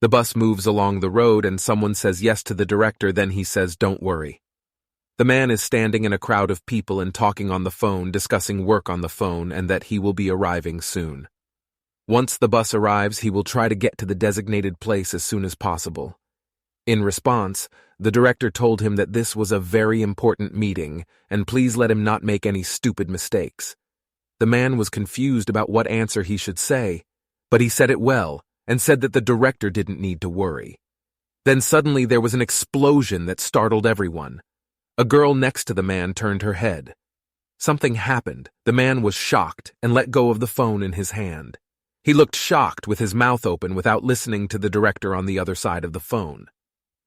The bus moves along the road and someone says yes to the director, then he says, "Don't worry." The man is standing in a crowd of people and talking on the phone, discussing work on the phone and that he will be arriving soon. Once the bus arrives, he will try to get to the designated place as soon as possible. In response, the director told him that this was a very important meeting and please let him not make any stupid mistakes. The man was confused about what answer he should say, but he said it well and said that the director didn't need to worry. Then suddenly there was an explosion that startled everyone. A girl next to the man turned her head. Something happened. The man was shocked and let go of the phone in his hand. He looked shocked with his mouth open without listening to the director on the other side of the phone.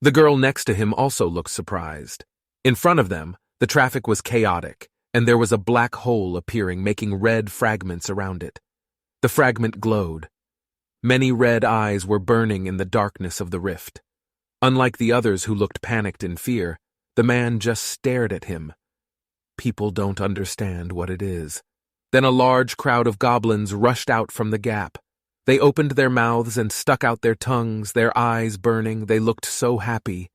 The girl next to him also looked surprised. In front of them, the traffic was chaotic, and there was a black hole appearing, making red fragments around it. The fragment glowed. Many red eyes were burning in the darkness of the rift. Unlike the others who looked panicked in fear, the man just stared at him. People don't understand what it is. Then a large crowd of goblins rushed out from the gap. They opened their mouths and stuck out their tongues, their eyes burning. They looked so happy.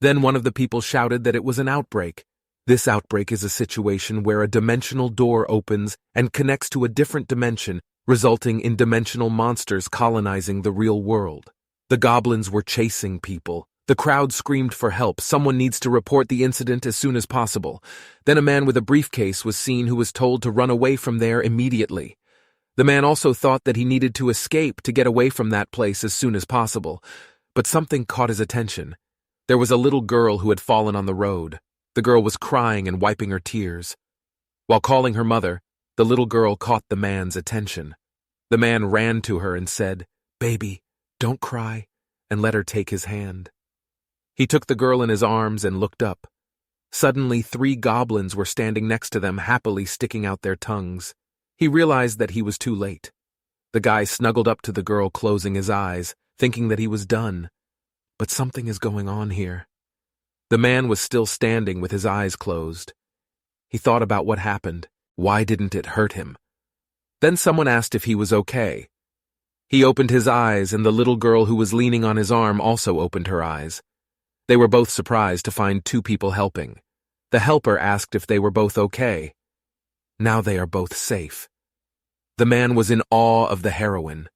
Then one of the people shouted that it was an outbreak. This outbreak is a situation where a dimensional door opens and connects to a different dimension, resulting in dimensional monsters colonizing the real world. The goblins were chasing people. The crowd screamed for help. Someone needs to report the incident as soon as possible. Then a man with a briefcase was seen who was told to run away from there immediately. The man also thought that he needed to escape to get away from that place as soon as possible, but something caught his attention. There was a little girl who had fallen on the road. The girl was crying and wiping her tears. While calling her mother, the little girl caught the man's attention. The man ran to her and said, "Baby, don't cry," and let her take his hand. He took the girl in his arms and looked up. Suddenly, 3 goblins were standing next to them, happily sticking out their tongues. He realized that he was too late. The guy snuggled up to the girl, closing his eyes, thinking that he was done. But something is going on here. The man was still standing with his eyes closed. He thought about what happened. Why didn't it hurt him? Then someone asked if he was okay. He opened his eyes, and the little girl who was leaning on his arm also opened her eyes. They were both surprised to find 2 people helping. The helper asked if they were both okay. Now they are both safe. The man was in awe of the heroine.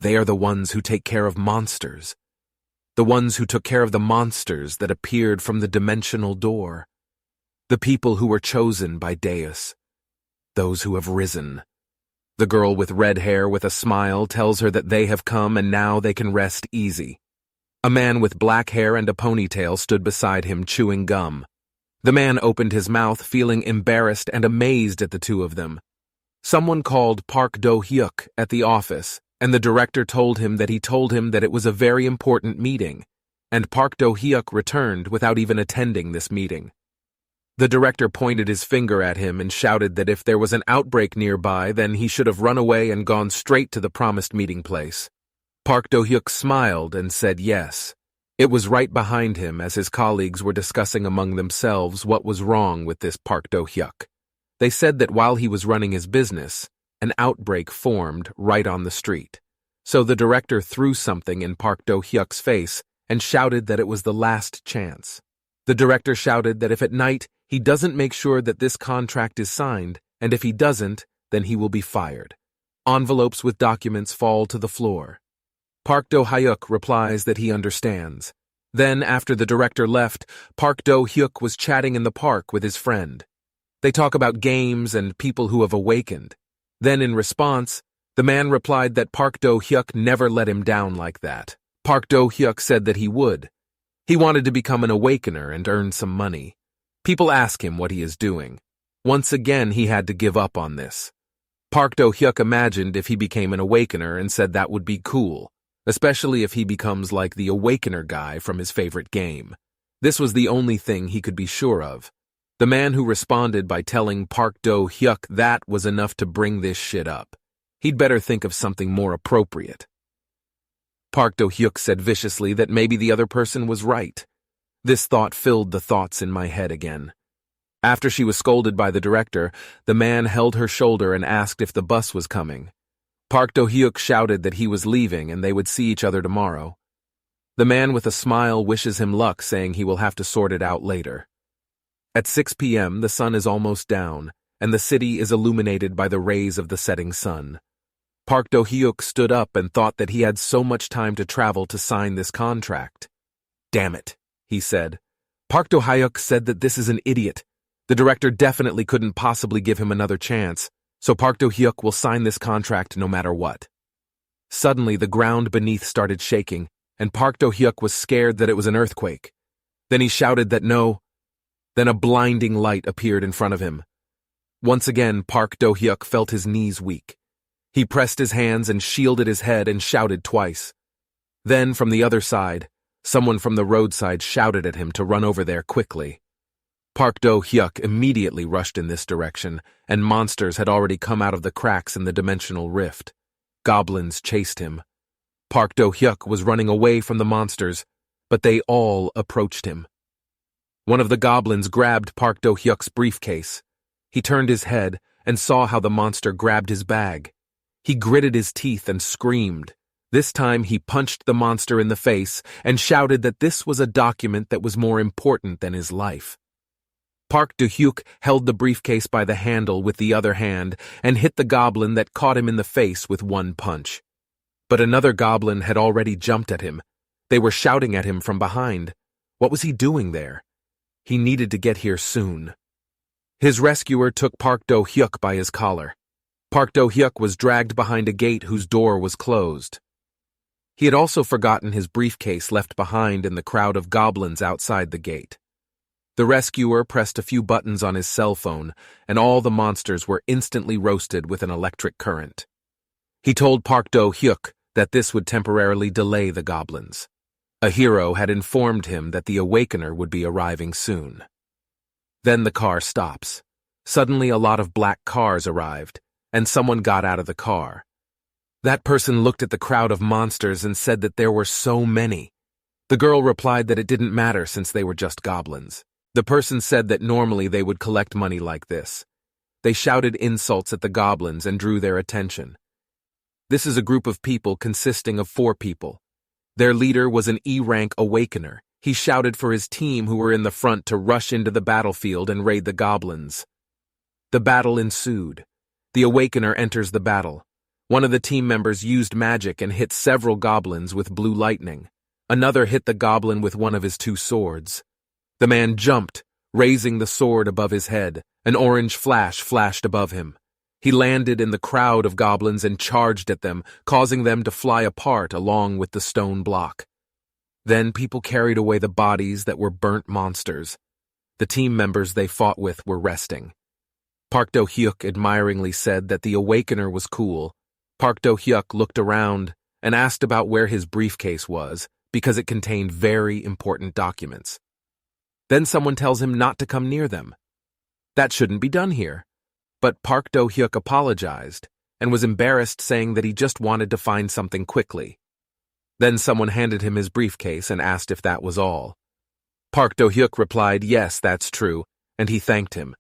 They are the ones who take care of monsters. The ones who took care of the monsters that appeared from the dimensional door. The people who were chosen by Deus. Those who have risen. The girl with red hair with a smile tells her that they have come and now they can rest easy. A man with black hair and a ponytail stood beside him chewing gum. The man opened his mouth, feeling embarrassed and amazed at the 2 of them. Someone called Park Do-hyuk at the office, and the director told him that it was a very important meeting, and Park Do-hyuk returned without even attending this meeting. The director pointed his finger at him and shouted that if there was an outbreak nearby, then he should have run away and gone straight to the promised meeting place. Park Do-hyuk smiled and said yes. It was right behind him as his colleagues were discussing among themselves what was wrong with this Park Do-hyuk. They said that while he was running his business, an outbreak formed right on the street. So the director threw something in Park Do-hyuk's face and shouted that it was the last chance. The director shouted that if at night he doesn't make sure that this contract is signed, and if he doesn't, then he will be fired. Envelopes with documents fall to the floor. Park Do-hyuk replies that he understands. Then, after the director left, Park Do-hyuk was chatting in the park with his friend. They talk about games and people who have awakened. Then, in response, the man replied that Park Do-hyuk never let him down like that. Park Do-hyuk said that he would. He wanted to become an awakener and earn some money. People ask him what he is doing. Once again, he had to give up on this. Park Do-hyuk imagined if he became an awakener and said that would be cool, especially if he becomes like the awakener guy from his favorite game. This was the only thing he could be sure of. The man who responded by telling Park Do-hyuk that was enough to bring this shit up. He'd better think of something more appropriate. Park Do-hyuk said viciously that maybe the other person was right. This thought filled the thoughts in my head again. After she was scolded by the director, the man held her shoulder and asked if the bus was coming. Park Do-hyuk shouted that he was leaving and they would see each other tomorrow. The man with a smile wishes him luck, saying he will have to sort it out later. At 6 p.m., the sun is almost down, and the city is illuminated by the rays of the setting sun. Park Do-hyuk stood up and thought that he had so much time to travel to sign this contract. "Damn it," he said. Park Do-hyuk said that this is an idiot. The director definitely couldn't possibly give him another chance, so Park Do-hyuk will sign this contract no matter what. Suddenly, the ground beneath started shaking, and Park Do-hyuk was scared that it was an earthquake. Then he shouted that no. Then a blinding light appeared in front of him. Once again, Park Do-hyuk felt his knees weak. He pressed his hands and shielded his head and shouted twice. Then, from the other side, someone from the roadside shouted at him to run over there quickly. Park Do-hyuk immediately rushed in this direction, and monsters had already come out of the cracks in the dimensional rift. Goblins chased him. Park Do-hyuk was running away from the monsters, but they all approached him. One of the goblins grabbed Park Do-hyuk's briefcase. He turned his head and saw how the monster grabbed his bag. He gritted his teeth and screamed. This time he punched the monster in the face and shouted that this was a document that was more important than his life. Park Do-hyuk held the briefcase by the handle with the other hand and hit the goblin that caught him in the face with one punch. But another goblin had already jumped at him. They were shouting at him from behind. What was he doing there? He needed to get here soon. His rescuer took Park Do-hyuk by his collar. Park Do-hyuk was dragged behind a gate whose door was closed. He had also forgotten his briefcase left behind in the crowd of goblins outside the gate. The rescuer pressed a few buttons on his cell phone, and all the monsters were instantly roasted with an electric current. He told Park Do-hyuk that this would temporarily delay the goblins. A hero had informed him that the Awakener would be arriving soon. Then the car stops. Suddenly a lot of black cars arrived, and someone got out of the car. That person looked at the crowd of monsters and said that there were so many. The girl replied that it didn't matter since they were just goblins. The person said that normally they would collect money like this. They shouted insults at the goblins and drew their attention. This is a group of people consisting of 4 people. Their leader was an E-rank Awakener. He shouted for his team who were in the front to rush into the battlefield and raid the goblins. The battle ensued. The Awakener enters the battle. One of the team members used magic and hit several goblins with blue lightning. Another hit the goblin with one of his 2 swords. The man jumped, raising the sword above his head. An orange flash flashed above him. He landed in the crowd of goblins and charged at them, causing them to fly apart along with the stone block. Then people carried away the bodies that were burnt monsters. The team members they fought with were resting. Park Do-hyuk admiringly said that the Awakener was cool. Park Do-hyuk looked around and asked about where his briefcase was, because it contained very important documents. Then someone tells him not to come near them. That shouldn't be done here. But Park Do-hyuk apologized and was embarrassed, saying that he just wanted to find something quickly. Then someone handed him his briefcase and asked if that was all. Park Do-hyuk replied, yes, that's true, and he thanked him.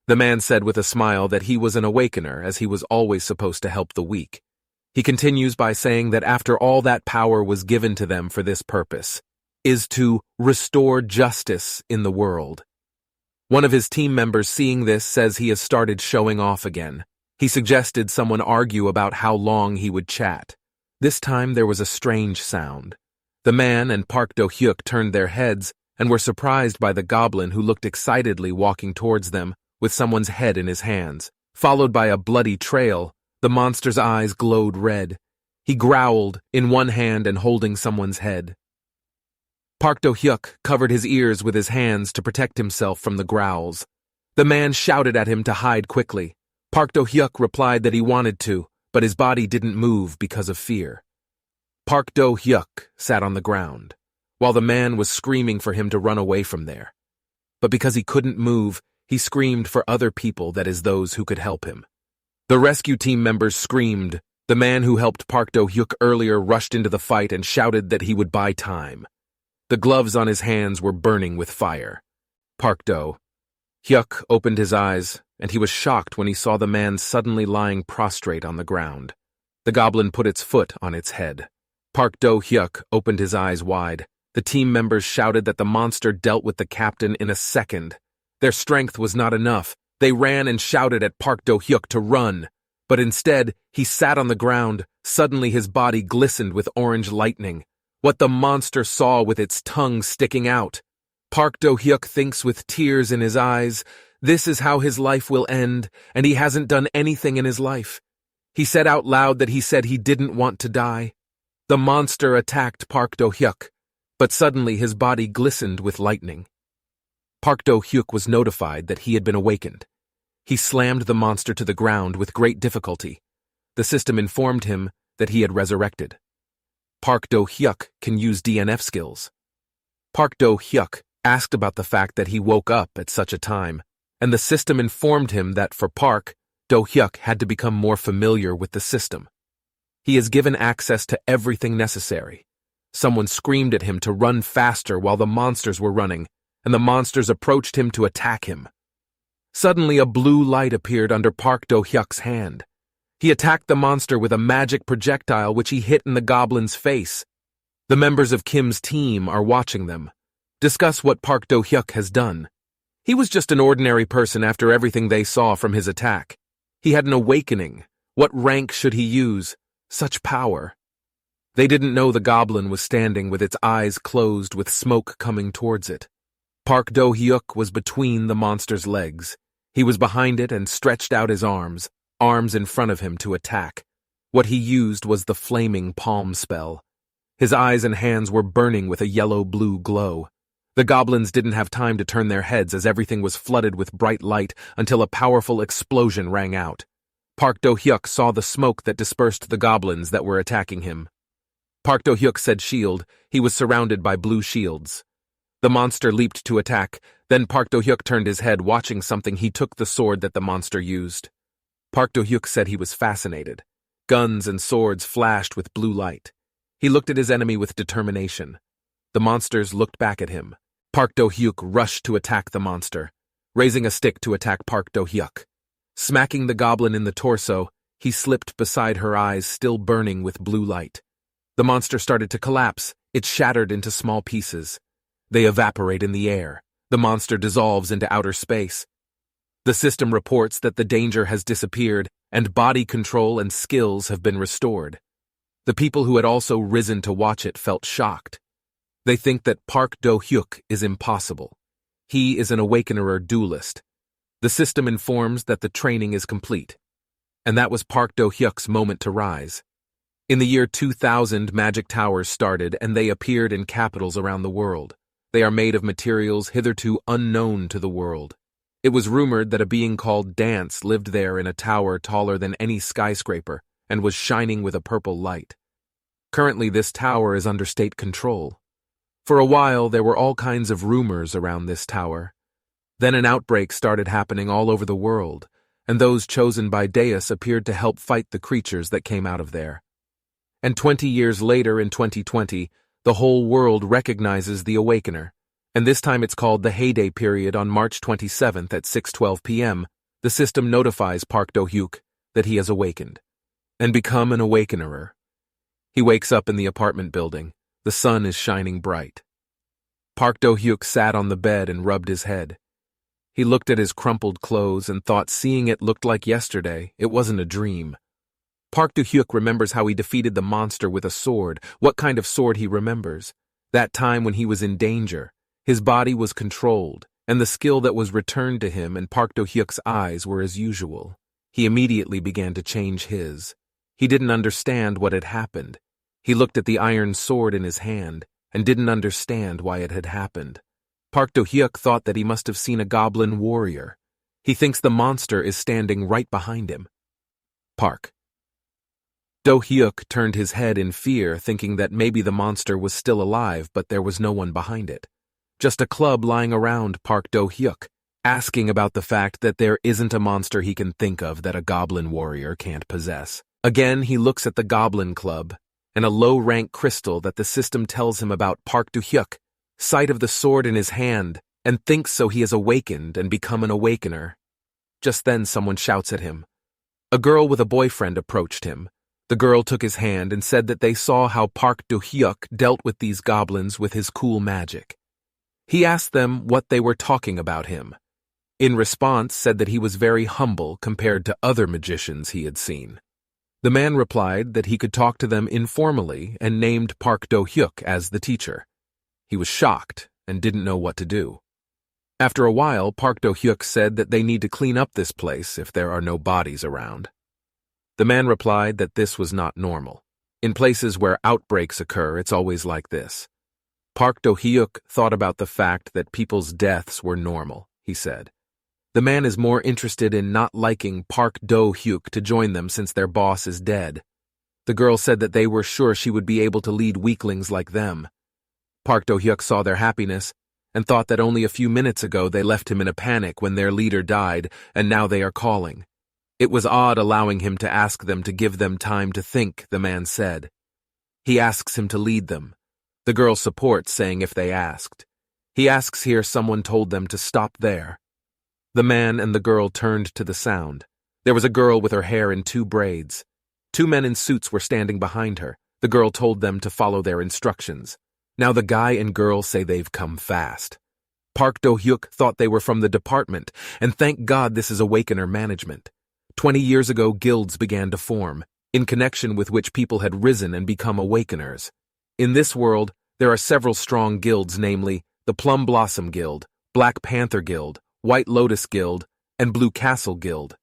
The man said with a smile that he was an Awakener, as he was always supposed to help the weak. He continues by saying that after all that power was given to them for this purpose, is to restore justice in the world. One of his team members, seeing this, says he has started showing off again. He suggested someone argue about how long he would chat. This time there was a strange sound. The man and Park Do-hyuk turned their heads and were surprised by the goblin, who looked excitedly walking towards them with someone's head in his hands. Followed by a bloody trail, the monster's eyes glowed red. He growled, in one hand and holding someone's head. Park Do-hyuk covered his ears with his hands to protect himself from the growls. The man shouted at him to hide quickly. Park Do-hyuk replied that he wanted to, but his body didn't move because of fear. Park Do-hyuk sat on the ground, while the man was screaming for him to run away from there. But because he couldn't move, he screamed for other people, that is, those who could help him. The rescue team members screamed. The man who helped Park Do-hyuk earlier rushed into the fight and shouted that he would buy time. The gloves on his hands were burning with fire. Park Do-hyuk opened his eyes, and he was shocked when he saw the man suddenly lying prostrate on the ground. The goblin put its foot on its head. Park Do-hyuk opened his eyes wide. The team members shouted that the monster dealt with the captain in a second. Their strength was not enough. They ran and shouted at Park Do-hyuk to run. But instead, he sat on the ground. Suddenly his body glistened with orange lightning. What the monster saw with its tongue sticking out. Park Do-hyuk thinks with tears in his eyes, this is how his life will end, and he hasn't done anything in his life. He said out loud that he said he didn't want to die. The monster attacked Park Do-hyuk, but suddenly his body glistened with lightning. Park Do-hyuk was notified that he had been awakened. He slammed the monster to the ground with great difficulty. The system informed him that he had resurrected. Park Do-hyuk can use DNF skills. Park Do-hyuk asked about the fact that he woke up at such a time, and the system informed him that for Park, Do-hyuk had to become more familiar with the system. He is given access to everything necessary. Someone screamed at him to run faster while the monsters were running, and the monsters approached him to attack him. Suddenly a blue light appeared under Park Do-hyuk's hand. He attacked the monster with a magic projectile which he hit in the goblin's face. The members of Kim's team are watching them. Discuss what Park Do-hyuk has done. He was just an ordinary person after everything they saw from his attack. He had an awakening. What rank should he use? Such power. They didn't know the goblin was standing with its eyes closed with smoke coming towards it. Park Do-hyuk was between the monster's legs. He was behind it and stretched out his arms in front of him to attack. What he used was the flaming palm spell. His eyes and hands were burning with a yellow-blue glow. The goblins didn't have time to turn their heads as everything was flooded with bright light until a powerful explosion rang out. Park Do-hyuk saw the smoke that dispersed the goblins that were attacking him. Park Do-hyuk said shield. He was surrounded by blue shields. The monster leaped to attack. Then Park Do-hyuk turned his head, watching something. He took the sword that the monster used. Park Do-hyuk said he was fascinated. Guns and swords flashed with blue light. He looked at his enemy with determination. The monsters looked back at him. Park Do-hyuk rushed to attack the monster, raising a stick to attack Park Do-hyuk. Smacking the goblin in the torso, he slipped beside her eyes still burning with blue light. The monster started to collapse. It shattered into small pieces. They evaporate in the air. The monster dissolves into outer space. The system reports that the danger has disappeared and body control and skills have been restored. The people who had also risen to watch it felt shocked. They think that Park Do-hyuk is impossible. He is an awakener duelist. The system informs that the training is complete. And that was Park Do-hyuk's moment to rise. In the year 2000, magic towers started and they appeared in capitals around the world. They are made of materials hitherto unknown to the world. It was rumored that a being called Dance lived there in a tower taller than any skyscraper and was shining with a purple light. Currently, this tower is under state control. For a while, there were all kinds of rumors around this tower. Then an outbreak started happening all over the world, and those chosen by Deus appeared to help fight the creatures that came out of there. And 20 years later, in 2020, the whole world recognizes the Awakener, and this time it's called the Heyday Period. On March 27th at 6:12 p.m., the system notifies Park Do-hyuk that he has awakened, and become an Awakener. He wakes up in the apartment building. The sun is shining bright. Park Do-hyuk sat on the bed and rubbed his head. He looked at his crumpled clothes and thought seeing it looked like yesterday. It wasn't a dream. Park Do-hyuk remembers how he defeated the monster with a sword. What kind of sword he remembers? That time when he was in danger. His body was controlled, and the skill that was returned to him, and Park Do-hyuk's eyes were as usual. He immediately began to change his. He didn't understand what had happened. He looked at the iron sword in his hand and didn't understand why it had happened. Park Do-hyuk thought that he must have seen a goblin warrior. He thinks the monster is standing right behind him. Park Do-hyuk turned his head in fear, thinking that maybe the monster was still alive, but there was no one behind it. Just a club lying around Park Do-hyuk, asking about the fact that there isn't a monster he can think of that a goblin warrior can't possess. Again, he looks at the goblin club and a low-rank crystal that the system tells him about Park Do-hyuk, sight of the sword in his hand, and thinks so he has awakened and become an Awakener. Just then someone shouts at him. A girl with a boyfriend approached him. The girl took his hand and said that they saw how Park Do-hyuk dealt with these goblins with his cool magic. He asked them what they were talking about him. In response, said that he was very humble compared to other magicians he had seen. The man replied that he could talk to them informally and named Park Do-hyuk as the teacher. He was shocked and didn't know what to do. After a while, Park Do-hyuk said that they need to clean up this place if there are no bodies around. The man replied that this was not normal. In places where outbreaks occur, it's always like this. Park Do-hyuk thought about the fact that people's deaths were normal, he said. The man is more interested in not liking Park Do-hyuk to join them since their boss is dead. The girl said that they were sure she would be able to lead weaklings like them. Park Do-hyuk saw their happiness and thought that only a few minutes ago they left him in a panic when their leader died, and now they are calling. It was odd allowing him to ask them to give them time to think, the man said. He asks him to lead them. The girl supports, saying if they asked. He asks here someone told them to stop there. The man and the girl turned to the sound. There was a girl with her hair in 2 braids. 2 men in suits were standing behind her. The girl told them to follow their instructions. Now the guy and girl say they've come fast. Park Do-hyuk thought they were from the department, and thank God this is Awakener management. 20 years ago, guilds began to form, in connection with which people had risen and become Awakeners. In this world, there are several strong guilds, namely the Plum Blossom Guild, Black Panther Guild, White Lotus Guild, and Blue Castle Guild.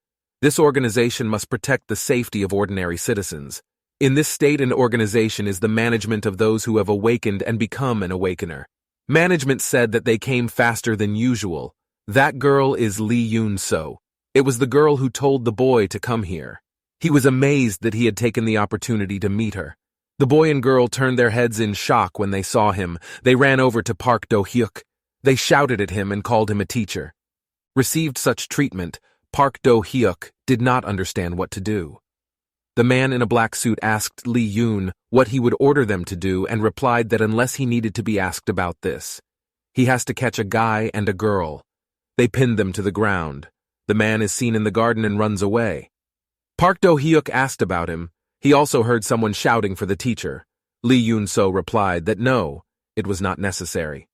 This organization must protect the safety of ordinary citizens. In this state and organization is the management of those who have awakened and become an Awakener. Management said that they came faster than usual. That girl is Lee Yoon-so. It was the girl who told the boy to come here. He was amazed that he had taken the opportunity to meet her. The boy and girl turned their heads in shock when they saw him. They ran over to Park Do-hyuk. They shouted at him and called him a teacher. Received such treatment, Park Do-hyuk did not understand what to do. The man in a black suit asked Lee Yoon what he would order them to do and replied that unless he needed to be asked about this, he has to catch a guy and a girl. They pinned them to the ground. The man is seen in the garden and runs away. Park Do-hyuk asked about him. He also heard someone shouting for the teacher. Lee Yoon-so replied that no, it was not necessary.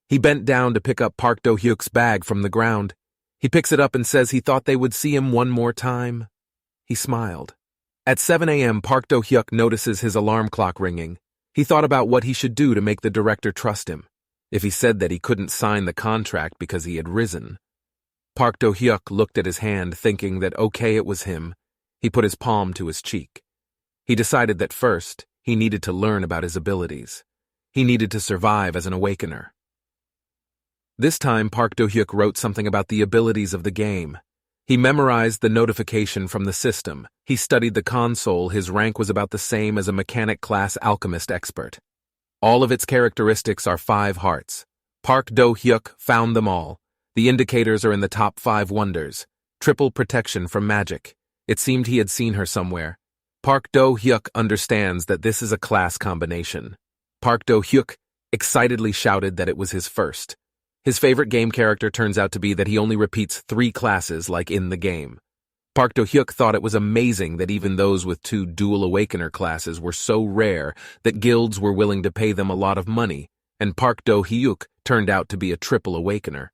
He bent down to pick up Park Do-hyuk's bag from the ground. He picks it up and says he thought they would see him one more time. He smiled. At 7 a.m., Park Do-hyuk notices his alarm clock ringing. He thought about what he should do to make the director trust him. If he said that he couldn't sign the contract because he had risen. Park Do-hyuk looked at his hand, thinking that okay, it was him. He put his palm to his cheek. He decided that first, he needed to learn about his abilities. He needed to survive as an Awakener. This time, Park Do-hyuk wrote something about the abilities of the game. He memorized the notification from the system. He studied the console. His rank was about the same as a mechanic class alchemist expert. All of its characteristics are 5 hearts. Park Do-hyuk found them all. The indicators are in the top 5 wonders. Triple protection from magic. It seemed he had seen her somewhere. Park Do-hyuk understands that this is a class combination. Park Do-hyuk excitedly shouted that it was his first. His favorite game character turns out to be that he only repeats 3 classes like in the game. Park Do-hyuk thought it was amazing that even those with 2 dual Awakener classes were so rare that guilds were willing to pay them a lot of money, and Park Do-hyuk turned out to be a triple Awakener.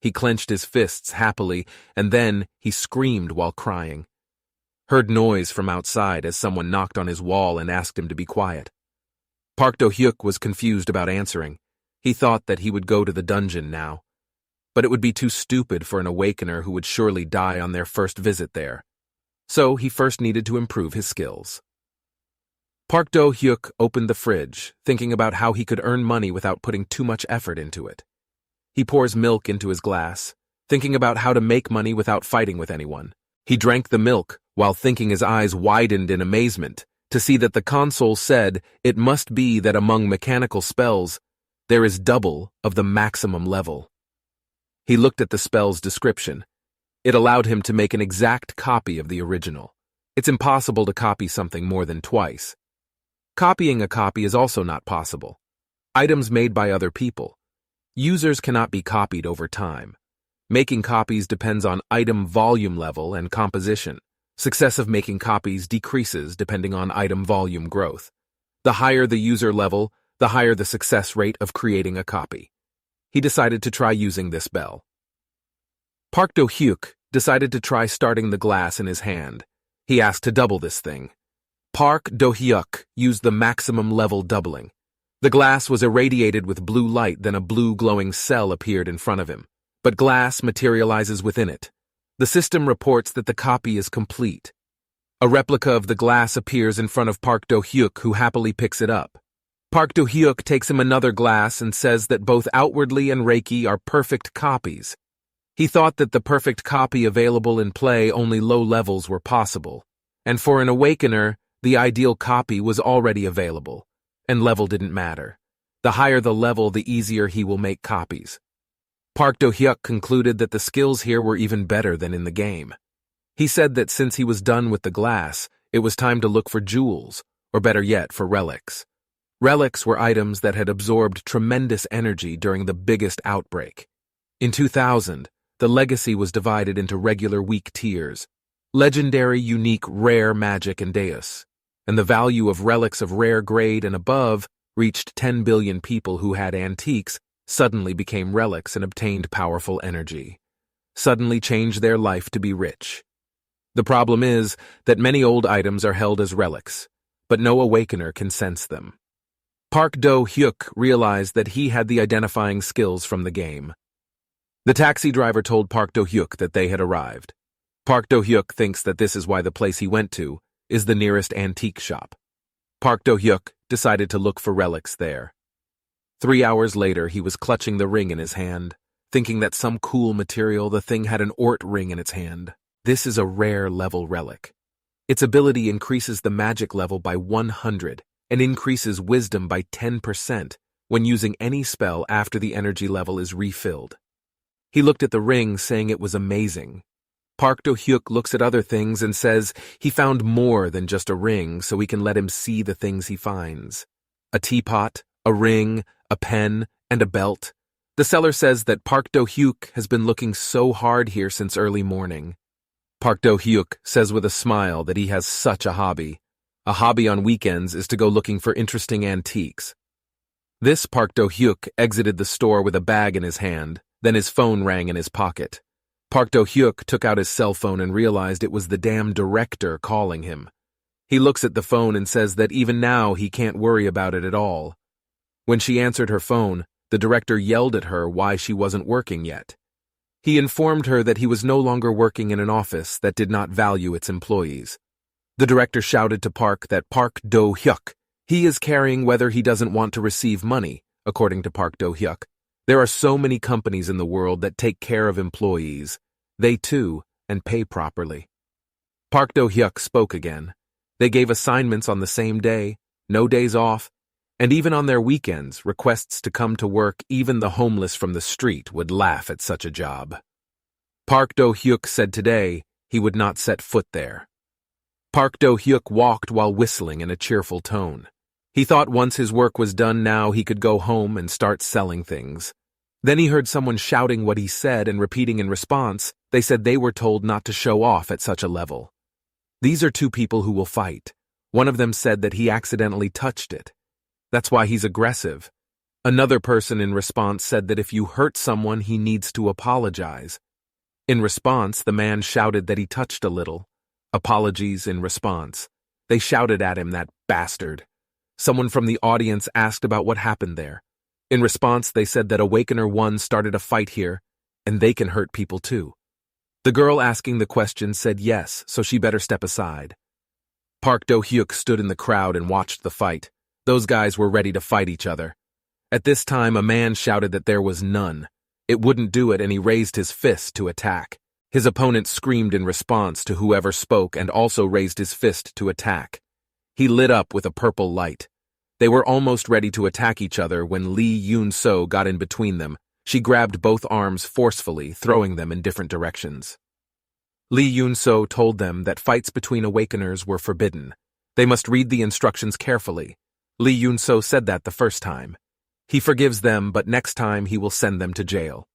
He clenched his fists happily, and then he screamed while crying. Heard noise from outside as someone knocked on his wall and asked him to be quiet. Park Do-hyuk was confused about answering. He thought that he would go to the dungeon now. But it would be too stupid for an Awakener who would surely die on their first visit there. So he first needed to improve his skills. Park Do-hyuk opened the fridge, thinking about how he could earn money without putting too much effort into it. He pours milk into his glass, thinking about how to make money without fighting with anyone. He drank the milk while thinking, his eyes widened in amazement to see that the console said it must be that among mechanical spells, there is double of the maximum level. He looked at the spell's description. It allowed him to make an exact copy of the original. It's impossible to copy something more than twice. Copying a copy is also not possible. Items made by other people. Users cannot be copied over time. Making copies depends on item volume level and composition. Success of making copies decreases depending on item volume growth. The higher the user level, the higher the success rate of creating a copy. He decided to try using this bell. Park Do-hyuk decided to try starting the glass in his hand. He asked to double this thing. Park Do-hyuk used the maximum level doubling. The glass was irradiated with blue light, then a blue glowing cell appeared in front of him. But glass materializes within it. The system reports that the copy is complete. A replica of the glass appears in front of Park Do-hyuk, who happily picks it up. Park Do-hyuk takes him another glass and says that both outwardly and Reiki are perfect copies. He thought that the perfect copy available in play only low levels were possible, and for an awakener, the ideal copy was already available, and level didn't matter. The higher the level, the easier he will make copies. Park Do-hyuk concluded that the skills here were even better than in the game. He said that since he was done with the glass, it was time to look for jewels, or better yet, for relics. Relics were items that had absorbed tremendous energy during the biggest outbreak. In 2000, the legacy was divided into regular weak tiers, legendary, unique, rare, magic, and deus, and the value of relics of rare grade and above reached 10 billion. People who had antiques suddenly became relics and obtained powerful energy, suddenly changed their life to be rich. The problem is that many old items are held as relics, but no awakener can sense them. Park Do-hyuk realized that he had the identifying skills from the game. The taxi driver told Park Do-hyuk that they had arrived. Park Do-hyuk thinks that this is why the place he went to is the nearest antique shop. Park Do-hyuk decided to look for relics there. 3 hours later, he was clutching the ring in his hand, thinking that some cool material. The thing had an ort ring in its hand. This is a rare level relic. Its ability increases the magic level by 100 and increases wisdom by 10% when using any spell after the energy level is refilled. He looked at the ring, saying it was amazing. Park Do-hyuk looks at other things and says he found more than just a ring, so we can let him see the things he finds. A teapot, a ring, a pen, and a belt. The seller says that Park Do-hyuk has been looking so hard here since early morning. Park Do-hyuk says with a smile that he has such a hobby. A hobby on weekends is to go looking for interesting antiques. This Park Do-hyuk exited the store with a bag in his hand. Then his phone rang in his pocket. Park Do-hyuk took out his cell phone and realized it was the damn director calling him. He looks at the phone and says that even now he can't worry about it at all. When she answered her phone, the director yelled at her why she wasn't working yet. He informed her that he was no longer working in an office that did not value its employees. The director shouted to Park that Park Do-hyuk, he is carrying whether he doesn't want to receive money, according to Park Do-hyuk. There are so many companies in the world that take care of employees. They too, and pay properly. Park Do-hyuk spoke again. They gave assignments on the same day, no days off, and even on their weekends, requests to come to work. Even the homeless from the street would laugh at such a job. Park Do-hyuk said today he would not set foot there. Park Do-hyuk walked while whistling in a cheerful tone. He thought once his work was done now he could go home and start selling things. Then he heard someone shouting what he said and repeating in response. They said they were told not to show off at such a level. These are two people who will fight. One of them said that he accidentally touched it. That's why he's aggressive. Another person in response said that if you hurt someone, he needs to apologize. In response, the man shouted that he touched a little. Apologies in response. They shouted at him, that bastard. Someone from the audience asked about what happened there. In response, they said that Awakener 1 started a fight here, and they can hurt people too. The girl asking the question said yes, so she better step aside. Park Do-hyuk stood in the crowd and watched the fight. Those guys were ready to fight each other. At this time, a man shouted that there was none. It wouldn't do it, and he raised his fist to attack. His opponent screamed in response to whoever spoke and also raised his fist to attack. He lit up with a purple light. They were almost ready to attack each other when Lee Yoon-so got in between them. She grabbed both arms forcefully, throwing them in different directions. Lee Yoon-so told them that fights between awakeners were forbidden. They must read the instructions carefully. Lee Yoon-so said that the first time. He forgives them, but next time he will send them to jail.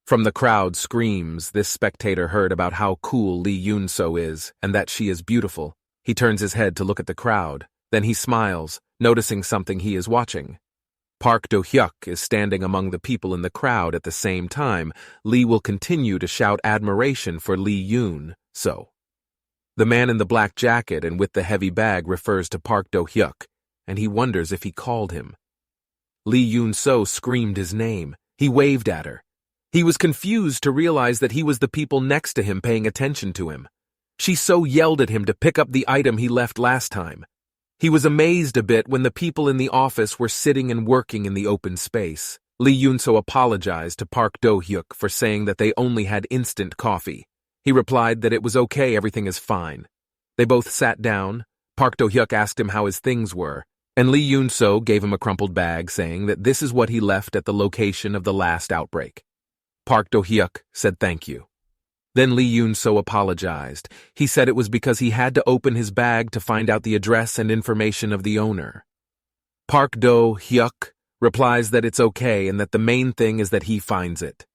From the crowd screams, this spectator heard about how cool Lee Yoon-so is and that she is beautiful. He turns his head to look at the crowd. Then he smiles, noticing something he is watching. Park Do-hyuk is standing among the people in the crowd at the same time. Lee will continue to shout admiration for Lee Yoon-so. The man in the black jacket and with the heavy bag refers to Park Do-hyuk, and he wonders if he called him. Lee Yoon-so screamed his name. He waved at her. He was confused to realize that he was the people next to him paying attention to him. She so yelled at him to pick up the item he left last time. He was amazed a bit when the people in the office were sitting and working in the open space. Lee Yoon-so apologized to Park Do-hyuk for saying that they only had instant coffee. He replied that it was okay, everything is fine. They both sat down. Park Do-hyuk asked him how his things were, and Lee Yoon-so gave him a crumpled bag saying that this is what he left at the location of the last outbreak. Park Do-hyuk said thank you. Then Lee Yoon-so apologized. He said it was because he had to open his bag to find out the address and information of the owner. Park Do-hyuk replies that it's okay and that the main thing is that he finds it.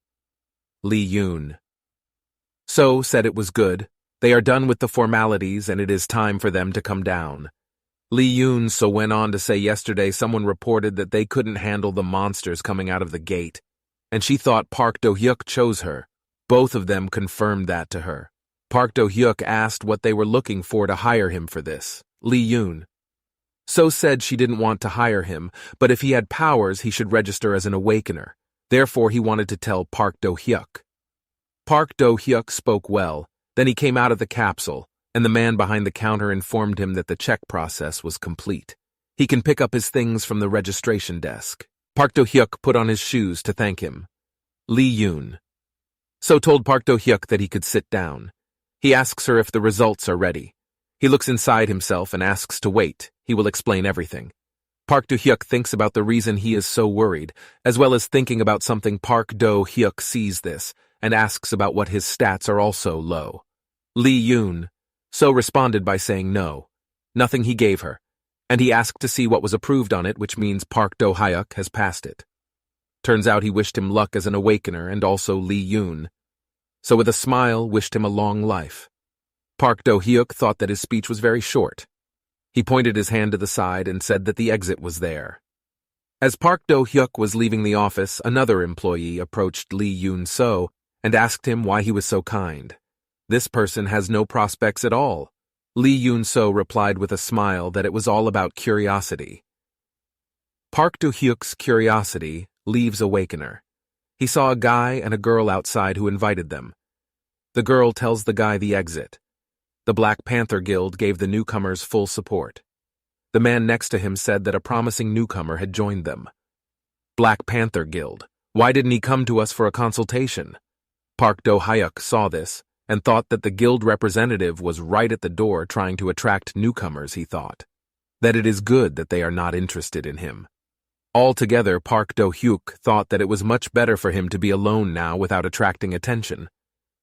Lee Yoon-so said it was good. They are done with the formalities and it is time for them to come down. Lee Yoon-so went on to say yesterday someone reported that they couldn't handle the monsters coming out of the gate, and she thought Park Do-hyuk chose her. Both of them confirmed that to her. Park Do-hyuk asked what they were looking for to hire him for this. Lee Yoon-so said she didn't want to hire him, but if he had powers he should register as an awakener. Therefore he wanted to tell Park Do-hyuk. Park Do-hyuk spoke well. Then he came out of the capsule, and the man behind the counter informed him that the check process was complete. He can pick up his things from the registration desk. Park Do-hyuk put on his shoes to thank him. Lee Yoon-so told Park Do-hyuk that he could sit down. He asks her if the results are ready. He looks inside himself and asks to wait. He will explain everything. Park Do-hyuk thinks about the reason he is so worried, as well as thinking about something. Park Do-hyuk sees this and asks about what his stats are also low. Lee Yoon-so responded by saying no, nothing he gave her, and he asked to see what was approved on it, which means Park Do-hyuk has passed it. Turns out he wished him luck as an awakener and also Lee Yoon-so with a smile wished him a long life. Park Do-hyuk thought that his speech was very short. He pointed his hand to the side and said that the exit was there. As Park Do-hyuk was leaving the office, another employee approached Lee Yoon-so and asked him why he was so kind. This person has no prospects at all. Lee Yoon-so replied with a smile that it was all about curiosity. Park Do-hyuk's curiosity leaves awakener. He saw a guy and a girl outside who invited them. The girl tells the guy the exit. The Black Panther Guild gave the newcomers full support. The man next to him said that a promising newcomer had joined them. Black Panther Guild. Why didn't he come to us for a consultation? Park Do-hyuk saw this and thought that the guild representative was right at the door trying to attract newcomers. He thought that it is good that they are not interested in him. Altogether, Park Do-hyuk thought that it was much better for him to be alone now without attracting attention.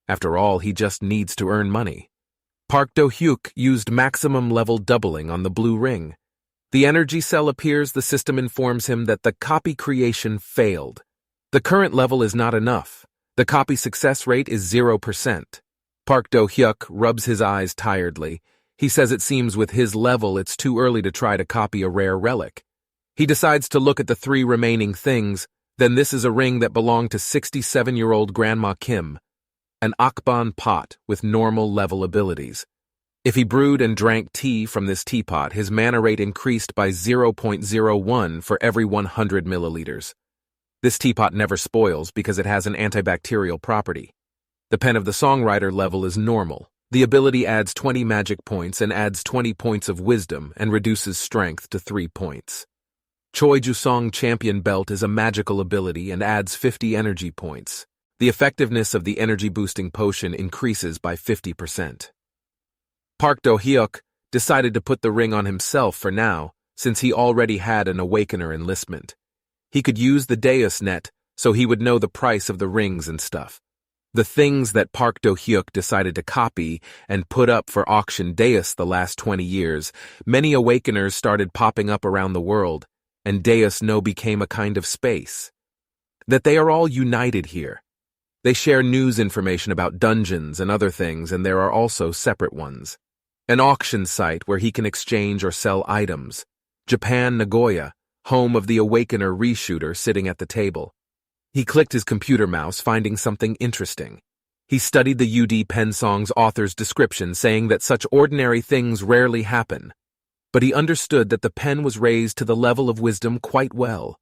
After all, he just needs to earn money. Park Do-hyuk used maximum level doubling on the blue ring. The energy cell appears. The system informs him that the copy creation failed. The current level is not enough. The copy success rate is 0%. Park Do-hyuk rubs his eyes tiredly. He says it seems with his level it's too early to try to copy a rare relic. He decides to look at the 3 remaining things. Then this is a ring that belonged to 67-year-old Grandma Kim, an Akban pot with normal level abilities. If he brewed and drank tea from this teapot, his mana rate increased by 0.01 for every 100 milliliters. This teapot never spoils because it has an antibacterial property. The pen of the songwriter level is normal. The ability adds 20 magic points and adds 20 points of wisdom and reduces strength to 3 points. Choi Jusong Champion Belt is a magical ability and adds 50 energy points. The effectiveness of the energy-boosting potion increases by 50%. Park Do-hyuk decided to put the ring on himself for now, since he already had an Awakener enlistment. He could use the Deus net so he would know the price of the rings and stuff. The things that Park Do-hyuk decided to copy and put up for auction Deus the last 20 years, many Awakeners started popping up around the world, and Deus no became a kind of space. That they are all united here. They share news information about dungeons and other things, and there are also separate ones. An auction site where he can exchange or sell items. Japan, Nagoya, home of the Awakener reshooter sitting at the table. He clicked his computer mouse, finding something interesting. He studied the UD Pensong's author's description, saying that such ordinary things rarely happen. But he understood that the pen was raised to the level of wisdom quite well.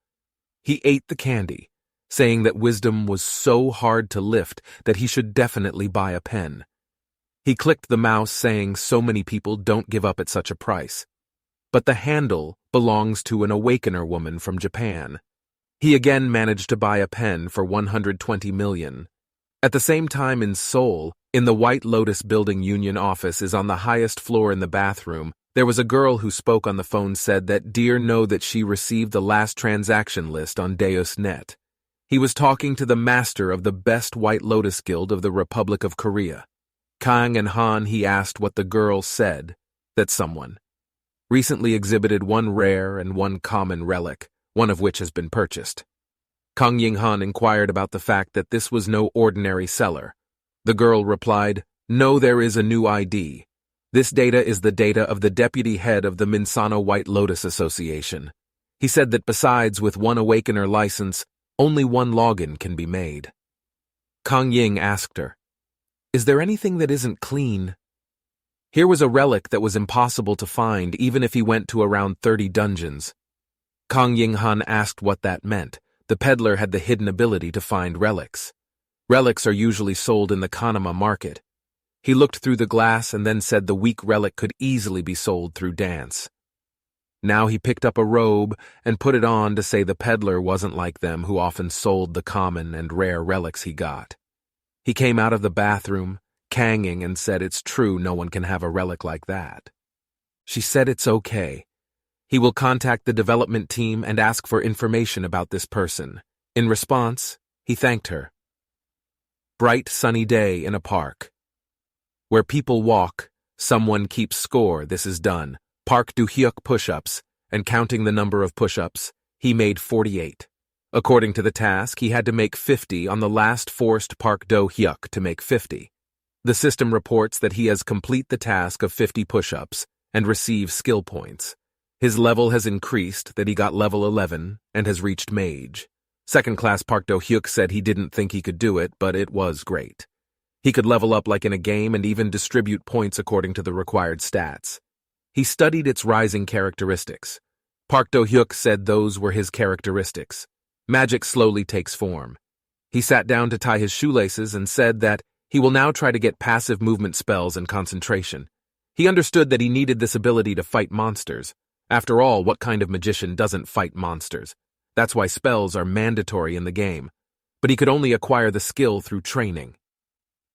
He ate the candy, saying that wisdom was so hard to lift that he should definitely buy a pen. He clicked the mouse, saying so many people don't give up at such a price. But the handle belongs to an Awakener woman from Japan. He again managed to buy a pen for 120 million. At the same time in Seoul, in the White Lotus Building Union office is on the highest floor in the bathroom, there was a girl who spoke on the phone said that Dear know that she received the last transaction list on Deus.net. He was talking to the master of the best White Lotus Guild of the Republic of Korea. Kang and Han, he asked what the girl said, that someone recently exhibited one rare and one common relic, one of which has been purchased. Kang Ying-han inquired about the fact that this was no ordinary seller. The girl replied, No, there is a new ID. This data is the data of the deputy head of the Minsano White Lotus Association. He said that besides with one Awakener license, only one login can be made. Kang Ying asked her, Is there anything that isn't clean? Here was a relic that was impossible to find even if he went to around 30 dungeons. Kang Ying-han asked what that meant. The peddler had the hidden ability to find relics. Relics are usually sold in the Kanama market. He looked through the glass and then said the weak relic could easily be sold through dance. Now he picked up a robe and put it on to say the peddler wasn't like them who often sold the common and rare relics he got. He came out of the bathroom, kanging, and said it's true no one can have a relic like that. She said it's okay. He will contact the development team and ask for information about this person. In response, he thanked her. Bright sunny day in a park. Where people walk, someone keeps score. This is done. Park Do-hyuk push-ups, and counting the number of push-ups, he made 48. According to the task, he had to make 50 on the last forced Park Do-hyuk to make 50. The system reports that he has complete the task of 50 push-ups and receives skill points. His level has increased, that he got level 11 and has reached mage. Second-class Park Do-hyuk said he didn't think he could do it, but it was great. He could level up like in a game and even distribute points according to the required stats. He studied its rising characteristics. Park Do-hyuk said those were his characteristics. Magic slowly takes form. He sat down to tie his shoelaces and said that he will now try to get passive movement spells and concentration. He understood that he needed this ability to fight monsters. After all, what kind of magician doesn't fight monsters? That's why spells are mandatory in the game. But he could only acquire the skill through training.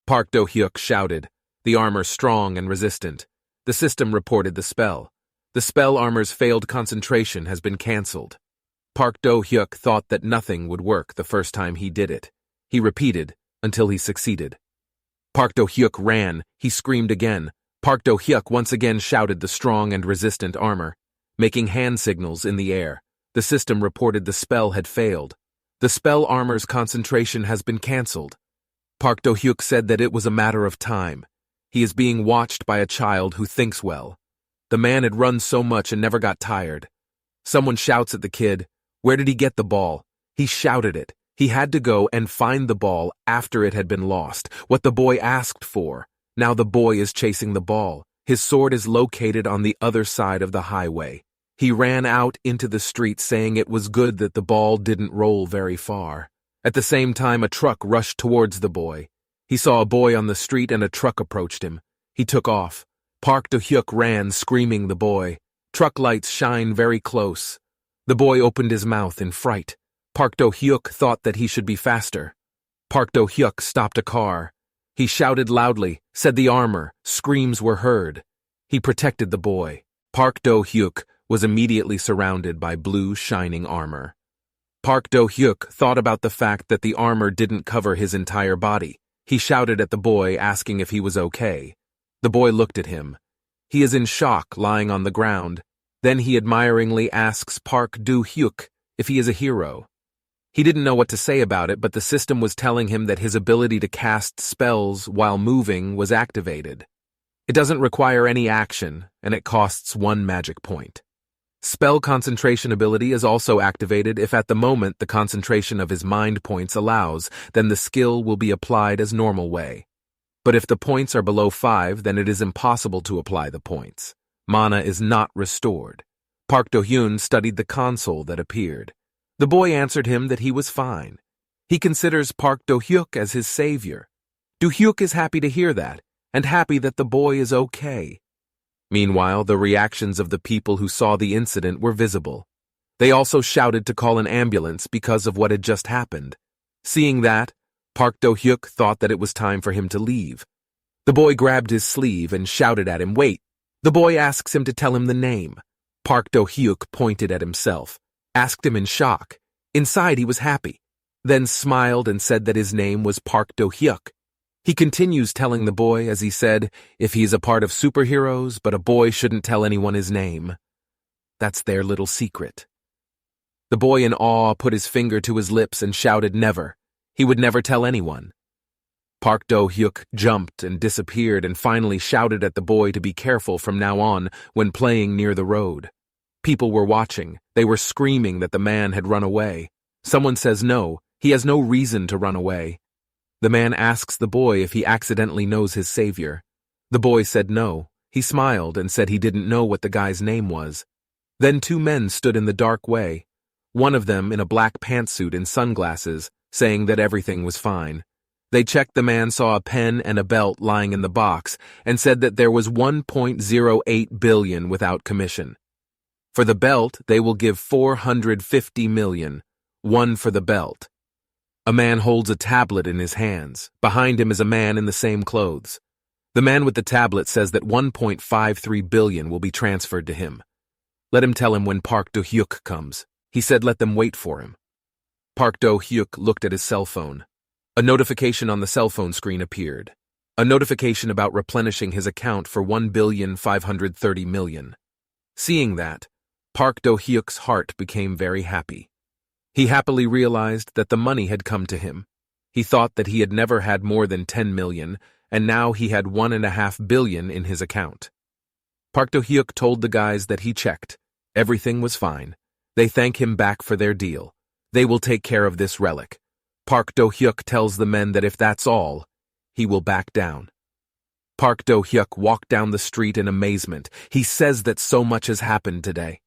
Park Do-hyuk shouted, the armor strong and resistant. The system reported the spell. The spell armor's failed concentration has been cancelled. Park Do-hyuk thought that nothing would work the first time he did it. He repeated until he succeeded. Park Do-hyuk ran. He screamed again. Park Do-hyuk once again shouted the strong and resistant armor, making hand signals in the air. The system reported the spell had failed. The spell armor's concentration has been cancelled. Park Do-hyuk said that it was a matter of time. He is being watched by a child who thinks well. The man had run so much and never got tired. Someone shouts at the kid, Where did he get the ball? He shouted it. He had to go and find the ball after it had been lost, what the boy asked for. Now the boy is chasing the ball. His sword is located on the other side of the highway. He ran out into the street saying it was good that the ball didn't roll very far. At the same time, a truck rushed towards the boy. He saw a boy on the street and a truck approached him. He took off. Park Do-hyuk ran, screaming the boy. Truck lights shine very close. The boy opened his mouth in fright. Park Do-hyuk thought that he should be faster. Park Do-hyuk stopped a car. He shouted loudly, said the armor, screams were heard. He protected the boy. Park Do-hyuk was immediately surrounded by blue shining armor. Park Do-hyuk thought about the fact that the armor didn't cover his entire body. He shouted at the boy, asking if he was okay. The boy looked at him. He is in shock, lying on the ground. Then he admiringly asks Park Do-hyuk if he is a hero. He didn't know what to say about it, but the system was telling him that his ability to cast spells while moving was activated. It doesn't require any action, and it costs 1 magic point. Spell concentration ability is also activated if at the moment the concentration of his mind points allows, then the skill will be applied as normal way. But if the points are below 5, then it is impossible to apply the points. Mana is not restored. Park Do-hyun studied the console that appeared. The boy answered him that he was fine. He considers Park Do-hyuk as his savior. Do-hyuk is happy to hear that, and happy that the boy is okay. Meanwhile, the reactions of the people who saw the incident were visible. They also shouted to call an ambulance because of what had just happened. Seeing that, Park Do-hyuk thought that it was time for him to leave. The boy grabbed his sleeve and shouted at him, "Wait!" The boy asks him to tell him the name. Park Do-hyuk pointed at himself, asked him in shock. Inside he was happy, then smiled and said that his name was Park Do-hyuk. He continues telling the boy, as he said, if he's a part of superheroes, but a boy shouldn't tell anyone his name. That's their little secret. The boy in awe put his finger to his lips and shouted never. He would never tell anyone. Park Do-hyuk jumped and disappeared and finally shouted at the boy to be careful from now on when playing near the road. People were watching. They were screaming that the man had run away. Someone says no, he has no reason to run away. The man asks the boy if he accidentally knows his savior. The boy said no. He smiled and said he didn't know what the guy's name was. Then 2 men stood in the dark way, one of them in a black pantsuit and sunglasses, saying that everything was fine. They checked the man saw a pen and a belt lying in the box and said that there was 1.08 billion without commission. For the belt, they will give 450 million, 1 for the belt. A man holds a tablet in his hands. Behind him is a man in the same clothes. The man with the tablet says that 1.53 billion will be transferred to him. Let him tell him when Park Do-hyuk comes. He said let them wait for him. Park Do-hyuk looked at his cell phone. A notification on the cell phone screen appeared. A notification about replenishing his account for 1.530 billion. Seeing that, Park Do-hyuk's heart became very happy. He happily realized that the money had come to him. He thought that he had never had more than 10 million, and now he had 1.5 billion in his account. Park Do-hyuk told the guys that he checked. Everything was fine. They thank him back for their deal. They will take care of this relic. Park Do-hyuk tells the men that if that's all, he will back down. Park Do-hyuk walked down the street in amazement. He says that so much has happened today.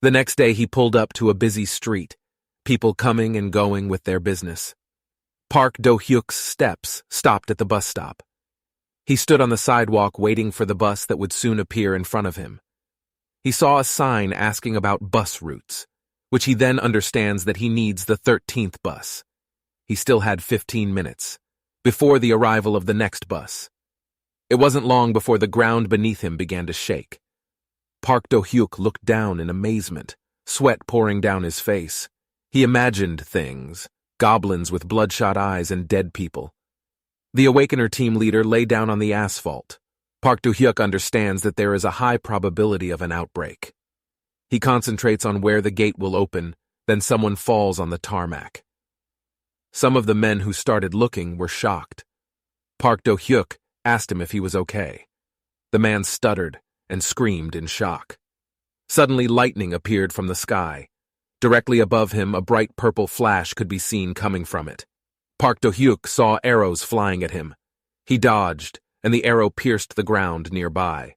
The next day he pulled up to a busy street. People coming and going with their business. Park Do-hyuk's steps stopped at the bus stop. He stood on the sidewalk waiting for the bus that would soon appear in front of him. He saw a sign asking about bus routes, which he then understands that he needs the 13th bus. He still had 15 minutes, before the arrival of the next bus. It wasn't long before the ground beneath him began to shake. Park Do-hyuk looked down in amazement, sweat pouring down his face. He imagined things, goblins with bloodshot eyes and dead people. The Awakener team leader lay down on the asphalt. Park Do-hyuk understands that there is a high probability of an outbreak. He concentrates on where the gate will open, then someone falls on the tarmac. Some of the men who started looking were shocked. Park Do-hyuk asked him if he was okay. The man stuttered and screamed in shock. Suddenly lightning appeared from the sky. Directly above him, a bright purple flash could be seen coming from it. Park Do-hyuk saw arrows flying at him. He dodged, and the arrow pierced the ground nearby.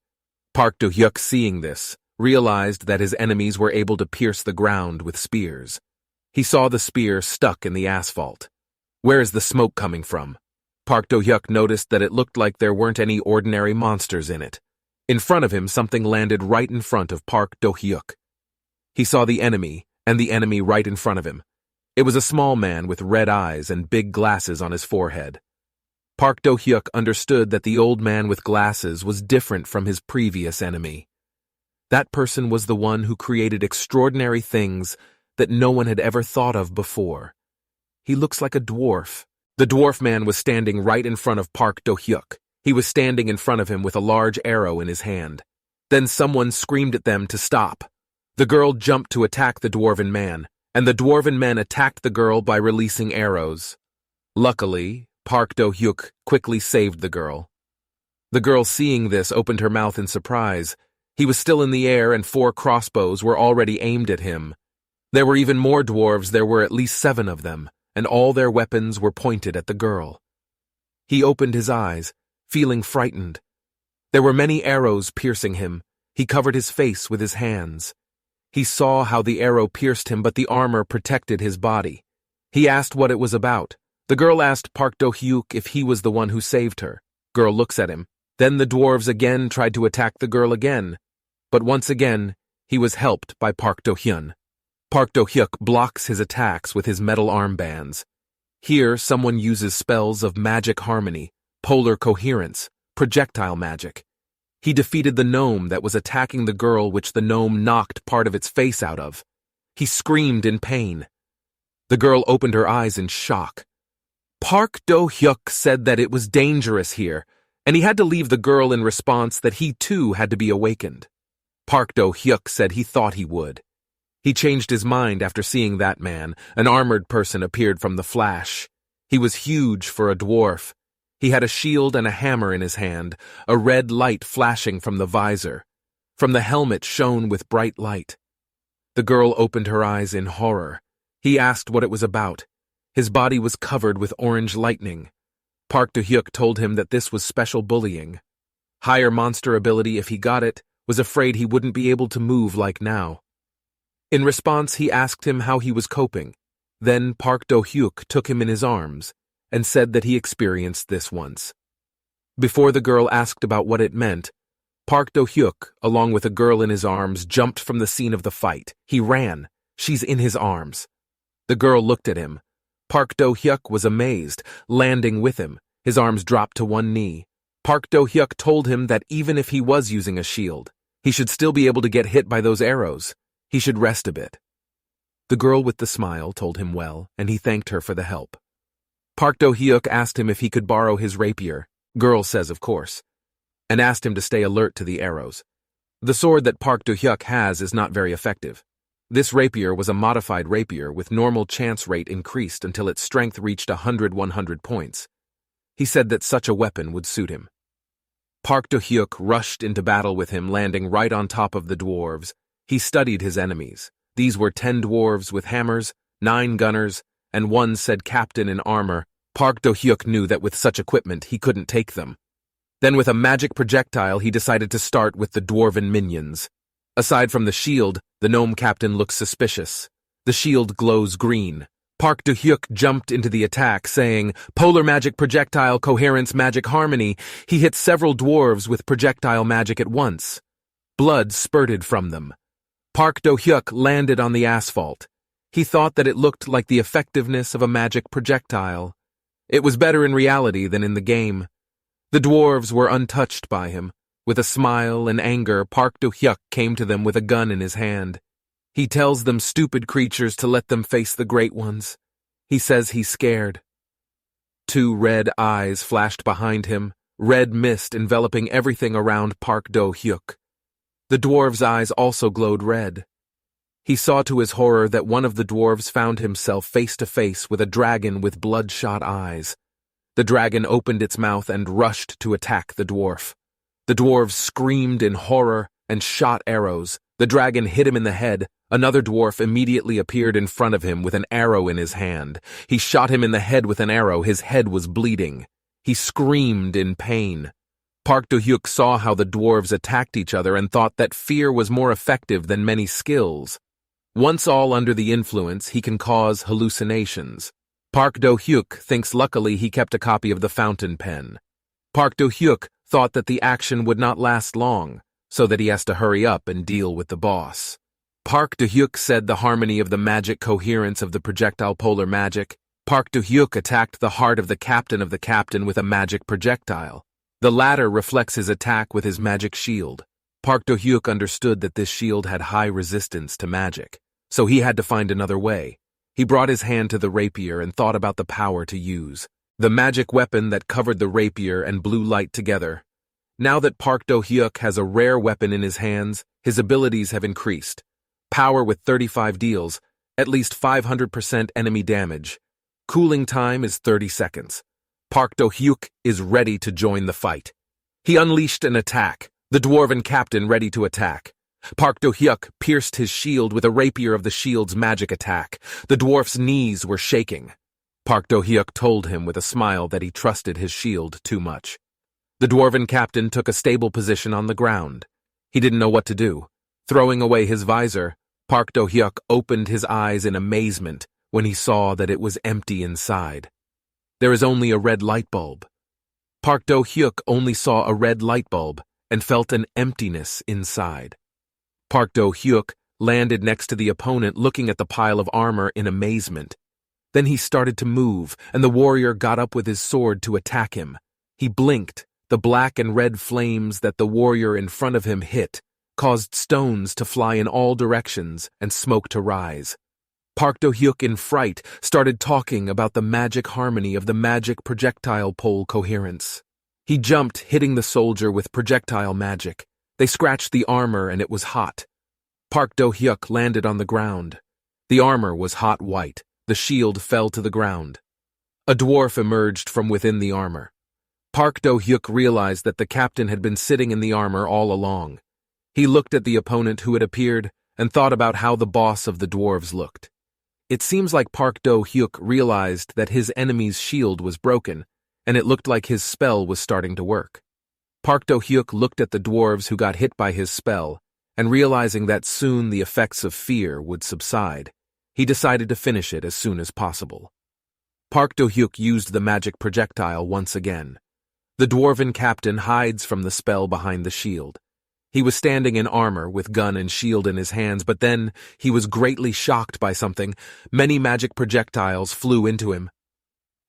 Park Do-hyuk, seeing this, realized that his enemies were able to pierce the ground with spears. He saw the spear stuck in the asphalt. Where is the smoke coming from? Park Do-hyuk noticed that it looked like there weren't any ordinary monsters in it. In front of him, something landed right in front of Park Do-hyuk. He saw the enemy, and the enemy right in front of him. It was a small man with red eyes and big glasses on his forehead. Park Do-hyuk understood that the old man with glasses was different from his previous enemy. That person was the one who created extraordinary things that no one had ever thought of before. He looks like a dwarf. The dwarf man was standing right in front of Park Do-hyuk. He was standing in front of him with a large arrow in his hand. Then someone screamed at them to stop. The girl jumped to attack the dwarven man, and the dwarven men attacked the girl by releasing arrows. Luckily, Park Do-hyuk quickly saved the girl. The girl, seeing this, opened her mouth in surprise. He was still in the air and 4 crossbows were already aimed at him. There were even more dwarves, there were at least 7 of them, and all their weapons were pointed at the girl. He opened his eyes, feeling frightened. There were many arrows piercing him. He covered his face with his hands. He saw how the arrow pierced him, but the armor protected his body. He asked what it was about. The girl asked Park Do-hyuk if he was the one who saved her. Girl looks at him. Then the dwarves again tried to attack the girl again. But once again, he was helped by Park Do-hyun. Park Do-hyuk blocks his attacks with his metal armbands. Here, someone uses spells of magic harmony, polar coherence, projectile magic. He defeated the gnome that was attacking the girl, which the gnome knocked part of its face out of. He screamed in pain. The girl opened her eyes in shock. Park Do-hyuk said that it was dangerous here, and he had to leave the girl in response that he too had to be awakened. Park Do-hyuk said he thought he would. He changed his mind after seeing that man. An armored person appeared from the flash. He was huge for a dwarf. He had a shield and a hammer in his hand, a red light flashing from the visor. From the helmet shone with bright light. The girl opened her eyes in horror. He asked what it was about. His body was covered with orange lightning. Park Do-hyuk told him that this was special bullying. Higher monster ability, if he got it, was afraid he wouldn't be able to move like now. In response, he asked him how he was coping. Then Park Do-hyuk took him in his arms and said that he experienced this once. Before the girl asked about what it meant, Park Do-hyuk, along with a girl in his arms, jumped from the scene of the fight. He ran. She's in his arms. The girl looked at him. Park Do-hyuk was amazed, landing with him. His arms dropped to one knee. Park Do-hyuk told him that even if he was using a shield, he should still be able to get hit by those arrows. He should rest a bit. The girl with the smile told him well, and he thanked her for the help. Park Do-hyuk asked him if he could borrow his rapier. Girl says of course, and asked him to stay alert to the arrows. The sword that Park Do-hyuk has is not very effective. This rapier was a modified rapier with normal chance rate increased until its strength reached 100 points. He said that such a weapon would suit him. Park Do-hyuk rushed into battle with him, landing right on top of the dwarves. He studied his enemies. These were 10 dwarves with hammers, 9 gunners, and 1 said captain in armor. Park Do-hyuk knew that with such equipment he couldn't take them. Then with a magic projectile he decided to start with the dwarven minions. Aside from the shield, the gnome captain looks suspicious. The shield glows green. Park Do-hyuk jumped into the attack, saying, "Polar magic projectile coherence magic harmony." He hit several dwarves with projectile magic at once. Blood spurted from them. Park Do-hyuk landed on the asphalt. He thought that it looked like the effectiveness of a magic projectile. It was better in reality than in the game. The dwarves were untouched by him. With a smile and anger, Park Do-hyuk came to them with a gun in his hand. He tells them stupid creatures to let them face the great ones. He says he's scared. 2 red eyes flashed behind him, red mist enveloping everything around Park Do-hyuk. The dwarves' eyes also glowed red. He saw to his horror that one of the dwarves found himself face to face with a dragon with bloodshot eyes. The dragon opened its mouth and rushed to attack the dwarf. The dwarves screamed in horror and shot arrows. The dragon hit him in the head. Another dwarf immediately appeared in front of him with an arrow in his hand. He shot him in the head with an arrow. His head was bleeding. He screamed in pain. Park Do-hyuk saw how the dwarves attacked each other and thought that fear was more effective than many skills. Once all under the influence, he can cause hallucinations. Park Do-hyuk thinks luckily he kept a copy of the fountain pen. Park Do-hyuk thought that the action would not last long, so that he has to hurry up and deal with the boss. Park Do-hyuk said the harmony of the magic coherence of the projectile polar magic. Park Do-hyuk attacked the heart of the captain with a magic projectile. The latter reflects his attack with his magic shield. Park Do-hyuk understood that this shield had high resistance to magic, so he had to find another way. He brought his hand to the rapier and thought about the power to use. The magic weapon that covered the rapier and blue light together. Now that Park Do-hyuk has a rare weapon in his hands, his abilities have increased. Power with 35 deals, At least 500% enemy damage. Cooling time is 30 seconds. Park Do-hyuk is ready to join the fight. He unleashed an attack, the dwarven captain ready to attack. Park Do-hyuk pierced his shield with a rapier of the shield's magic attack. The dwarf's knees were shaking. Park Do-hyuk told him with a smile that he trusted his shield too much. The dwarven captain took a stable position on the ground. He didn't know what to do. Throwing away his visor, Park Do-hyuk opened his eyes in amazement when he saw that it was empty inside. There is only a red light bulb. Park Do-hyuk only saw a red light bulb and felt an emptiness inside. Park Do-hyuk landed next to the opponent looking at the pile of armor in amazement. Then he started to move, and the warrior got up with his sword to attack him. He blinked. The black and red flames that the warrior in front of him hit caused stones to fly in all directions and smoke to rise. Park Do-hyuk, in fright, started talking about the magic harmony of the magic projectile pole coherence. He jumped, hitting the soldier with projectile magic. They scratched the armor and it was hot. Park Do-hyuk landed on the ground. The armor was hot white. The shield fell to the ground. A dwarf emerged from within the armor. Park Do-hyuk realized that the captain had been sitting in the armor all along. He looked at the opponent who had appeared and thought about how the boss of the dwarves looked. It seems like Park Do-hyuk realized that his enemy's shield was broken, and it looked like his spell was starting to work. Park Do-hyuk looked at the dwarves who got hit by his spell, and realizing that soon the effects of fear would subside, he decided to finish it as soon as possible. Park Do-hyuk used the magic projectile once again. The dwarven captain hides from the spell behind the shield. He was standing in armor with gun and shield in his hands, but then he was greatly shocked by something. Many magic projectiles flew into him.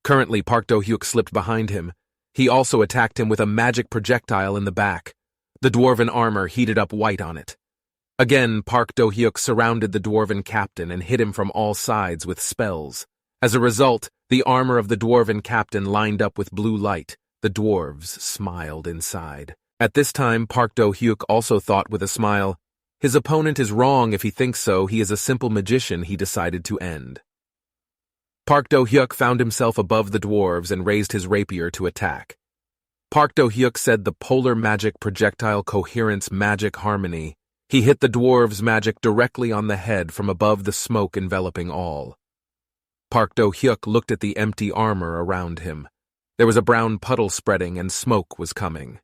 Currently, Park Do-hyuk slipped behind him. He also attacked him with a magic projectile in the back. The dwarven armor heated up white on it. Again, Park Do-hyuk surrounded the dwarven captain and hit him from all sides with spells. As a result, the armor of the dwarven captain lined up with blue light. The dwarves smiled inside. At this time, Park Do-hyuk also thought with a smile, his opponent is wrong if he thinks so. He is a simple magician. He decided to end. Park Do-hyuk found himself above the dwarves and raised his rapier to attack. Park Do-hyuk said the polar magic projectile coherence magic harmony. He hit the dwarves' magic directly on the head from above the smoke enveloping all. Park Do-hyuk looked at the empty armor around him. There was a brown puddle spreading and smoke was coming.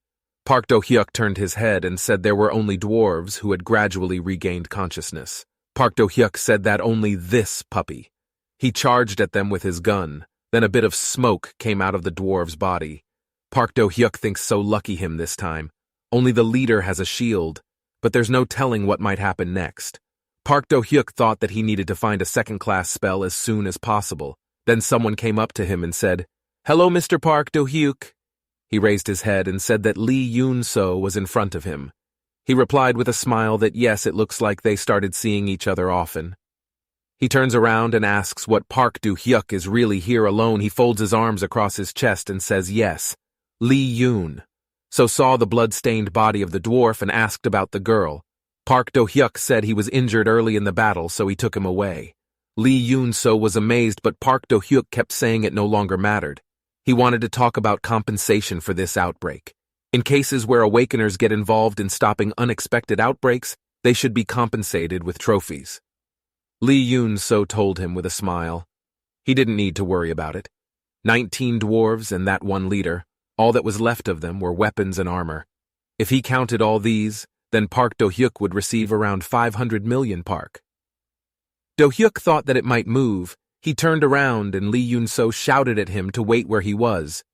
Park Do-hyuk turned his head and said there were only dwarves who had gradually regained consciousness. Park Do-hyuk said that only this puppy. He charged at them with his gun. Then a bit of smoke came out of the dwarf's body. Park Do-hyuk thinks so lucky him this time. Only the leader has a shield, but there's no telling what might happen next. Park Do-hyuk thought that he needed to find a second-class spell as soon as possible. Then someone came up to him and said, "Hello, Mr. Park Do-hyuk." He raised his head and said that Lee Yoon-so was in front of him. He replied with a smile that yes, it looks like they started seeing each other often. He turns around and asks what Park Do-hyuk is really here alone. He folds his arms across his chest and says yes, Lee Yoon. So saw the blood-stained body of the dwarf and asked about the girl. Park Do-hyuk said he was injured early in the battle, so he took him away. Lee Yoon-so was amazed, but Park Do-hyuk kept saying it no longer mattered. He wanted to talk about compensation for this outbreak. In cases where awakeners get involved in stopping unexpected outbreaks, they should be compensated with trophies. Lee Yoon-so told him with a smile. He didn't need to worry about it. 19 dwarves and that one leader, all that was left of them were weapons and armor. If he counted all these, then Park Do-hyuk would receive around 500 million Park. Do-hyuk thought that it might move. He turned around and Lee Yoon-so shouted at him to wait where he was.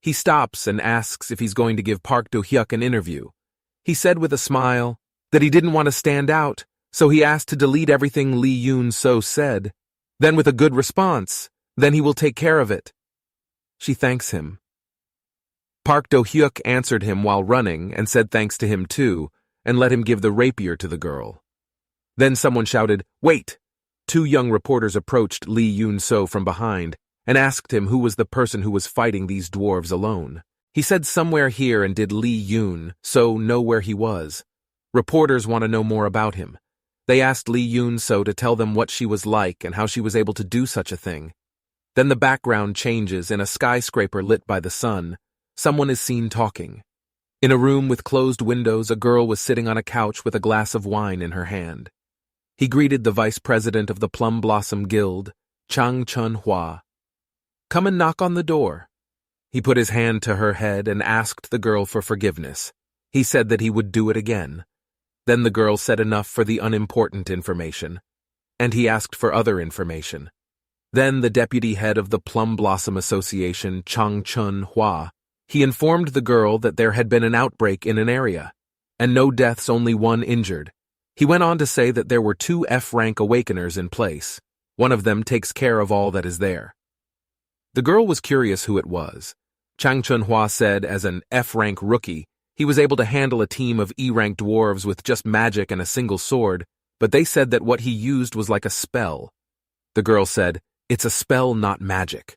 He stops and asks if he's going to give Park Do-hyuk an interview. He said with a smile that he didn't want to stand out, so he asked to delete everything Lee Yoon-so said. Then with a good response, then he will take care of it. She thanks him. Park Do-hyuk answered him while running and said thanks to him too, and let him give the rapier to the girl. Then someone shouted, "Wait!" 2 young reporters approached Lee Yoon-so from behind and asked him who was the person who was fighting these dwarves alone. He said somewhere here and did Lee Yoon-so know where he was. Reporters want to know more about him. They asked Lee Yoon-so to tell them what she was like and how she was able to do such a thing. Then the background changes in a skyscraper lit by the sun. Someone is seen talking. In a room with closed windows, a girl was sitting on a couch with a glass of wine in her hand. He greeted the vice president of the Plum Blossom Guild, Chang Chun-hwa. "Come and knock on the door." He put his hand to her head and asked the girl for forgiveness. He said that he would do it again. Then the girl said enough for the unimportant information, and he asked for other information. Then the deputy head of the Plum Blossom Association, Chang Chun-hwa, he informed the girl that there had been an outbreak in an area, and no deaths, only one injured. He went on to say that there were 2 F-rank awakeners in place. One of them takes care of all that is there. The girl was curious who it was. Chang Chun-hwa said as an F-rank rookie, he was able to handle a team of E-rank dwarves with just magic and a single sword, but they said that what he used was like a spell. The girl said, "It's a spell, not magic."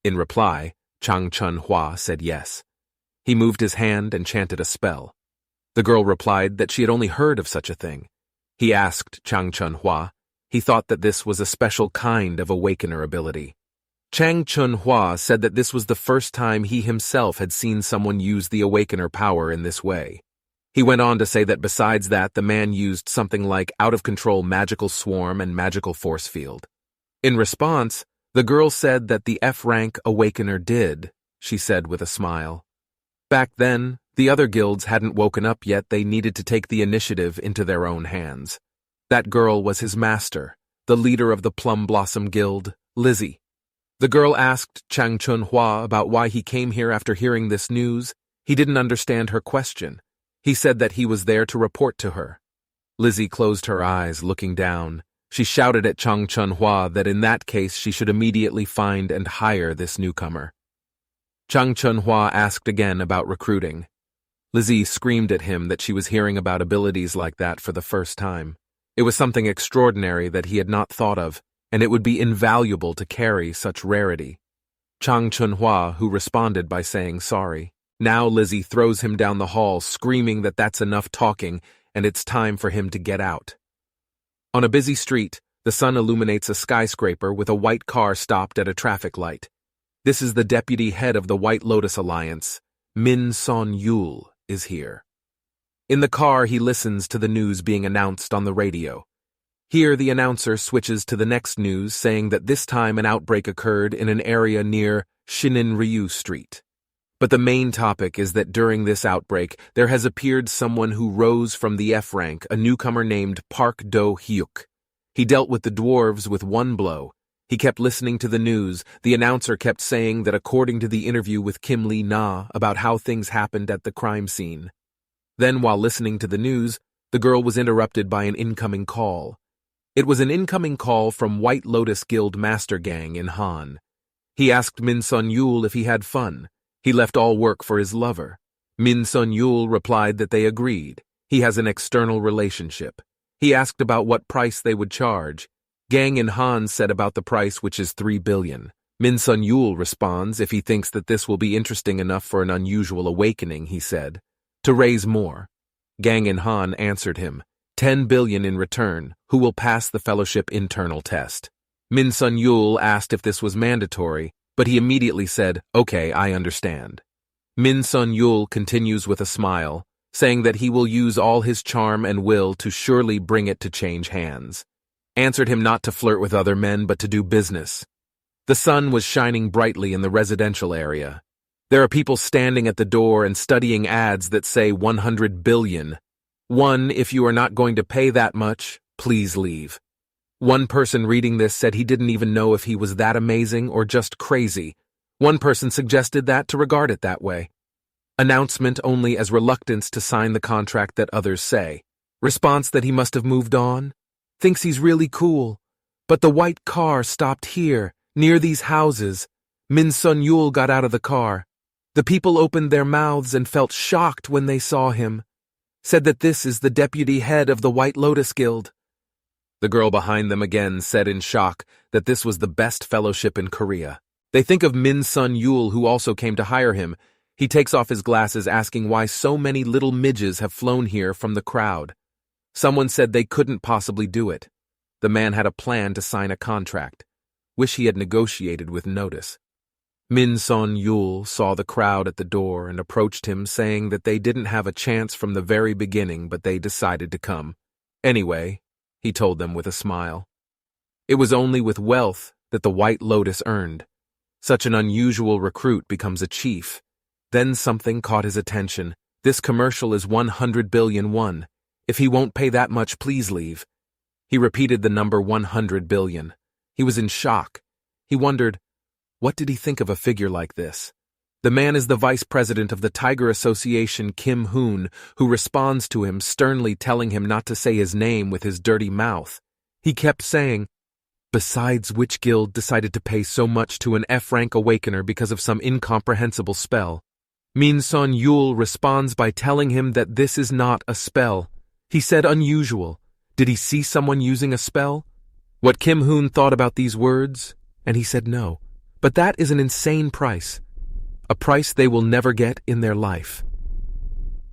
In reply, Chang Chun-hwa said yes. He moved his hand and chanted a spell. The girl replied that she had only heard of such a thing. He asked Chang Chun-hwa. He thought that this was a special kind of awakener ability. Chang Chun-hwa said that this was the first time he himself had seen someone use the awakener power in this way. He went on to say that besides that, the man used something like out-of-control magical swarm and magical force field. In response, the girl said that the F-rank awakener did, she said with a smile. Back then, the other guilds hadn't woken up yet. They needed to take the initiative into their own hands. That girl was his master, the leader of the Plum Blossom Guild, Lizzie. The girl asked Chang Chun-hwa about why he came here after hearing this news. He didn't understand her question. He said that he was there to report to her. Lizzie closed her eyes, looking down. She shouted at Chang Chun-hwa that in that case she should immediately find and hire this newcomer. Chang Chun-hwa asked again about recruiting. Lizzie screamed at him that she was hearing about abilities like that for the first time. It was something extraordinary that he had not thought of, and it would be invaluable to carry such rarity. Chang Chun-hwa, who responded by saying sorry. Now Lizzie throws him down the hall, screaming that that's enough talking and it's time for him to get out. On a busy street, the sun illuminates a skyscraper with a white car stopped at a traffic light. This is the deputy head of the White Lotus Alliance. Min Son-yul is here. In the car, he listens to the news being announced on the radio. Here, the announcer switches to the next news, saying that this time an outbreak occurred in an area near Shinin-ryu Street. But the main topic is that during this outbreak, there has appeared someone who rose from the F-rank, a newcomer named Park Do-hyuk. He dealt with the dwarves with one blow. He kept listening to the news. The announcer kept saying that according to the interview with Kim Lee-na about how things happened at the crime scene. Then, while listening to the news, the girl was interrupted by an incoming call. It was an incoming call from White Lotus Guild Master Gang in Han. He asked Min Son-yul if he had fun. He left all work for his lover. Min Son-yul replied that they agreed. He has an external relationship. He asked about what price they would charge. Gang in Han said about the price, which is 3 billion. Min Son-yul responds if he thinks that this will be interesting enough for an unusual awakening, he said. To raise more. Gang in Han answered him, 10 billion in return, who will pass the fellowship internal test. Min Son-yul asked if this was mandatory, but he immediately said, okay, I understand. Min Son-yul continues with a smile, saying that he will use all his charm and will to surely bring it to change hands. Answered him not to flirt with other men, but to do business. The sun was shining brightly in the residential area. There are people standing at the door and studying ads that say 100 billion. One, if you are not going to pay that much, please leave. One person reading this said he didn't even know if he was that amazing or just crazy. One person suggested that to regard it that way. Announcement only as reluctance to sign the contract that others say. Response that he must have moved on. Thinks he's really cool. But the white car stopped here, near these houses. Min Son-yul got out of the car. The people opened their mouths and felt shocked when they saw him. Said that this is the deputy head of the White Lotus Guild. The girl behind them again said in shock that this was the best fellowship in Korea. They think of Min Son-yul, who also came to hire him. He takes off his glasses, asking why so many little midges have flown here from the crowd. Someone said they couldn't possibly do it. The man had a plan to sign a contract. Wish he had negotiated with notice. Min Son Yul saw the crowd at the door and approached him, saying that they didn't have a chance from the very beginning, but they decided to come. Anyway, he told them with a smile. It was only with wealth that the White Lotus earned. Such an unusual recruit becomes a chief. Then something caught his attention. This commercial is 100 billion won. If he won't pay that much, please leave. He repeated the number 100 billion. He was in shock. He wondered, what did he think of a figure like this? The man is the vice president of the Tiger Association, Kim Hoon, who responds to him, sternly telling him not to say his name with his dirty mouth. He kept saying, besides, which guild decided to pay so much to an F-rank awakener because of some incomprehensible spell? Min Son Yul responds by telling him that this is not a spell. He said unusual. Did he see someone using a spell? What Kim Hoon thought about these words? And he said no. But that is an insane price. A price they will never get in their life.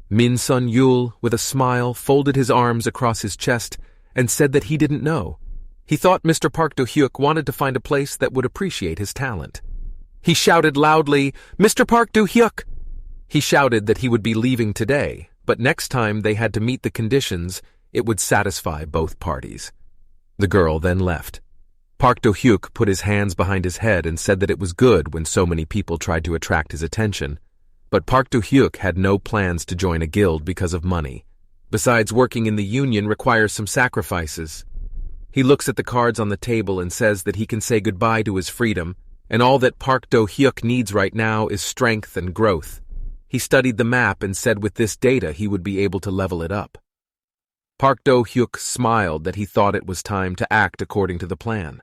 Min Son Yul, with a smile, folded his arms across his chest and said that he didn't know. He thought Mr. Park Do-hyuk wanted to find a place that would appreciate his talent. He shouted loudly, Mr. Park Do-hyuk! He shouted that he would be leaving today, but next time they had to meet the conditions, it would satisfy both parties. The girl then left. Park Do-hyuk put his hands behind his head and said that it was good when so many people tried to attract his attention. But Park Do-hyuk had no plans to join a guild because of money. Besides, working in the union requires some sacrifices. He looks at the cards on the table and says that he can say goodbye to his freedom, and all that Park Do-hyuk needs right now is strength and growth. He studied the map and said with this data he would be able to level it up. Park Do-hyuk smiled that he thought it was time to act according to the plan.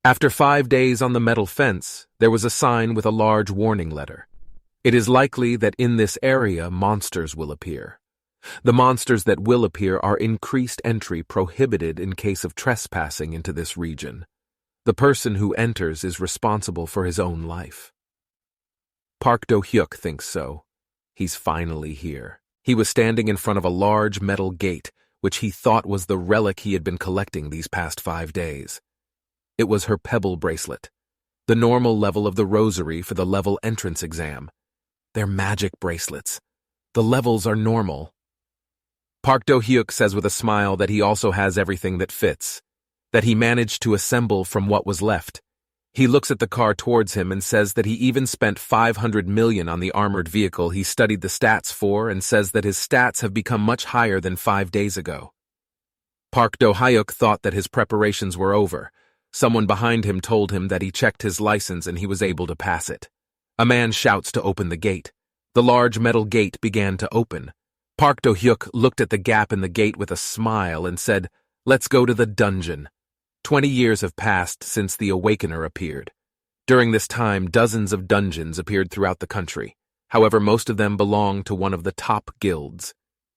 After 5 days on the metal fence, there was a sign with a large warning letter. It is likely that in this area monsters will appear. The monsters that will appear are increased entry prohibited in case of trespassing into this region. The person who enters is responsible for his own life. Park Do-hyuk thinks so. He's finally here. He was standing in front of a large metal gate, which he thought was the relic he had been collecting these past 5 days. It was her pebble bracelet, the normal level of the rosary for the level entrance exam. They're magic bracelets. The levels are normal. Park Do-hyuk says with a smile that he also has everything that fits, that he managed to assemble from what was left. He looks at the car towards him and says that he even spent 500 million on the armored vehicle he studied the stats for, and says that his stats have become much higher than 5 days ago. Park Do-hyuk thought that his preparations were over. Someone behind him told him that he checked his license and he was able to pass it. A man shouts to open the gate. The large metal gate began to open. Park Do-hyuk looked at the gap in the gate with a smile and said, "Let's go to the dungeon." 20 years have passed since the Awakener appeared. During this time, dozens of dungeons appeared throughout the country. However, most of them belonged to one of the top guilds.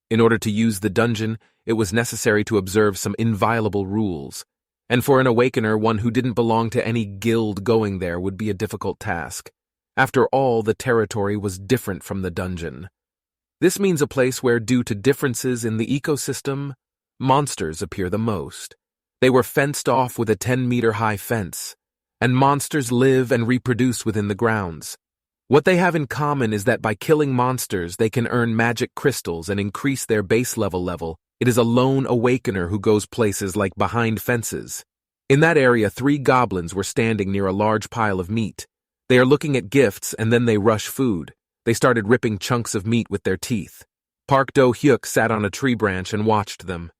In order to use the dungeon, it was necessary to observe some inviolable rules. And for an Awakener, one who didn't belong to any guild going there would be a difficult task. After all, the territory was different from the dungeon. This means a place where, due to differences in the ecosystem, monsters appear the most. They were fenced off with a 10-meter-high fence, and monsters live and reproduce within the grounds. What they have in common is that by killing monsters, they can earn magic crystals and increase their base level. It is a lone Awakener who goes places like behind fences. In that area, 3 goblins were standing near a large pile of meat. They are looking at gifts and then they rush food. They started ripping chunks of meat with their teeth. Park Do-hyuk sat on a tree branch and watched them.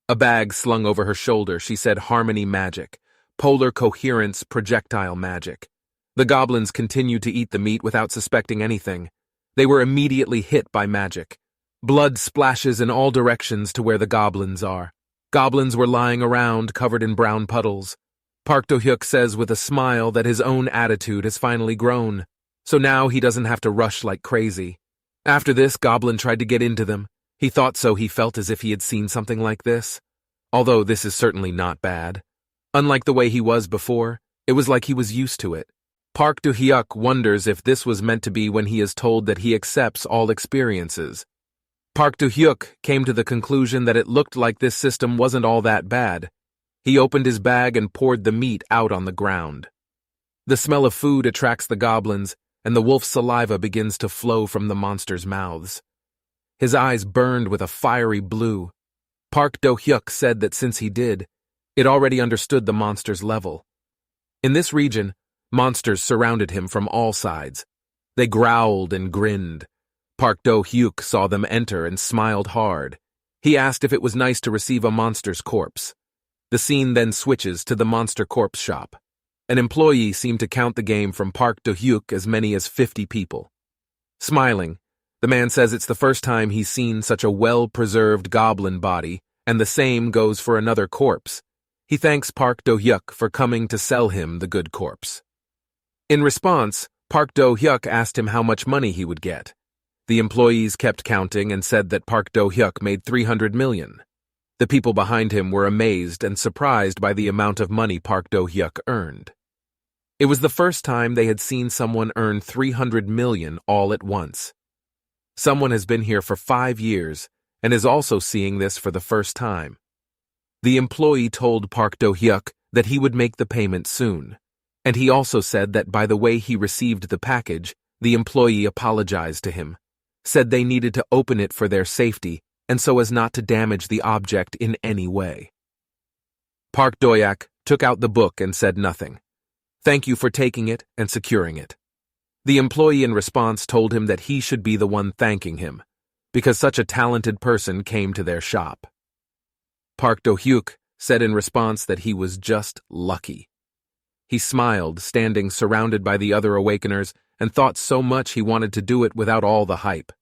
A bag slung over her shoulder, she said harmony magic, polar coherence projectile magic. The goblins continued to eat the meat without suspecting anything. They were immediately hit by magic. Blood splashes in all directions to where the goblins are. Goblins were lying around, covered in brown puddles. Park Do-hyuk says with a smile that his own attitude has finally grown, so now he doesn't have to rush like crazy. After this, Goblin tried to get into them. He thought so. He felt as if he had seen something like this. Although this is certainly not bad. Unlike the way he was before, it was like he was used to it. Park Do-hyuk wonders if this was meant to be when he is told that he accepts all experiences. Park Do-hyuk came to the conclusion that it looked like this system wasn't all that bad. He opened his bag and poured the meat out on the ground. The smell of food attracts the goblins, and the wolf's saliva begins to flow from the monsters' mouths. His eyes burned with a fiery blue. Park Do-hyuk said that since he did, it already understood the monster's level. In this region, monsters surrounded him from all sides. They growled and grinned. Park Do-hyuk saw them enter and smiled hard. He asked if it was nice to receive a monster's corpse. The scene then switches to the monster corpse shop. An employee seemed to count the game from Park Do-hyuk as many as 50 people. Smiling, the man says it's the first time he's seen such a well-preserved goblin body, and the same goes for another corpse. He thanks Park Do-hyuk for coming to sell him the good corpse. In response, Park Do-hyuk asked him how much money he would get. The employees kept counting and said that Park Do-hyuk made 300 million. The people behind him were amazed and surprised by the amount of money Park Do-hyuk earned. It was the first time they had seen someone earn 300 million all at once. Someone has been here for 5 years and is also seeing this for the first time. The employee told Park Do-hyuk that he would make the payment soon, and he also said that by the way he received the package, the employee apologized to him, said they needed to open it for their safety and so as not to damage the object in any way. Park Do-hyuk took out the book and said nothing. Thank you for taking it and securing it. The employee in response told him that he should be the one thanking him, because such a talented person came to their shop. Park Do-hyuk said in response that he was just lucky. He smiled, standing surrounded by the other awakeners, and thought so much he wanted to do it without all the hype.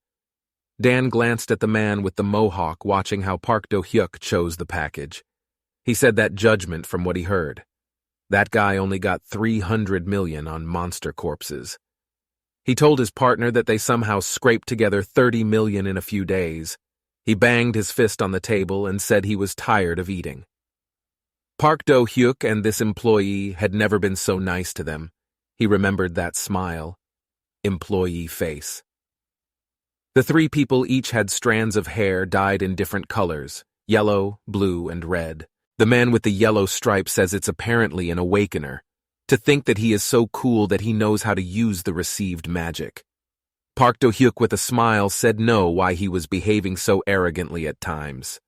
Dan glanced at the man with the mohawk watching how Park Do-hyuk chose the package. He said that judgment from what he heard. That guy only got 300 million on monster corpses. He told his partner that they somehow scraped together 30 million in a few days. He banged his fist on the table and said he was tired of eating. Park Do-hyuk and this employee had never been so nice to them. He remembered that smile. Employee face. The 3 people each had strands of hair dyed in different colors, yellow, blue, and red. The man with the yellow stripe says it's apparently an awakener. To think that he is so cool that he knows how to use the received magic. Park Do-hyuk with a smile said no why he was behaving so arrogantly at times.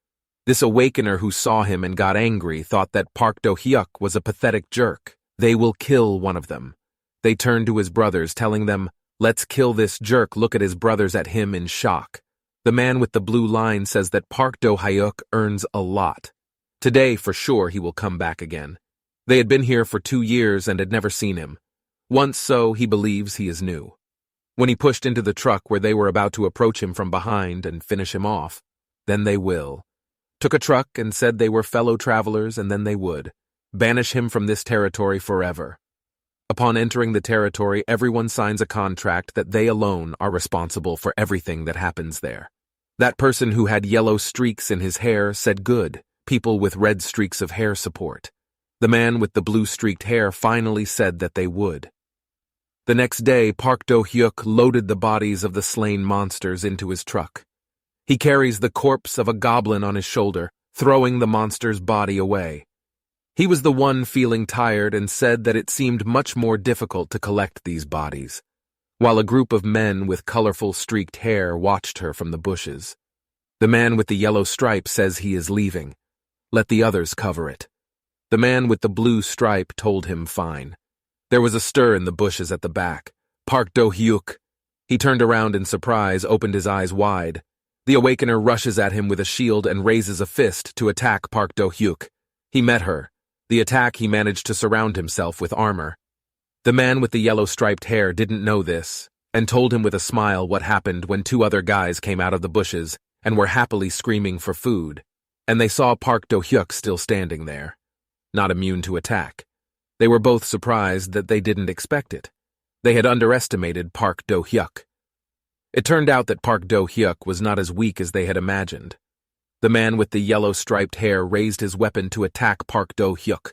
This awakener who saw him and got angry thought that Park Do-hyuk was a pathetic jerk. They will kill one of them. They turned to his brothers, telling them, "Let's kill this jerk." Look at his brothers at him in shock. The man with the blue line says that Park Do-hyuk earns a lot. Today, for sure, he will come back again. They had been here for 2 years and had never seen him. Once so, he believes he is new. When he pushed into the truck where they were about to approach him from behind and finish him off, then they will. Took a truck and said they were fellow travelers and then they would. Banish him from this territory forever. Upon entering the territory, everyone signs a contract that they alone are responsible for everything that happens there. That person who had yellow streaks in his hair said good, people with red streaks of hair support. The man with the blue streaked hair finally said that they would. The next day, Park Do-hyuk loaded the bodies of the slain monsters into his truck. He carries the corpse of a goblin on his shoulder, throwing the monster's body away. He was the one feeling tired and said that it seemed much more difficult to collect these bodies, while a group of men with colorful streaked hair watched her from the bushes. The man with the yellow stripe says he is leaving. Let the others cover it. The man with the blue stripe told him fine. There was a stir in the bushes at the back. Park Do-hyuk. He turned around in surprise, opened his eyes wide. The awakener rushes at him with a shield and raises a fist to attack Park Do-hyuk. He met her. The attack he managed to surround himself with armor. The man with the yellow striped hair didn't know this, and told him with a smile what happened when 2 other guys came out of the bushes and were happily screaming for food, and they saw Park Do-hyuk still standing there, not immune to attack. They were both surprised that they didn't expect it. They had underestimated Park Do-hyuk. It turned out that Park Do-hyuk was not as weak as they had imagined. The man with the yellow striped hair raised his weapon to attack Park Do-hyuk.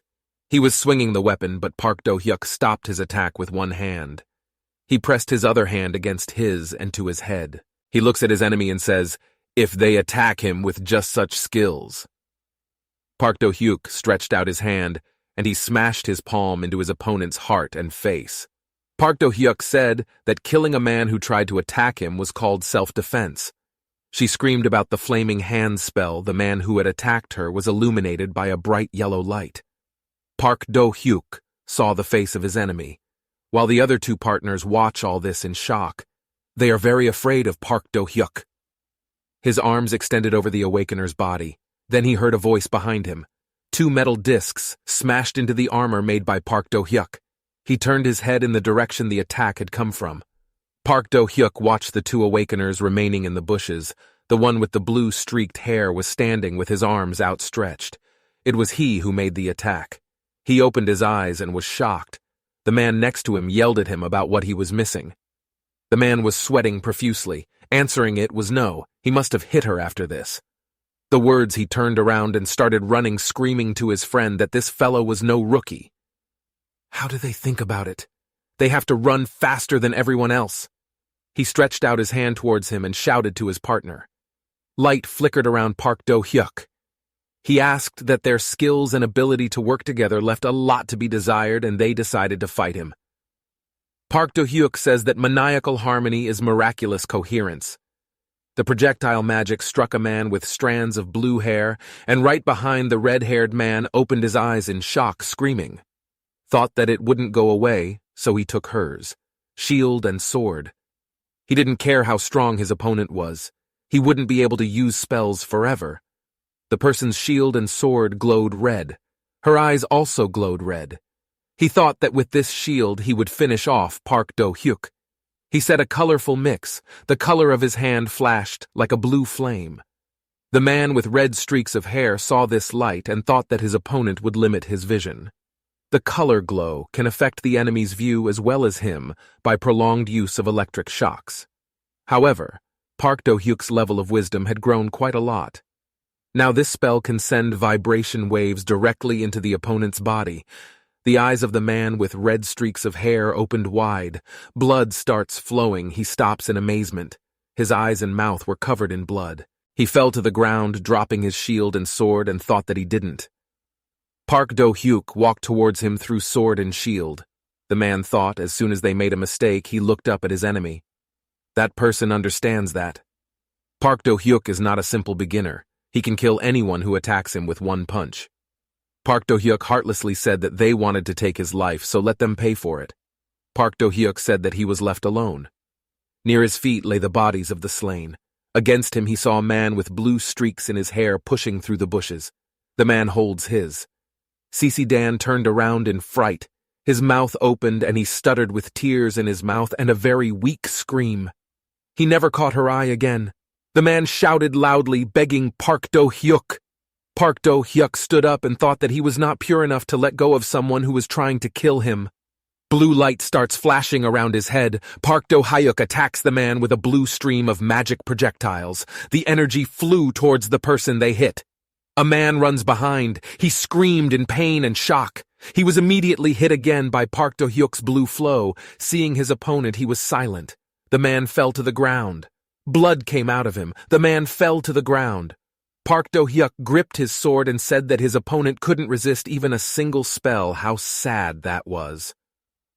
He was swinging the weapon, but Park Do-hyuk stopped his attack with one hand. He pressed his other hand against his and to his head. He looks at his enemy and says, if they attack him with just such skills. Park Do-hyuk stretched out his hand, and he smashed his palm into his opponent's heart and face. Park Do-hyuk said that killing a man who tried to attack him was called self-defense. She screamed about the flaming hand spell. The man who had attacked her was illuminated by a bright yellow light. Park Do-hyuk saw the face of his enemy, while the other two partners watch all this in shock. They are very afraid of Park Do-hyuk. His arms extended over the awakener's body. Then he heard a voice behind him. 2 metal discs smashed into the armor made by Park Do-hyuk. He turned his head in the direction the attack had come from. Park Do-hyuk watched the 2 awakeners remaining in the bushes. The one with the blue streaked hair was standing with his arms outstretched. It was he who made the attack. He opened his eyes and was shocked. The man next to him yelled at him about what he was missing. The man was sweating profusely. Answering it was no. He must have hit her after this. The words, he turned around and started running, screaming to his friend that this fellow was no rookie. How do they think about it? They have to run faster than everyone else. He stretched out his hand towards him and shouted to his partner. Light flickered around Park Do-hyuk. He asked that their skills and ability to work together left a lot to be desired, and they decided to fight him. Park Do-hyuk says that maniacal harmony is miraculous coherence. The projectile magic struck a man with strands of blue hair, and right behind the red-haired man opened his eyes in shock, screaming. Thought that it wouldn't go away, so he took hers, shield and sword. He didn't care how strong his opponent was. He wouldn't be able to use spells forever. The person's shield and sword glowed red. Her eyes also glowed red. He thought that with this shield he would finish off Park Do-hyuk. He said a colorful mix. The color of his hand flashed like a blue flame. The man with red streaks of hair saw this light and thought that his opponent would limit his vision. The color glow can affect the enemy's view as well as him by prolonged use of electric shocks. However, Park Do-hyuk's level of wisdom had grown quite a lot. Now this spell can send vibration waves directly into the opponent's body. The eyes of the man with red streaks of hair opened wide. Blood starts flowing. He stops in amazement. His eyes and mouth were covered in blood. He fell to the ground, dropping his shield and sword, and thought that he didn't. Park Do-hyuk walked towards him through sword and shield. The man thought as soon as they made a mistake, he looked up at his enemy. That person understands that. Park Do-hyuk is not a simple beginner. He can kill anyone who attacks him with one punch. Park Do-hyuk heartlessly said that they wanted to take his life, so let them pay for it. Park Do-hyuk said that he was left alone. Near his feet lay the bodies of the slain. Against him he saw a man with blue streaks in his hair pushing through the bushes. The man holds his. CC Dan turned around in fright. His mouth opened and he stuttered with tears in his mouth and a very weak scream. He never caught her eye again. The man shouted loudly, begging Park Do-hyuk. Park Do-hyuk stood up and thought that he was not pure enough to let go of someone who was trying to kill him. Blue light starts flashing around his head. Park Do-hyuk attacks the man with a blue stream of magic projectiles. The energy flew towards the person they hit. A man runs behind. He screamed in pain and shock. He was immediately hit again by Park Do-hyuk's blue flow. Seeing his opponent, he was silent. The man fell to the ground. Blood came out of him. The man fell to the ground. Park Do-hyuk gripped his sword and said that his opponent couldn't resist even a single spell. How sad that was.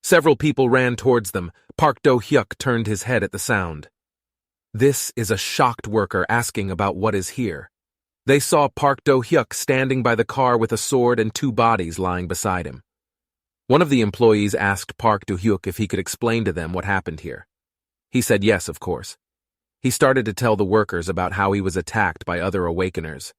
Several people ran towards them. Park Do-hyuk turned his head at the sound. This is a shocked worker asking about what is here. They saw Park Do-hyuk standing by the car with a sword and 2 bodies lying beside him. One of the employees asked Park Do-hyuk if he could explain to them what happened here. He said yes, of course. He started to tell the workers about how he was attacked by other awakeners.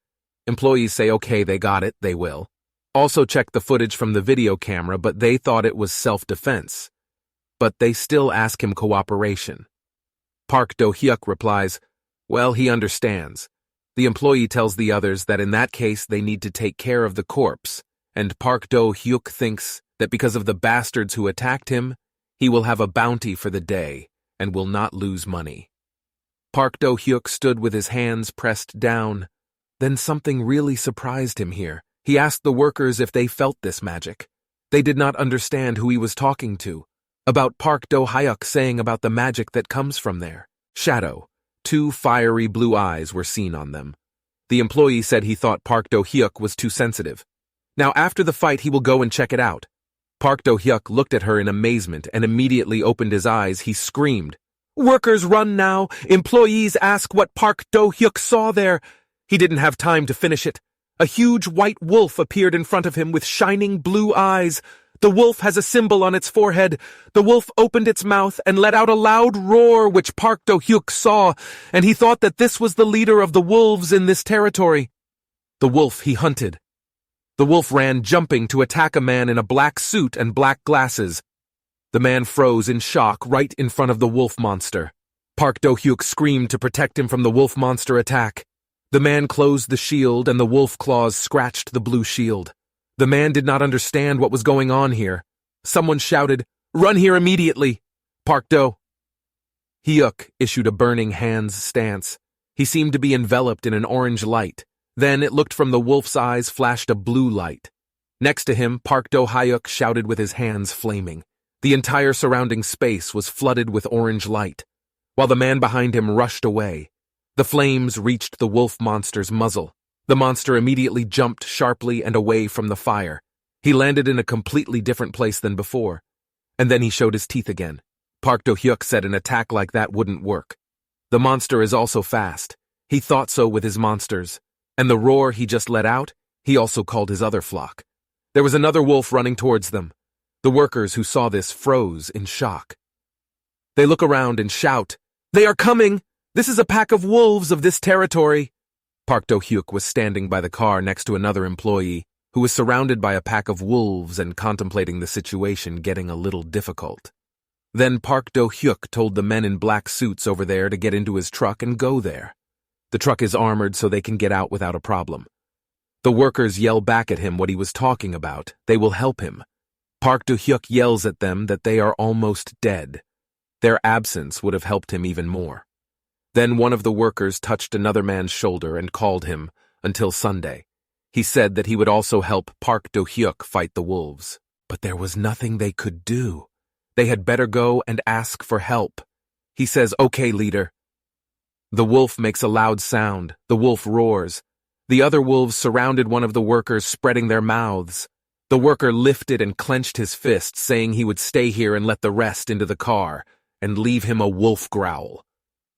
Employees say okay, they got it, they will. Also check the footage from the video camera, but they thought it was self-defense. But they still ask him cooperation. Park Do-hyuk replies, well, he understands. The employee tells the others that in that case they need to take care of the corpse, and Park Do-hyuk thinks that because of the bastards who attacked him, he will have a bounty for the day and will not lose money. Park Do-hyuk stood with his hands pressed down. Then something really surprised him here. He asked the workers if they felt this magic. They did not understand who he was talking to. About Park Do-hyuk saying about the magic that comes from there. Shadow. 2 fiery blue eyes were seen on them. The employee said he thought Park Do-hyuk was too sensitive. Now after the fight he will go and check it out. Park Do-hyuk looked at her in amazement and immediately opened his eyes. He screamed, "Workers run now! Employees ask what Park Do-hyuk saw there!" He didn't have time to finish it. A huge white wolf appeared in front of him with shining blue eyes. The wolf has a symbol on its forehead. The wolf opened its mouth and let out a loud roar which Park Do-hyuk saw, and he thought that this was the leader of the wolves in this territory. The wolf he hunted. The wolf ran jumping to attack a man in a black suit and black glasses. The man froze in shock right in front of the wolf monster. Park Do-hyuk screamed to protect him from the wolf monster attack. The man closed the shield and the wolf claws scratched the blue shield. The man did not understand what was going on here. Someone shouted, "Run here immediately!" Park Do-hyuk issued a burning hands stance. He seemed to be enveloped in an orange light. Then it looked from the wolf's eyes flashed a blue light. Next to him, Park Do-hyuk shouted with his hands flaming. The entire surrounding space was flooded with orange light, while the man behind him rushed away. The flames reached the wolf monster's muzzle. The monster immediately jumped sharply and away from the fire. He landed in a completely different place than before. And then he showed his teeth again. Park Do-hyuk said an attack like that wouldn't work. The monster is also fast. He thought so with his monsters. And the roar he just let out, he also called his other flock. There was another wolf running towards them. The workers who saw this froze in shock. They look around and shout, "They are coming! This is a pack of wolves of this territory!" Park Do-hyuk was standing by the car next to another employee who was surrounded by a pack of wolves and contemplating the situation getting a little difficult. Then Park Do-hyuk told the men in black suits over there to get into his truck and go there. The truck is armored so they can get out without a problem. The workers yell back at him what he was talking about. They will help him. Park Do-hyuk yells at them that they are almost dead. Their absence would have helped him even more. Then one of the workers touched another man's shoulder and called him until Sunday. He said that he would also help Park Do-hyuk fight the wolves. But there was nothing they could do. They had better go and ask for help. He says, "Okay, leader." The wolf makes a loud sound. The wolf roars. The other wolves surrounded one of the workers, spreading their mouths. The worker lifted and clenched his fist, saying he would stay here and let the rest into the car and leave him a wolf growl.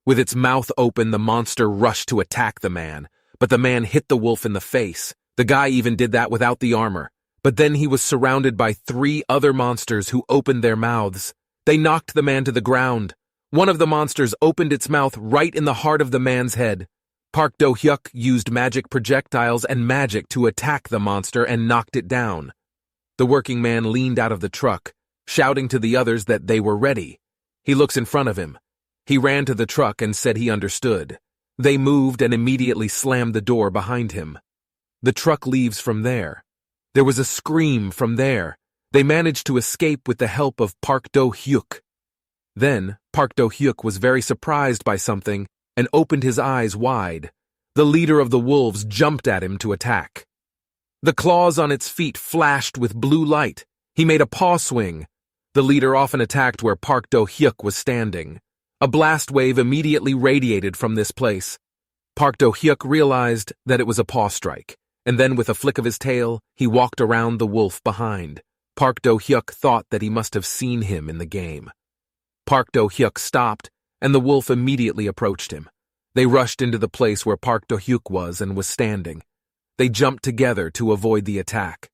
With its mouth open, the monster rushed to attack the man, but the man hit the wolf in the face. The guy even did that without the armor. But then he was surrounded by 3 other monsters who opened their mouths. They knocked the man to the ground. One of the monsters opened its mouth right in the heart of the man's head. Park Do-hyuk used magic projectiles and magic to attack the monster and knocked it down. The working man leaned out of the truck, shouting to the others that they were ready. He looks in front of him. He ran to the truck and said he understood. They moved and immediately slammed the door behind him. The truck leaves from there. There was a scream from there. They managed to escape with the help of Park Do-hyuk. Then, Park Do-hyuk was very surprised by something and opened his eyes wide. The leader of the wolves jumped at him to attack. The claws on its feet flashed with blue light. He made a paw swing. The leader often attacked where Park Do-hyuk was standing. A blast wave immediately radiated from this place. Park Do-hyuk realized that it was a paw strike, and then with a flick of his tail, he walked around the wolf behind. Park Do-hyuk thought that he must have seen him in the game. Park Do-hyuk stopped, and the wolf immediately approached him. They rushed into the place where Park Do-hyuk was and was standing. They jumped together to avoid the attack.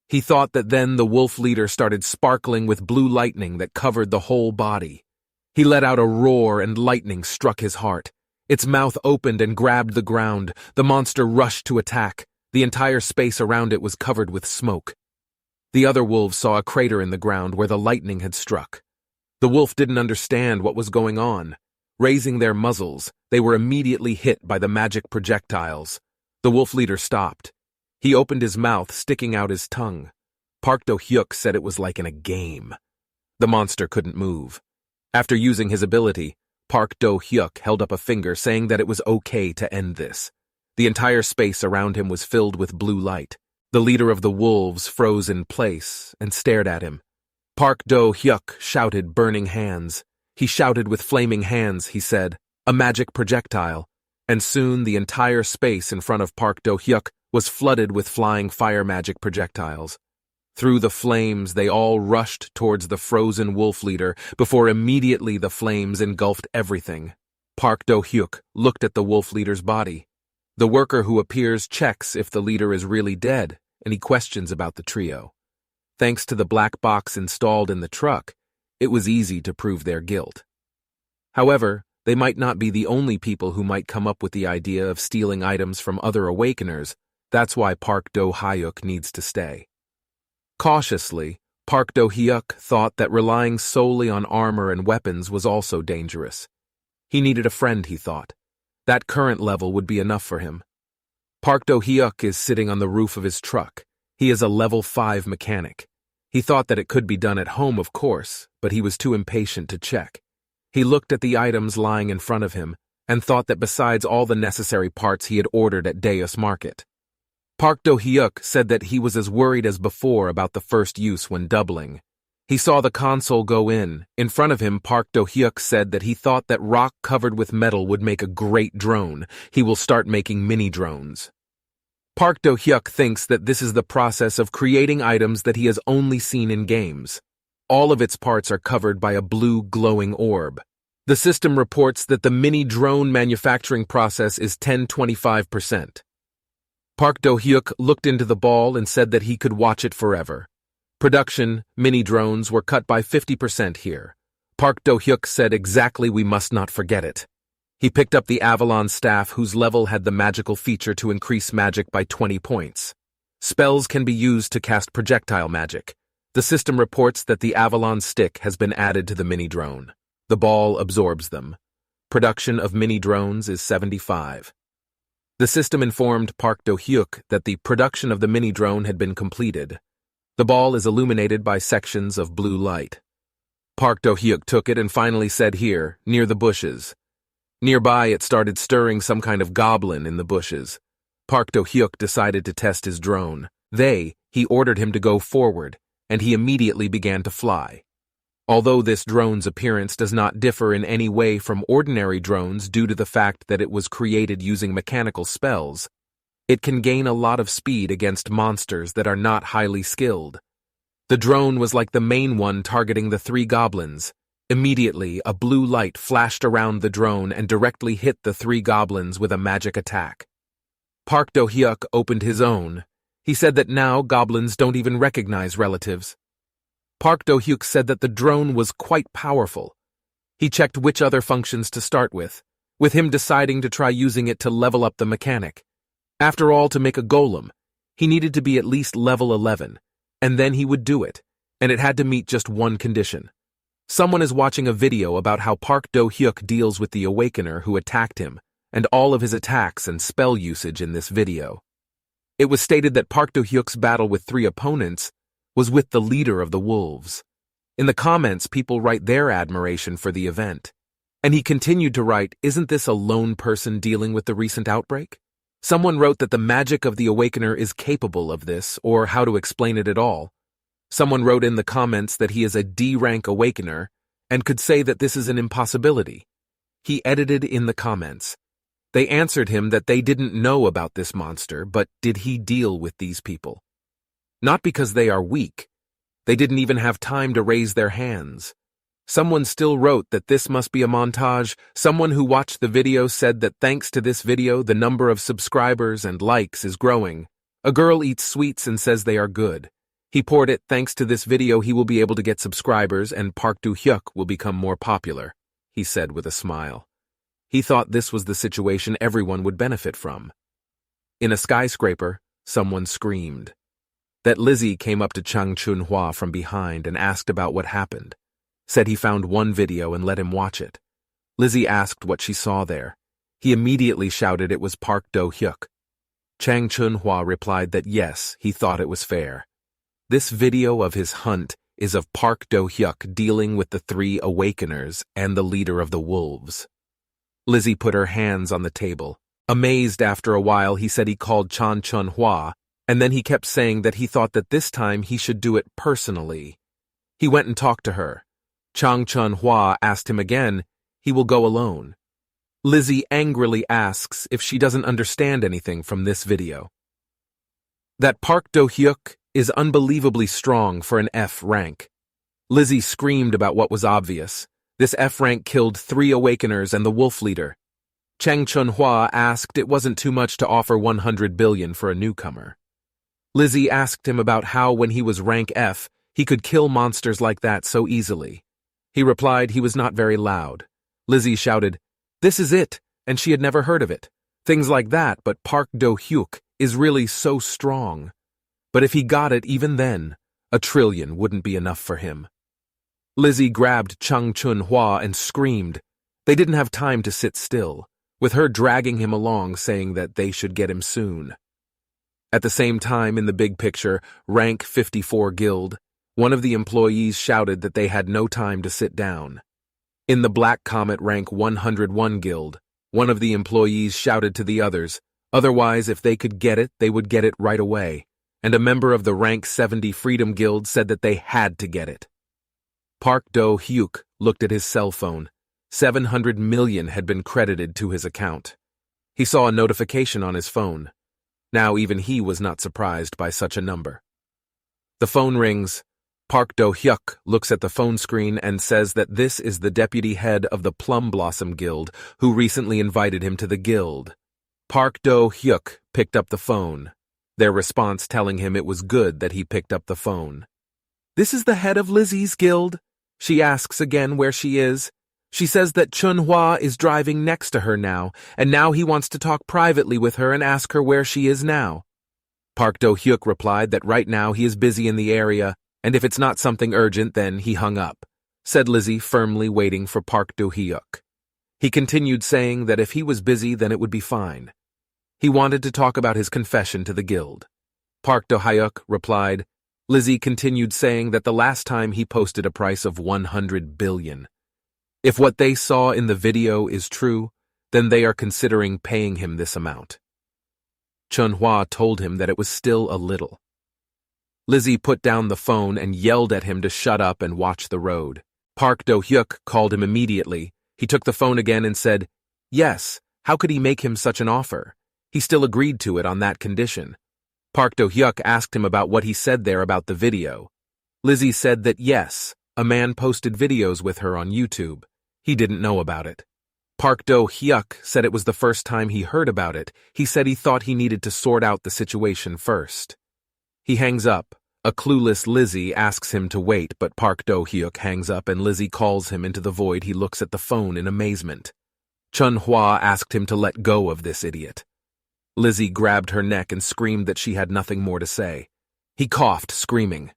He thought that then the wolf leader started sparkling with blue lightning that covered the whole body. He let out a roar and lightning struck his heart. Its mouth opened and grabbed the ground. The monster rushed to attack. The entire space around it was covered with smoke. The other wolves saw a crater in the ground where the lightning had struck. The wolf didn't understand what was going on. Raising their muzzles, they were immediately hit by the magic projectiles. The wolf leader stopped. He opened his mouth, sticking out his tongue. Park Do-hyuk said it was like in a game. The monster couldn't move. After using his ability, Park Do-hyuk held up a finger saying that it was okay to end this. The entire space around him was filled with blue light. The leader of the wolves froze in place and stared at him. Park Do-hyuk shouted, burning hands. He shouted with flaming hands, he said, a magic projectile, and soon the entire space in front of Park Do-hyuk was flooded with flying fire magic projectiles. Through the flames, they all rushed towards the frozen wolf leader before immediately the flames engulfed everything. Park Do-hyuk looked at the wolf leader's body. The worker who appears checks if the leader is really dead, and he questions about the trio. Thanks to the black box installed in the truck, it was easy to prove their guilt. However, they might not be the only people who might come up with the idea of stealing items from other awakeners. That's why Park Do-hyuk needs to stay. Cautiously, Park Do-hyuk thought that relying solely on armor and weapons was also dangerous. He needed a friend, he thought. That current level would be enough for him. Park Do-hyuk is sitting on the roof of his truck. He is a level 5 mechanic. He thought that it could be done at home, of course, but he was too impatient to check. He looked at the items lying in front of him and thought that besides all the necessary parts he had ordered at Deus Market. Park Do-hyuk said that he was as worried as before about the first use when doubling. He saw the console go in. In front of him, Park Do-hyuk said that he thought that rock covered with metal would make a great drone. He will start making mini drones. Park Do-hyuk thinks that this is the process of creating items that he has only seen in games. All of its parts are covered by a blue glowing orb. The system reports that the mini drone manufacturing process is 10-25%. Park Do-hyuk looked into the ball and said that he could watch it forever. Production, mini drones were cut by 50% here. Park Do-hyuk said exactly, we must not forget it. He picked up the Avalon staff whose level had the magical feature to increase magic by 20 points. Spells can be used to cast projectile magic. The system reports that the Avalon stick has been added to the mini drone. The ball absorbs them. Production of mini drones is 75. The system informed Park Do-hyuk that the production of the mini drone had been completed. The ball is illuminated by sections of blue light. Park Do-hyuk took it and finally said, here, near the bushes. Nearby, it started stirring some kind of goblin in the bushes. Park Do-hyuk decided to test his drone. He ordered him to go forward, and he immediately began to fly. Although this drone's appearance does not differ in any way from ordinary drones due to the fact that it was created using mechanical spells, it can gain a lot of speed against monsters that are not highly skilled. The drone was like the main one targeting the 3 goblins. Immediately, a blue light flashed around the drone and directly hit the 3 goblins with a magic attack. Park Do-hyuk opened his own. He said that now goblins don't even recognize relatives. Park Do-hyuk said that the drone was quite powerful. He checked which other functions to start with him deciding to try using it to level up the mechanic. After all, to make a golem, he needed to be at least level 11, and then he would do it, and it had to meet just one condition. Someone is watching a video about how Park Do-hyuk deals with the awakener who attacked him, and all of his attacks and spell usage in this video. It was stated that Park Do-hyuk's battle with 3 opponents was with the leader of the wolves. In the comments, people write their admiration for the event. And he continued to write, isn't this a lone person dealing with the recent outbreak? Someone wrote that the magic of the awakener is capable of this, or how to explain it at all. Someone wrote in the comments that he is a D-rank awakener, and could say that this is an impossibility. He edited in the comments. They answered him that they didn't know about this monster, but did he deal with these people? Not because they are weak. They didn't even have time to raise their hands. Someone still wrote that this must be a montage. Someone who watched the video said that thanks to this video, the number of subscribers and likes is growing. A girl eats sweets and says they are good. He poured it, thanks to this video, he will be able to get subscribers and Park Do-hyuk will become more popular, he said with a smile. He thought this was the situation everyone would benefit from. In a skyscraper, someone screamed. That Lizzie came up to Chang Chun-hwa from behind and asked about what happened. Said he found one video and let him watch it. Lizzie asked what she saw there. He immediately shouted it was Park Do-hyuk. Chang Chun-hwa replied that yes, he thought it was fair. This video of his hunt is of Park Do-hyuk dealing with the 3 awakeners and the leader of the wolves. Lizzie put her hands on the table. Amazed after a while, he said he called Chang Chun-hwa, and then he kept saying that he thought that this time he should do it personally. He went and talked to her. Chang Chun-hwa asked him again, he will go alone. Lizzie angrily asks if she doesn't understand anything from this video. That Park Do-hyuk is unbelievably strong for an F rank. Lizzie screamed about what was obvious. This F rank killed 3 Awakeners and the Wolf Leader. Chang Chun-hwa asked it wasn't too much to offer 100 billion for a newcomer. Lizzie asked him about how when he was rank F, he could kill monsters like that so easily. He replied he was not very loud. Lizzie shouted, "This is it," and she had never heard of it. Things like that, but Park Do-hyuk is really so strong. But if he got it even then, 1 trillion wouldn't be enough for him. Lizzie grabbed Chang Chun-hwa and screamed. They didn't have time to sit still, with her dragging him along saying that they should get him soon. At the same time, in the big picture, rank 54 guild, one of the employees shouted that they had no time to sit down. In the Black Comet rank 101 guild, one of the employees shouted to the others, otherwise if they could get it, they would get it right away, and a member of the rank 70 Freedom Guild said that they had to get it. Park Do-hyuk looked at his cell phone. 700 million had been credited to his account. He saw a notification on his phone. Now even he was not surprised by such a number. The phone rings. Park Do-hyuk looks at the phone screen and says that this is the deputy head of the Plum Blossom Guild who recently invited him to the guild. Park Do-hyuk picked up the phone, their response telling him it was good that he picked up the phone. "This is the head of Lizzie's guild?" She asks again where she is. She says that Chun-hwa is driving next to her now, and now he wants to talk privately with her and ask her where she is now. Park Do-hyuk replied that right now he is busy in the area, and if it's not something urgent, then he hung up, said Lizzie, firmly waiting for Park Do-hyuk. He continued saying that if he was busy, then it would be fine. He wanted to talk about his confession to the guild. Park Do-hyuk replied. Lizzie continued saying that the last time he posted a price of 100 billion. If what they saw in the video is true, then they are considering paying him this amount. Chun-hwa told him that it was still a little. Lizzie put down the phone and yelled at him to shut up and watch the road. Park Do-hyuk called him immediately. He took the phone again and said, "Yes, how could he make him such an offer? He still agreed to it on that condition." Park Do-hyuk asked him about what he said there about the video. Lizzie said that yes, a man posted videos with her on YouTube. He didn't know about it. Park Do-hyuk said it was the first time he heard about it. He said he thought he needed to sort out the situation first. He hangs up. A clueless Lizzie asks him to wait, but Park Do-hyuk hangs up and Lizzie calls him into the void. He looks at the phone in amazement. Chun-hwa asked him to let go of this idiot. Lizzie grabbed her neck and screamed that she had nothing more to say. He coughed, screaming.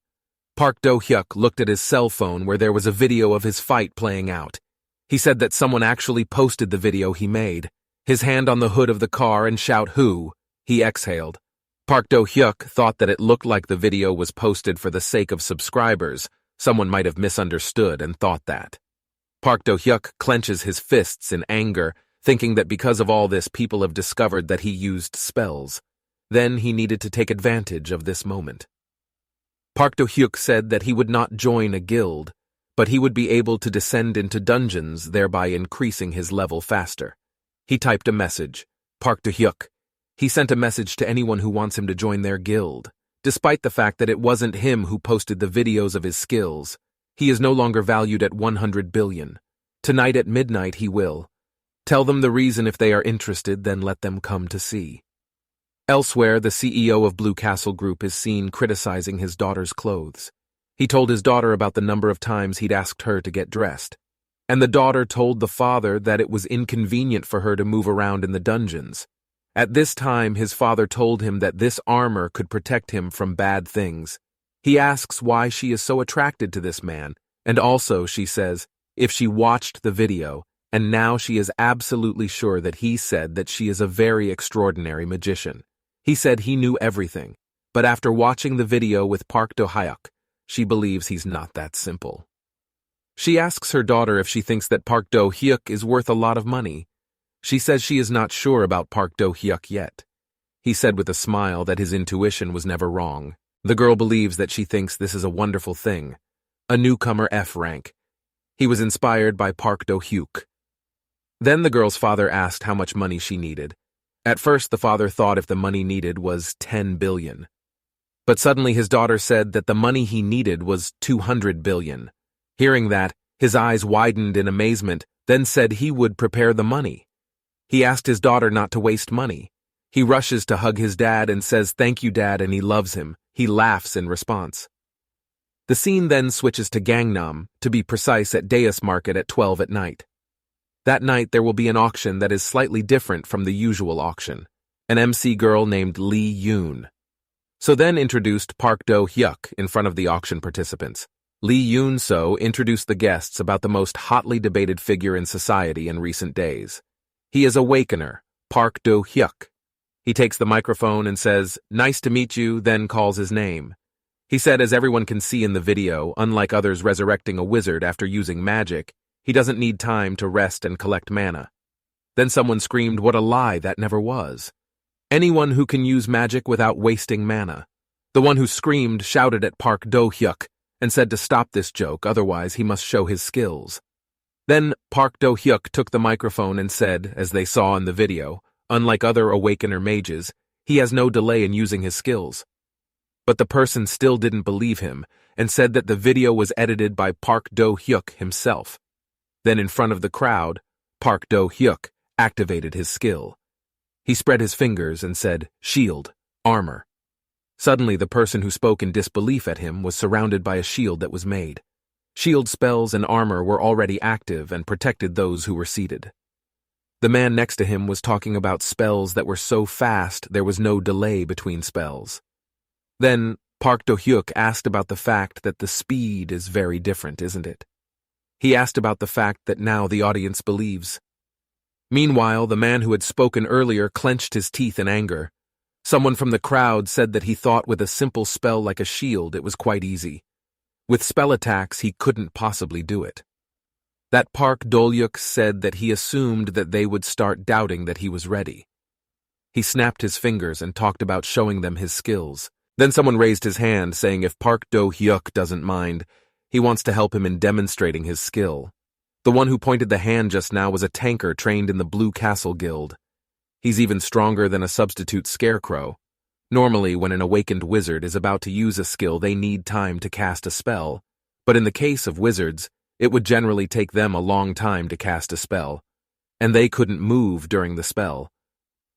Park Do-hyuk looked at his cell phone where there was a video of his fight playing out. He said that someone actually posted the video he made. His hand on the hood of the car and shout, "Who?" He exhaled. Park Do-hyuk thought that it looked like the video was posted for the sake of subscribers. Someone might have misunderstood and thought that. Park Do-hyuk clenches his fists in anger, thinking that because of all this people have discovered that he used spells. Then he needed to take advantage of this moment. Park Do-hyuk said that he would not join a guild, but he would be able to descend into dungeons, thereby increasing his level faster. He typed a message. Park Do-hyuk. He sent a message to anyone who wants him to join their guild, despite the fact that it wasn't him who posted the videos of his skills. He is no longer valued at 100 billion. Tonight at midnight he will. Tell them the reason if they are interested, then let them come to see. Elsewhere, the CEO of Blue Castle Group is seen criticizing his daughter's clothes. He told his daughter about the number of times he'd asked her to get dressed. And the daughter told the father that it was inconvenient for her to move around in the dungeons. At this time, his father told him that this armor could protect him from bad things. He asks why she is so attracted to this man, and also, she says, if she watched the video, and now she is absolutely sure that he said that she is a very extraordinary magician. He said he knew everything, but after watching the video with Park Do-hyuk, she believes he's not that simple. She asks her daughter if she thinks that Park Do-hyuk is worth a lot of money. She says she is not sure about Park Do-hyuk yet. He said with a smile that his intuition was never wrong. The girl believes that she thinks this is a wonderful thing. A newcomer F rank. He was inspired by Park Do-hyuk. Then the girl's father asked how much money she needed. At first, the father thought if the money needed was 10 billion. But suddenly his daughter said that the money he needed was 200 billion. Hearing that, his eyes widened in amazement, then said he would prepare the money. He asked his daughter not to waste money. He rushes to hug his dad and says, "Thank you, Dad," and he loves him. He laughs in response. The scene then switches to Gangnam, to be precise at Deus Market at 12 at night. That night there will be an auction that is slightly different from the usual auction. An MC girl named Lee Yoon. So then introduced Park Do-hyuk in front of the auction participants. Lee Yoon-so introduced the guests about the most hotly debated figure in society in recent days. He is Awakener, Park Do-hyuk. He takes the microphone and says, "Nice to meet you," then calls his name. He said, as everyone can see in the video, unlike others resurrecting a wizard after using magic, he doesn't need time to rest and collect mana. Then someone screamed, "What a lie, that never was. Anyone who can use magic without wasting mana." The one who screamed shouted at Park Do-hyuk and said to stop this joke, otherwise he must show his skills. Then Park Do-hyuk took the microphone and said, as they saw in the video, unlike other Awakener mages, he has no delay in using his skills. But the person still didn't believe him and said that the video was edited by Park Do-hyuk himself. Then in front of the crowd, Park Do-hyuk activated his skill. He spread his fingers and said, "Shield, armor." Suddenly the person who spoke in disbelief at him was surrounded by a shield that was made. Shield spells and armor were already active and protected those who were seated. The man next to him was talking about spells that were so fast there was no delay between spells. Then Park Do-hyuk asked about the fact that the speed is very different, isn't it? He asked about the fact that now the audience believes. Meanwhile, the man who had spoken earlier clenched his teeth in anger. Someone from the crowd said that he thought with a simple spell like a shield it was quite easy. With spell attacks he couldn't possibly do it. That Park Do-hyuk said that he assumed that they would start doubting that he was ready. He snapped his fingers and talked about showing them his skills. Then someone raised his hand saying if Park Do-hyuk doesn't mind, he wants to help him in demonstrating his skill. The one who pointed the hand just now was a tanker trained in the Blue Castle Guild. He's even stronger than a substitute scarecrow. Normally, when an awakened wizard is about to use a skill, they need time to cast a spell. But in the case of wizards, it would generally take them a long time to cast a spell, and they couldn't move during the spell.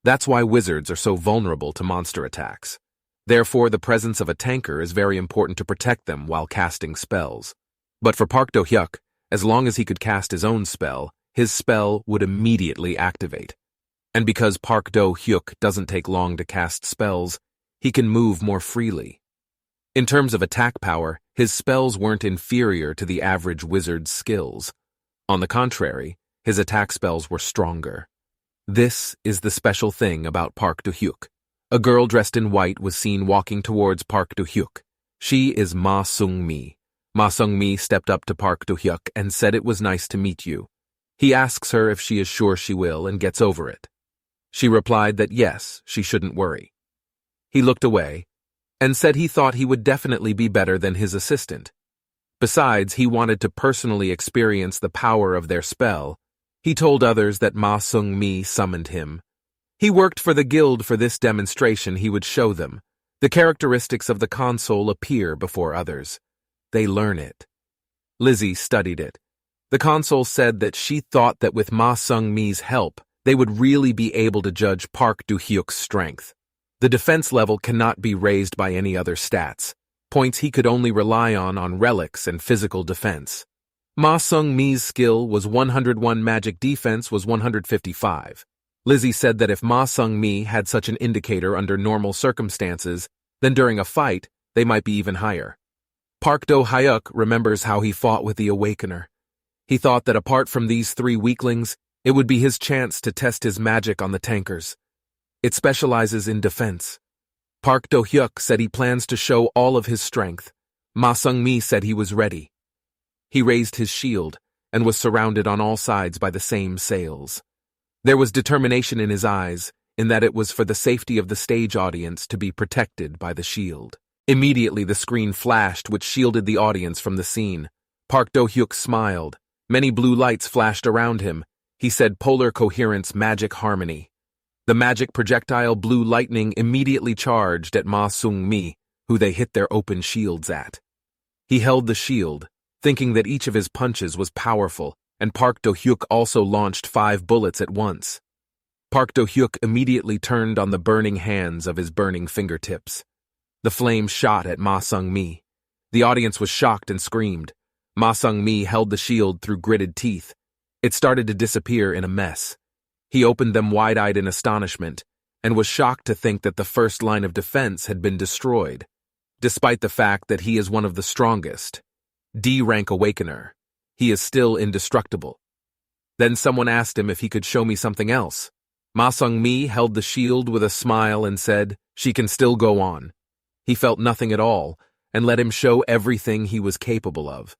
That's why wizards are so vulnerable to monster attacks. Therefore, the presence of a tanker is very important to protect them while casting spells. But for Park Do-hyuk, as long as he could cast his own spell, his spell would immediately activate. And because Park Do-hyuk doesn't take long to cast spells, he can move more freely. In terms of attack power, his spells weren't inferior to the average wizard's skills. On the contrary, his attack spells were stronger. This is the special thing about Park Do-hyuk. A girl dressed in white was seen walking towards Park Do-hyuk. She is Ma Sung-mi. Ma Sung-mi stepped up to Park Do-hyuk and said it was nice to meet you. He asks her if she is sure she will and gets over it. She replied that yes, she shouldn't worry. He looked away and said he thought he would definitely be better than his assistant. Besides, he wanted to personally experience the power of their spell. He told others that Ma Sung-mi summoned him. He worked for the guild for this demonstration he would show them. The characteristics of the console appear before others. They learn it. Lizzie studied it. The console said that she thought that with Ma Sung-mi's help, they would really be able to judge Park Do-hyuk's strength. The defense level cannot be raised by any other stats, points he could only rely on relics and physical defense. Ma Sung-mi's skill was 101, magic defense was 155. Lizzie said that if Ma Sung-mi had such an indicator under normal circumstances, then during a fight, they might be even higher. Park Do-hyuk remembers how he fought with the Awakener. He thought that apart from these three weaklings, it would be his chance to test his magic on the tankers. It specializes in defense. Park Do-hyuk said he plans to show all of his strength. Ma Sung-mi said he was ready. He raised his shield and was surrounded on all sides by the same sails. There was determination in his eyes, in that it was for the safety of the stage audience to be protected by the shield. Immediately the screen flashed which shielded the audience from the scene. Park Do-hyuk smiled. Many blue lights flashed around him. He said polar coherence magic harmony. The magic projectile blue lightning immediately charged at Ma Sung-mi, who they hit their open shields at. He held the shield, thinking that each of his punches was powerful, and Park Do-hyuk also launched 5 bullets at once. Park Do-hyuk immediately turned on the burning hands of his burning fingertips. The flame shot at Ma Sung-mi. The audience was shocked and screamed. Ma Sung-mi held the shield through gritted teeth. It started to disappear in a mess. He opened them wide-eyed in astonishment, and was shocked to think that the first line of defense had been destroyed, despite the fact that he is one of the strongest. D-rank awakener. He is still indestructible. Then someone asked him if he could show me something else. Ma Sung-mi held the shield with a smile and said, "She can still go on." He felt nothing at all, and let him show everything he was capable of.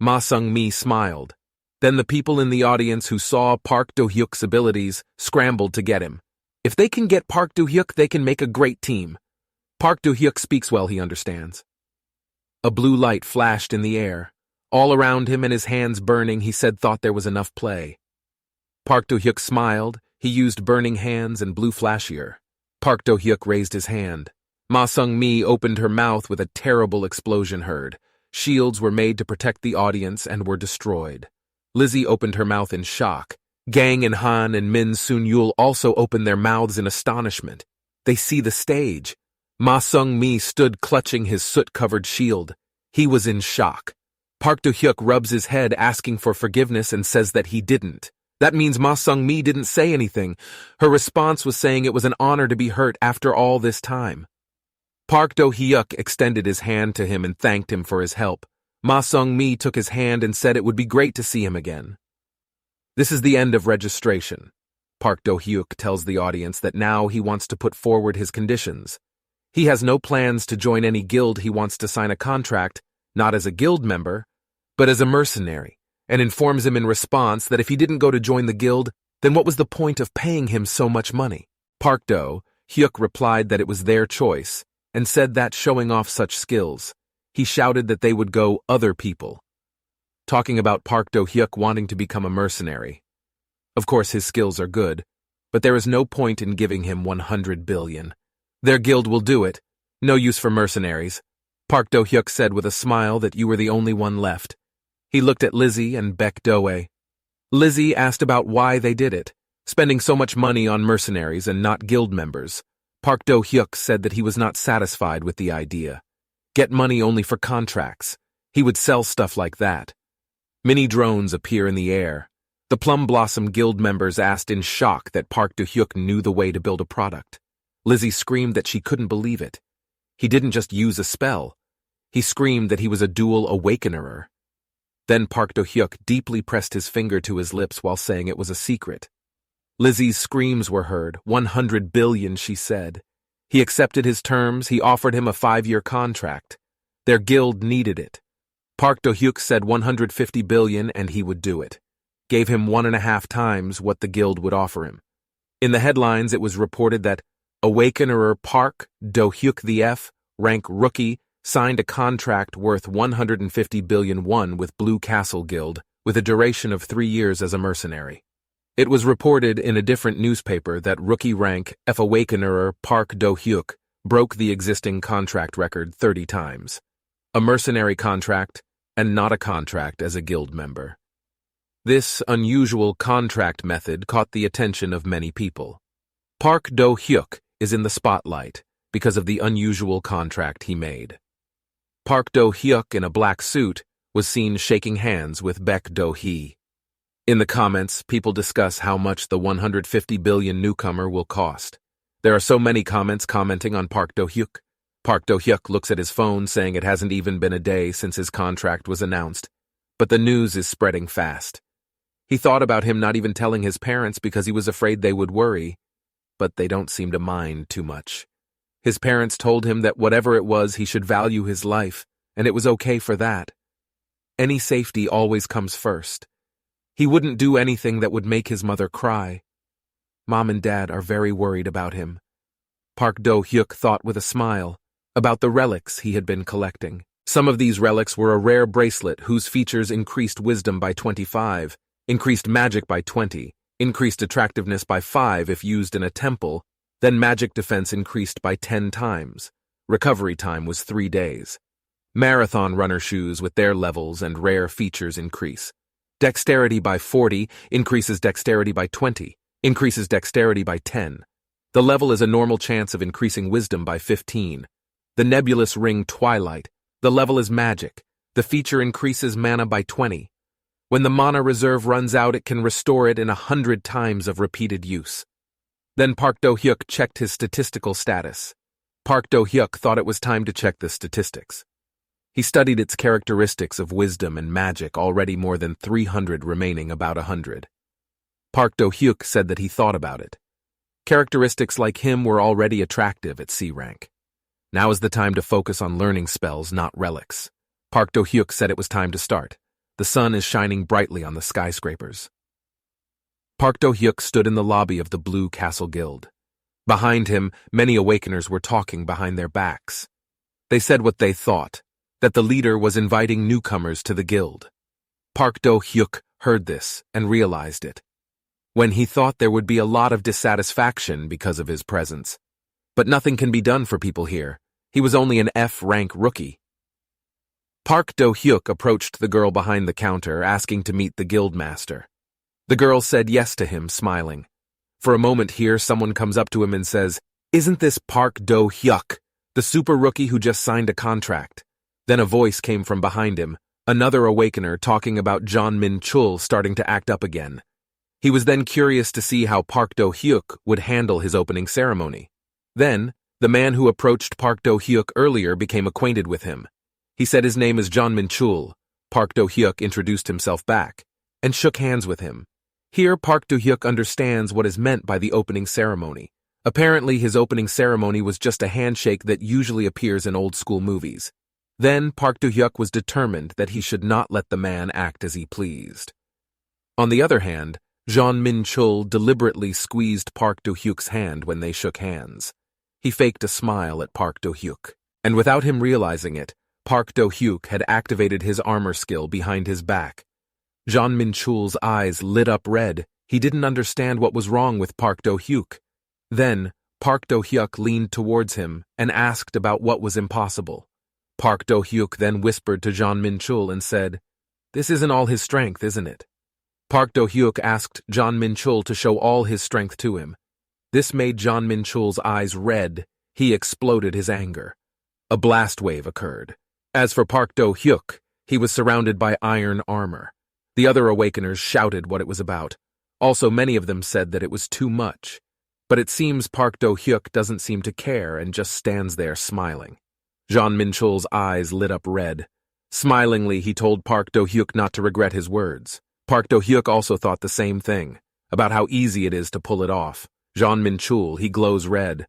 Ma Sung-mi smiled. Then the people in the audience who saw Park Do-hyuk's abilities scrambled to get him. If they can get Park Do-hyuk, they can make a great team. Park Do-hyuk speaks well, he understands. A blue light flashed in the air. All around him and his hands burning, he said thought there was enough play. Park Do-hyuk smiled. He used burning hands and blew flashier. Park Do-hyuk raised his hand. Ma Sung-mi opened her mouth with a terrible explosion heard. Shields were made to protect the audience and were destroyed. Lizzie opened her mouth in shock. Gang and Han and Min Sun-yul also opened their mouths in astonishment. They see the stage. Ma Sung-mi stood clutching his soot-covered shield. He was in shock. Park Do-hyuk rubs his head asking for forgiveness and says that he didn't. That means Ma Sung-mi didn't say anything. Her response was saying it was an honor to be hurt after all this time. Park Do-hyuk extended his hand to him and thanked him for his help. Ma Sung-mi took his hand and said it would be great to see him again. This is the end of registration. Park Do-hyuk tells the audience that now he wants to put forward his conditions. He has no plans to join any guild. He wants to sign a contract, not as a guild member, but as a mercenary, and informs him in response that if he didn't go to join the guild, then what was the point of paying him so much money? Park Do-hyuk replied that it was their choice, and said that showing off such skills, he shouted that they would go other people. Talking about Park Do-hyuk wanting to become a mercenary. Of course his skills are good, but there is no point in giving him 100 billion. Their guild will do it. No use for mercenaries. Park Do-hyuk said with a smile that you were the only one left. He looked at Lizzie and Baek Do-ae. Lizzie asked about why they did it, spending so much money on mercenaries and not guild members. Park Do-hyuk said that he was not satisfied with the idea. Get money only for contracts. He would sell stuff like that. Mini drones appear in the air. The Plum Blossom Guild members asked in shock that Park Do-hyuk knew the way to build a product. Lizzie screamed that she couldn't believe it. He didn't just use a spell. He screamed that he was a dual awakenerer. Then Park Do-hyuk deeply pressed his finger to his lips while saying it was a secret. Lizzie's screams were heard. 100 billion, she said. He accepted his terms. He offered him a 5-year contract. Their guild needed it. Park Do-hyuk said 150 billion and he would do it. Gave him 1.5 times what the guild would offer him. In the headlines, it was reported that Awakenerer Park Do-hyuk the F, rank rookie, signed a contract worth 150 billion won with Blue Castle Guild, with a duration of 3 years as a mercenary. It was reported in a different newspaper that rookie rank F Awakenerer Park Do-hyuk broke the existing contract record 30 times. A mercenary contract, and not a contract as a guild member. This unusual contract method caught the attention of many people. Park Do-hyuk is in the spotlight because of the unusual contract he made. Park Do-hyuk in a black suit was seen shaking hands with Baek Do-hee. In the comments, people discuss how much the 150 billion newcomer will cost. There are so many comments commenting on Park Do-hyuk. Park Do-hyuk looks at his phone saying it hasn't even been a day since his contract was announced, but the news is spreading fast. He thought about him not even telling his parents because he was afraid they would worry, but they don't seem to mind too much. His parents told him that whatever it was, he should value his life, and it was okay for that. Any safety always comes first. He wouldn't do anything that would make his mother cry. Mom and Dad are very worried about him. Park Do-hyuk thought with a smile about the relics he had been collecting. Some of these relics were a rare bracelet whose features increased wisdom by 25, increased magic by 20, increased attractiveness by 5 if used in a temple, then magic defense increased by 10 times. Recovery time was 3 days. Marathon runner shoes with their levels and rare features increase. Dexterity by 40, increases dexterity by 20, increases dexterity by 10. The level is a normal chance of increasing wisdom by 15. The nebulous ring Twilight, the level is magic. The feature increases mana by 20. When the mana reserve runs out, it can restore it in 100 times of repeated use. Then Park Do-hyuk checked his statistical status. Park Do-hyuk thought it was time to check the statistics. He studied its characteristics of wisdom and magic, already more than 300 remaining about 100. Park Do-hyuk said that he thought about it. Characteristics like him were already attractive at C rank. Now is the time to focus on learning spells, not relics. Park Do-hyuk said it was time to start. The sun is shining brightly on the skyscrapers. Park Do-hyuk stood in the lobby of the Blue Castle Guild. Behind him, many awakeners were talking behind their backs. They said what they thought, that the leader was inviting newcomers to the guild. Park Do-hyuk heard this and realized it. When he thought there would be a lot of dissatisfaction because of his presence. But nothing can be done for people here. He was only an F-rank rookie. Park Do-hyuk approached the girl behind the counter, asking to meet the guildmaster. The girl said yes to him, smiling. For a moment here, someone comes up to him and says, "Isn't this Park Do-hyuk, the super rookie who just signed a contract?" Then a voice came from behind him, another awakener talking about John Min-chul starting to act up again. He was then curious to see how Park Do-hyuk would handle his opening ceremony. Then, the man who approached Park Do-hyuk earlier became acquainted with him. He said his name is John Min-chul. Park Do-hyuk introduced himself back and shook hands with him. Here, Park Do-hyuk understands what is meant by the opening ceremony. Apparently, his opening ceremony was just a handshake that usually appears in old-school movies. Then, Park Do-hyuk was determined that he should not let the man act as he pleased. On the other hand, John Min-chul deliberately squeezed Park Do-hyuk's hand when they shook hands. He faked a smile at Park Do-hyuk, and without him realizing it, Park Do-hyuk had activated his armor skill behind his back. John Min-chul's eyes lit up red. He didn't understand what was wrong with Park Do-hyuk. Then, Park Do-hyuk leaned towards him and asked about what was impossible. Park Do-hyuk then whispered to John Min-chul and said, "This isn't all his strength, isn't it?" Park Do-hyuk asked John Min-chul to show all his strength to him. This made John Min-chul's eyes red. He exploded his anger. A blast wave occurred. As for Park Do-hyuk, he was surrounded by iron armor. The other awakeners shouted what it was about. Also, many of them said that it was too much. But it seems Park Do-hyuk doesn't seem to care and just stands there smiling. John Min-chul's eyes lit up red. Smilingly, he told Park Do-hyuk not to regret his words. Park Do-hyuk also thought the same thing, about how easy it is to pull it off. John Min-chul, he glows red.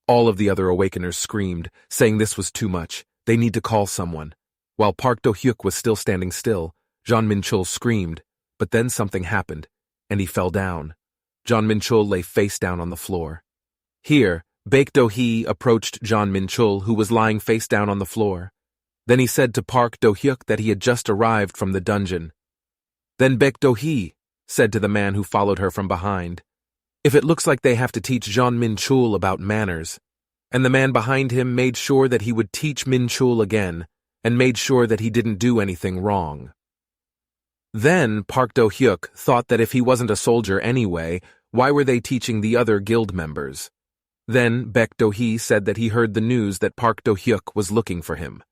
All of the other awakeners screamed, saying this was too much. They need to call someone. While Park Do-hyuk was still standing still, John Min-chul screamed, but then something happened, and he fell down. John Min-chul lay face down on the floor. Here, Baek Do-hee approached John Min-chul, who was lying face down on the floor. Then he said to Park Do-hyuk that he had just arrived from the dungeon. Then Baek Do-hee said to the man who followed her from behind, "If it looks like they have to teach John Min-chul about manners," and the man behind him made sure that he would teach Min-chul again, and made sure that he didn't do anything wrong. Then Park Do-hyuk thought that if he wasn't a soldier anyway, why were they teaching the other guild members? Then Baek Do-hee said that he heard the news that Park Do-hyuk was looking for him.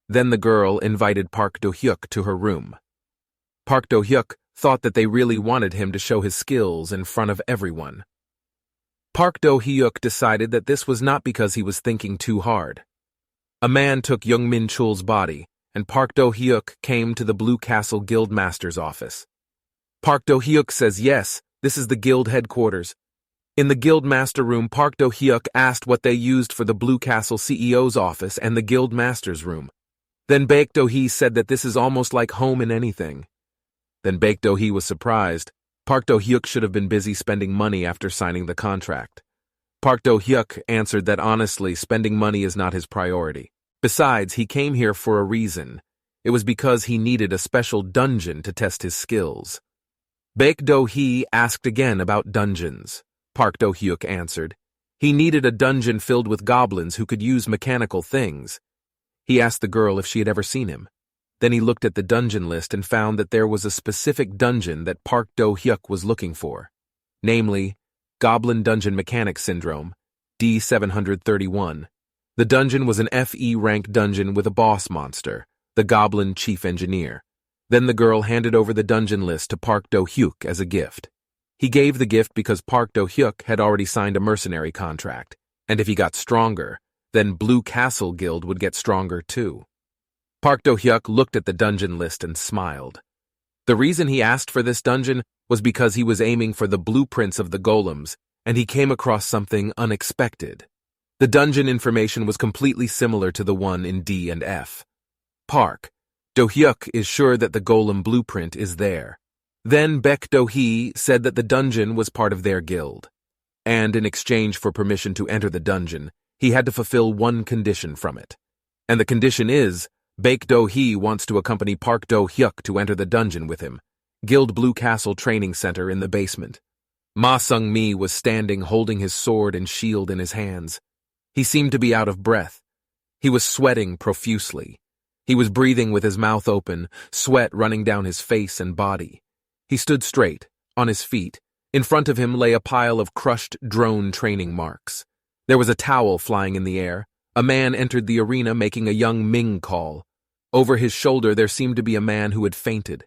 Then the girl invited Park Do-hyuk to her room. Park Do-hyuk thought that they really wanted him to show his skills in front of everyone. Park Do-hyuk decided that this was not because he was thinking too hard. A man took young Min-chul's body, and Park Do-hyuk came to the Blue Castle Guildmaster's office. Park Do-hyuk says yes, this is the guild headquarters. In the Guildmaster room, Park Do-hyuk asked what they used for the Blue Castle CEO's office and the Guildmaster's room. Then Baek Do-hee said that this is almost like home in anything. Then Baek Do-hee was surprised. Park Do-hyuk should have been busy spending money after signing the contract. Park Do-hyuk answered that honestly, spending money is not his priority. Besides, he came here for a reason. It was because he needed a special dungeon to test his skills. Baek Do-hee asked again about dungeons. Park Do-hyuk answered. He needed a dungeon filled with goblins who could use mechanical things. He asked the girl if she had ever seen him. Then he looked at the dungeon list and found that there was a specific dungeon that Park Do-hyuk was looking for. Namely, Goblin Dungeon Mechanic Syndrome, D731. The dungeon was an FE rank dungeon with a boss monster, the Goblin Chief Engineer. Then the girl handed over the dungeon list to Park Do-hyuk as a gift. He gave the gift because Park Do-hyuk had already signed a mercenary contract, and if he got stronger, then Blue Castle Guild would get stronger too. Park Do-hyuk looked at the dungeon list and smiled. The reason he asked for this dungeon was because he was aiming for the blueprints of the golems, and he came across something unexpected. The dungeon information was completely similar to the one in D and F. Park Do-hyuk is sure that the golem blueprint is there. Then Baek Do-hee said that the dungeon was part of their guild, and in exchange for permission to enter the dungeon, he had to fulfill one condition from it. And the condition is, Baek Do-hee wants to accompany Park Do-hyuk to enter the dungeon with him, Guild Blue Castle Training Center in the basement. Ma Sung-mi was standing holding his sword and shield in his hands. He seemed to be out of breath. He was sweating profusely. He was breathing with his mouth open, sweat running down his face and body. He stood straight, on his feet. In front of him lay a pile of crushed drone training marks. There was a towel flying in the air. A man entered the arena making a young Ming call. Over his shoulder there seemed to be a man who had fainted.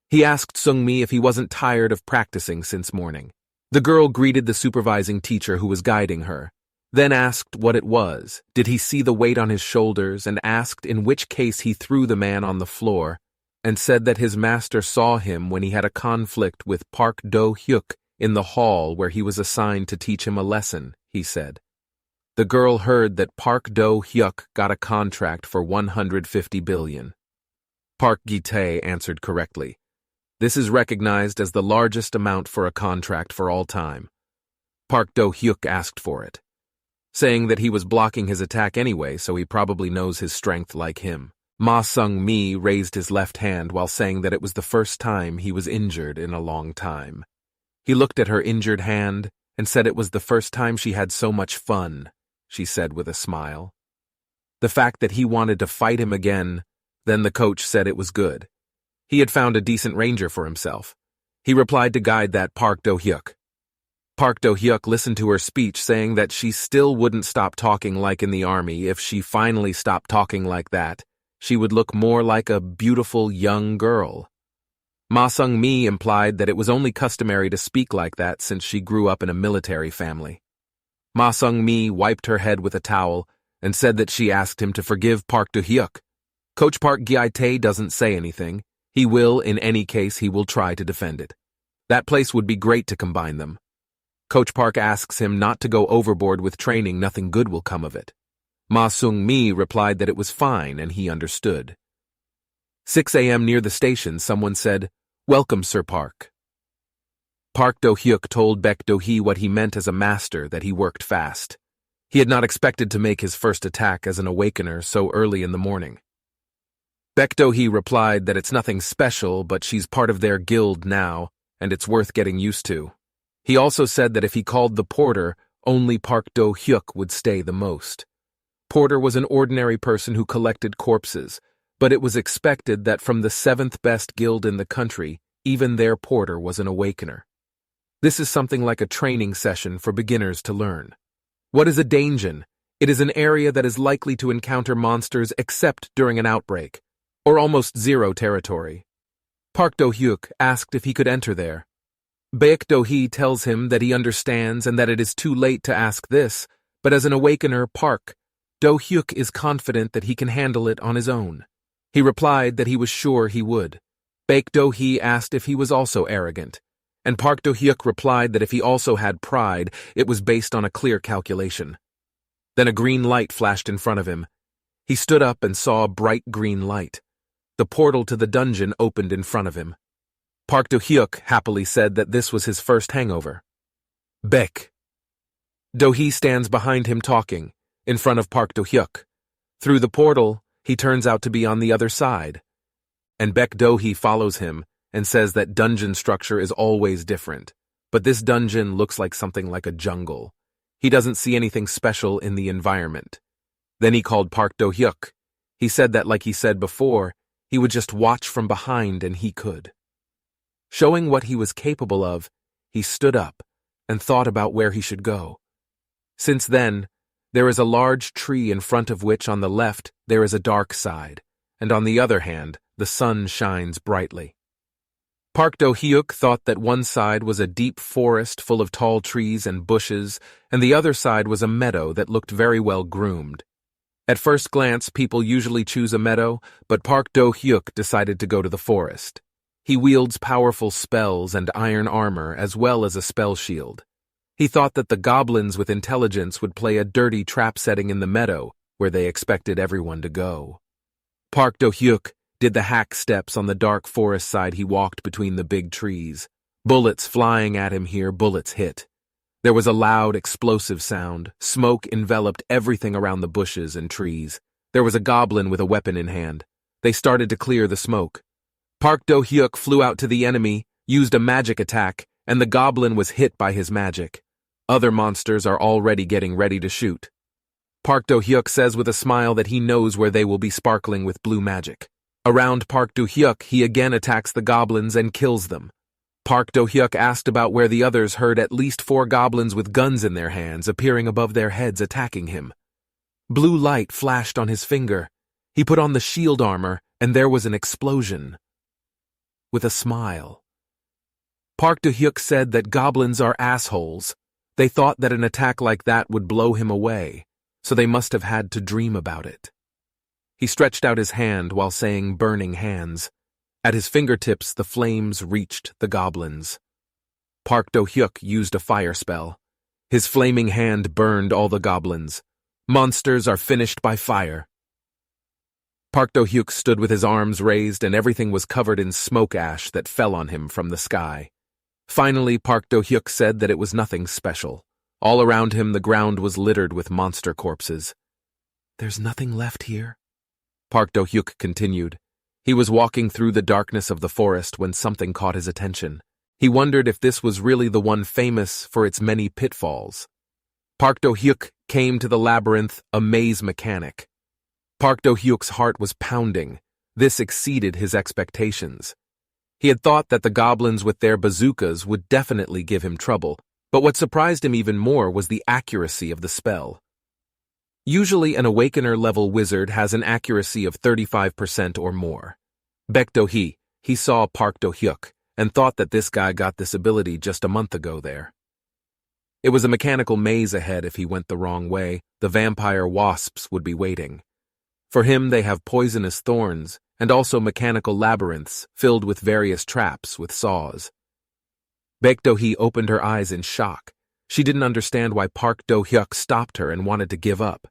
He asked Sung-mi if he wasn't tired of practicing since morning. The girl greeted the supervising teacher who was guiding her, then asked what it was. Did he see the weight on his shoulders, and asked in which case he threw the man on the floor, and said that his master saw him when he had a conflict with Park Do-hyuk in the hall where he was assigned to teach him a lesson, he said. The girl heard that Park Do-hyuk got a contract for 150 billion. Park Gi-tae answered correctly. This is recognized as the largest amount for a contract for all time. Park Do-hyuk asked for it, saying that he was blocking his attack anyway, so he probably knows his strength like him. Ma Sung-mi raised his left hand while saying that it was the first time he was injured in a long time. He looked at her injured hand and said it was the first time she had so much fun, she said with a smile. The fact that he wanted to fight him again, then the coach said it was good. He had found a decent ranger for himself. He replied to guide that Park Do-hyuk. Park Do-hyuk listened to her speech, saying that she still wouldn't stop talking like in the army. If she finally stopped talking like that, she would look more like a beautiful young girl. Ma Sung-mi implied that it was only customary to speak like that since she grew up in a military family. Ma Sung-mi wiped her head with a towel and said that she asked him to forgive Park Do-hyuk. Coach Park Gi-tae doesn't say anything. He will, in any case, he will try to defend it. That place would be great to combine them. Coach Park asks him not to go overboard with training, nothing good will come of it. Ma Sung-mi replied that it was fine and he understood. 6 a.m. near the station, someone said, "Welcome, Sir Park." Park Do-hyuk told Baek Do-hee what he meant as a master, that he worked fast. He had not expected to make his first attack as an awakener so early in the morning. Baek Do-hee replied that it's nothing special, but she's part of their guild now, and it's worth getting used to. He also said that if he called the porter, only Park Do-hyuk would stay the most. Porter was an ordinary person who collected corpses, but it was expected that from the 7th best guild in the country, even their porter was an awakener. This is something like a training session for beginners to learn. What is a dungeon? It is an area that is likely to encounter monsters except during an outbreak, or almost zero territory. Park Do-hyuk asked if he could enter there. Baek Do-hee tells him that he understands and that it is too late to ask this, but as an awakener, Park Do-hyuk is confident that he can handle it on his own. He replied that he was sure he would. Baek Do-hee asked if he was also arrogant, and Park Do-hyuk replied that if he also had pride, it was based on a clear calculation. Then a green light flashed in front of him. He stood up and saw a bright green light. The portal to the dungeon opened in front of him. Park Do-hyuk happily said that this was his first hangover. Baek Do-hee stands behind him talking, in front of Park Do-hyuk. Through the portal, he turns out to be on the other side. And Baek Do-hee follows him, and says that dungeon structure is always different, but this dungeon looks like something like a jungle. He doesn't see anything special in the environment. Then he called Park Do-hyuk. He said that, like he said before, he would just watch from behind and he could. Showing what he was capable of, he stood up and thought about where he should go. Since then, there is a large tree in front of which on the left there is a dark side, and on the other hand, the sun shines brightly. Park Do-hyuk thought that one side was a deep forest full of tall trees and bushes, and the other side was a meadow that looked very well groomed. At first glance, people usually choose a meadow, but Park Do-hyuk decided to go to the forest. He wields powerful spells and iron armor as well as a spell shield. He thought that the goblins with intelligence would play a dirty trap setting in the meadow where they expected everyone to go. Park Do-hyuk did the hack steps on the dark forest side. He walked between the big trees. Bullets flying at him here, bullets hit. There was a loud, explosive sound. Smoke enveloped everything around the bushes and trees. There was a goblin with a weapon in hand. They started to clear the smoke. Park Do-hyuk flew out to the enemy, used a magic attack, and the goblin was hit by his magic. Other monsters are already getting ready to shoot. Park Do-hyuk says with a smile that he knows where they will be sparkling with blue magic. Around Park Do-hyuk, he again attacks the goblins and kills them. Park Do-hyuk asked about where the others heard at least 4 goblins with guns in their hands appearing above their heads attacking him. Blue light flashed on his finger. He put on the shield armor, and there was an explosion. With a smile. Park Do-hyuk said that goblins are assholes. They thought that an attack like that would blow him away, so they must have had to dream about it. He stretched out his hand while saying burning hands. At his fingertips, the flames reached the goblins. Park Do-hyuk used a fire spell. His flaming hand burned all the goblins. Monsters are finished by fire. Park Do-hyuk stood with his arms raised and everything was covered in smoke ash that fell on him from the sky. Finally, Park Do-hyuk said that it was nothing special. All around him, the ground was littered with monster corpses. "There's nothing left here?" Park Do-hyuk continued. He was walking through the darkness of the forest when something caught his attention. He wondered if this was really the one famous for its many pitfalls. Park Do-hyuk came to the labyrinth, a maze mechanic. Park Do-hyuk's heart was pounding. This exceeded his expectations. He had thought that the goblins with their bazookas would definitely give him trouble, but what surprised him even more was the accuracy of the spell. Usually an Awakener-level wizard has an accuracy of 35% or more. Baek Do-hee, he saw Park Do-hyuk, and thought that this guy got this ability just a month ago there. It was a mechanical maze ahead. If he went the wrong way, the vampire wasps would be waiting. For him, they have poisonous thorns, and also mechanical labyrinths filled with various traps with saws. Baek Do-hee opened her eyes in shock. She didn't understand why Park Do-hyuk stopped her and wanted to give up.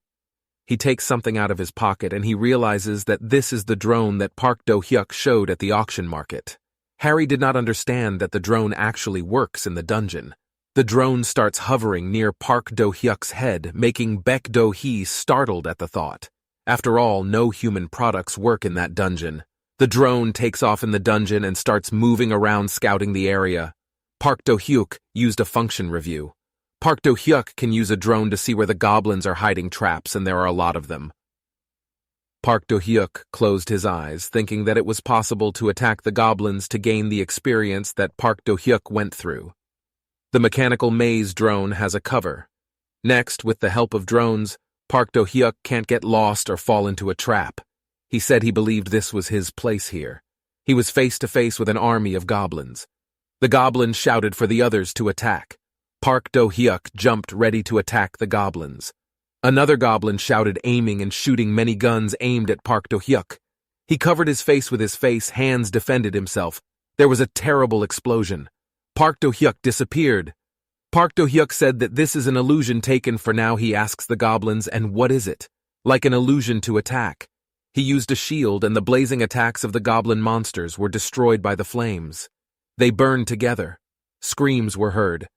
He takes something out of his pocket and he realizes that this is the drone that Park Do-hyuk showed at the auction market. Harry did not understand that the drone actually works in the dungeon. The drone starts hovering near Park Do-hyuk's head, making Baek Do-hee startled at the thought. After all, no human products work in that dungeon. The drone takes off in the dungeon and starts moving around scouting the area. Park Do-hyuk used a function review. Park Do-hyuk can use a drone to see where the goblins are hiding traps, and there are a lot of them. Park Do-hyuk closed his eyes, thinking that it was possible to attack the goblins to gain the experience that Park Do-hyuk went through. The mechanical maze drone has a cover. Next, with the help of drones, Park Do-hyuk can't get lost or fall into a trap. He said he believed this was his place here. He was face to face with an army of goblins. The goblins shouted for the others to attack. Park Do-hyuk jumped ready to attack the goblins. Another goblin shouted, aiming and shooting many guns aimed at Park Do-hyuk. He covered his face with his face, hands defended himself. There was a terrible explosion. Park Do-hyuk disappeared. Park Do-hyuk said that this is an illusion taken for now. He asks the goblins, and what is it? Like an illusion to attack. He used a shield and the blazing attacks of the goblin monsters were destroyed by the flames. They burned together. Screams were heard.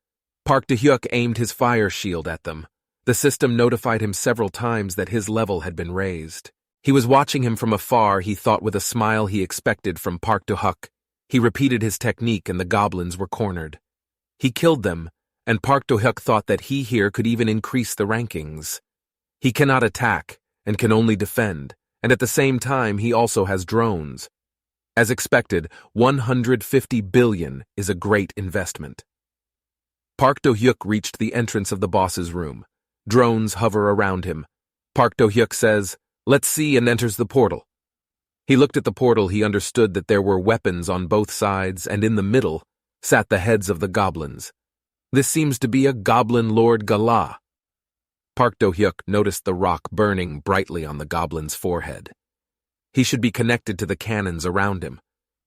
Park Do-hyuk aimed his fire shield at them. The system notified him several times that his level had been raised. He was watching him from afar. He thought with a smile he expected from Park Do-hyuk. He repeated his technique and the goblins were cornered. He killed them, and Park Do-hyuk thought that he here could even increase the rankings. He cannot attack and can only defend, and at the same time he also has drones. As expected, 150 billion is a great investment. Park Do-hyuk reached the entrance of the boss's room. Drones hover around him. Park Do-hyuk says, "Let's see," and enters the portal. He looked at the portal. He understood that there were weapons on both sides, and in the middle sat the heads of the goblins. This seems to be a goblin Lord Gala. Park Do-hyuk noticed the rock burning brightly on the goblin's forehead. He should be connected to the cannons around him,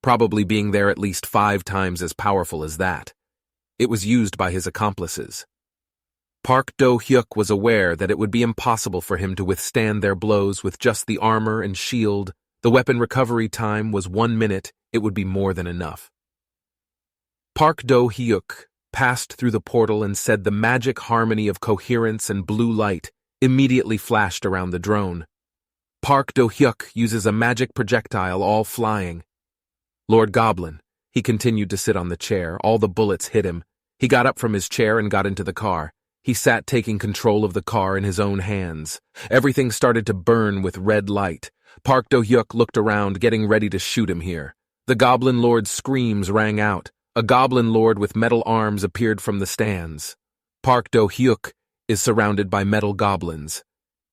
probably being there at least 5 times as powerful as that. It was used by his accomplices. Park Do-hyuk was aware that it would be impossible for him to withstand their blows with just the armor and shield. The weapon recovery time was 1 minute. It would be more than enough. Park Do-hyuk passed through the portal and said the magic harmony of coherence and blue light immediately flashed around the drone. Park Do-hyuk uses a magic projectile, all flying. Lord Goblin, he continued to sit on the chair. All the bullets hit him. He got up from his chair and got into the car. He sat taking control of the car in his own hands. Everything started to burn with red light. Park Do-hyuk looked around, getting ready to shoot him here. The Goblin Lord's screams rang out. A Goblin Lord with metal arms appeared from the stands. Park Do-hyuk is surrounded by metal goblins.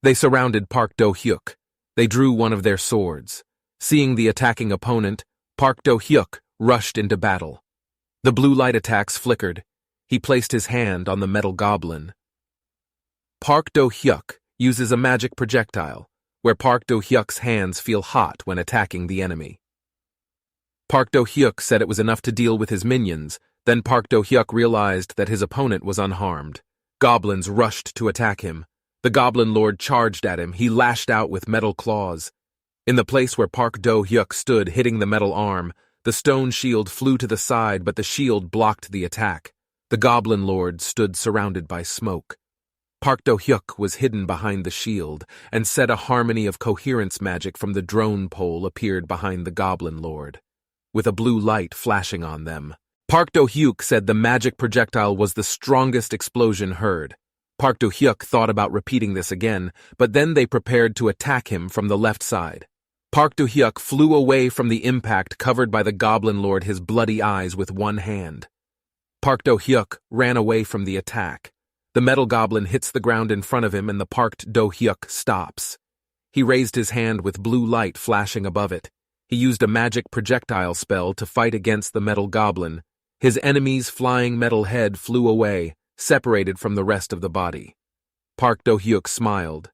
They surrounded Park Do-hyuk. They drew one of their swords. Seeing the attacking opponent, Park Do-hyuk rushed into battle. The blue light attacks flickered. He placed his hand on the metal goblin. Park Do-hyuk uses a magic projectile, where Park Do-hyuk's hands feel hot when attacking the enemy. Park Do-hyuk said it was enough to deal with his minions. Then Park Do-hyuk realized that his opponent was unharmed. Goblins rushed to attack him. The Goblin Lord charged at him. He lashed out with metal claws. In the place where Park Do-hyuk stood, hitting the metal arm, the stone shield flew to the side, but the shield blocked the attack. The Goblin Lord stood surrounded by smoke. Park Do-hyuk was hidden behind the shield, and said a harmony of coherence magic from the drone pole appeared behind the Goblin Lord, with a blue light flashing on them. Park Do-hyuk said the magic projectile was the strongest explosion heard. Park Do-hyuk thought about repeating this again, but then they prepared to attack him from the left side. Park Do-hyuk flew away from the impact, covered by the Goblin Lord, his bloody eyes, with one hand. Park Do-hyuk ran away from the attack. The metal goblin hits the ground in front of him and the Park Do-hyuk stops. He raised his hand with blue light flashing above it. He used a magic projectile spell to fight against the metal goblin. His enemy's flying metal head flew away, separated from the rest of the body. Park Do-hyuk smiled.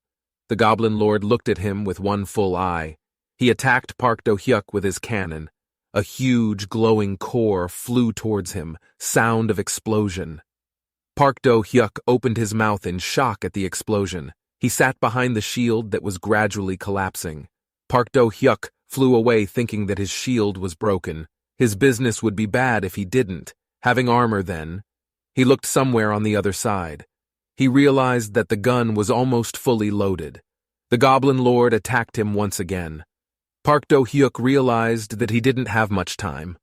The Goblin Lord looked at him with one full eye. He attacked Park Do-hyuk with his cannon. A huge glowing core flew towards him, sound of explosion. Park Do-hyuk opened his mouth in shock at the explosion. He sat behind the shield that was gradually collapsing. Park Do-hyuk flew away thinking that his shield was broken. His business would be bad if he didn't. Having armor then, he looked somewhere on the other side. He realized that the gun was almost fully loaded. The Goblin Lord attacked him once again. Park Do-hyuk realized that he didn't have much time.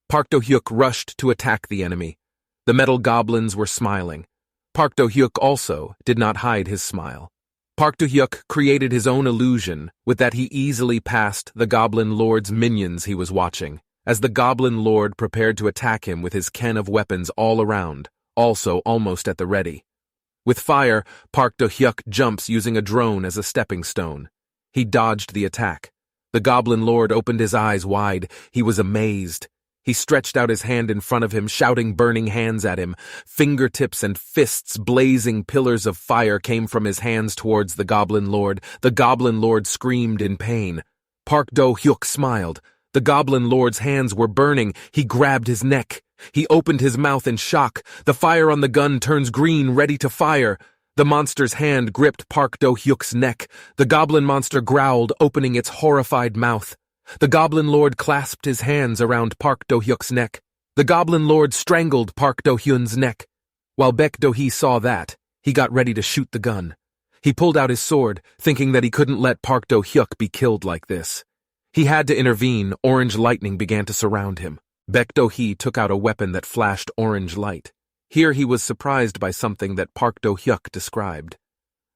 Park Do-hyuk rushed to attack the enemy. The metal goblins were smiling. Park Do-hyuk also did not hide his smile. Park Do-hyuk created his own illusion with that he easily passed the Goblin Lord's minions he was watching, as the Goblin Lord prepared to attack him with his ken of weapons all around, also almost at the ready. With fire, Park Do-hyuk jumps using a drone as a stepping stone. He dodged the attack. The Goblin Lord opened his eyes wide. He was amazed. He stretched out his hand in front of him, shouting burning hands at him. Fingertips and fists, blazing pillars of fire came from his hands towards the Goblin Lord. The Goblin Lord screamed in pain. Park Do-hyuk smiled. The Goblin Lord's hands were burning. He grabbed his neck. He opened his mouth in shock. The fire on the gun turns green, ready to fire. The monster's hand gripped Park Do-hyuk's neck. The goblin monster growled, opening its horrified mouth. The Goblin Lord clasped his hands around Park Do-hyuk's neck. The Goblin Lord strangled Park Do-hyun's neck. While Baek Do-hee saw that, he got ready to shoot the gun. He pulled out his sword, thinking that he couldn't let Park Do-hyuk be killed like this. He had to intervene. Orange lightning began to surround him. Baek Do-hee took out a weapon that flashed orange light. Here he was surprised by something that Park Do-hyuk described.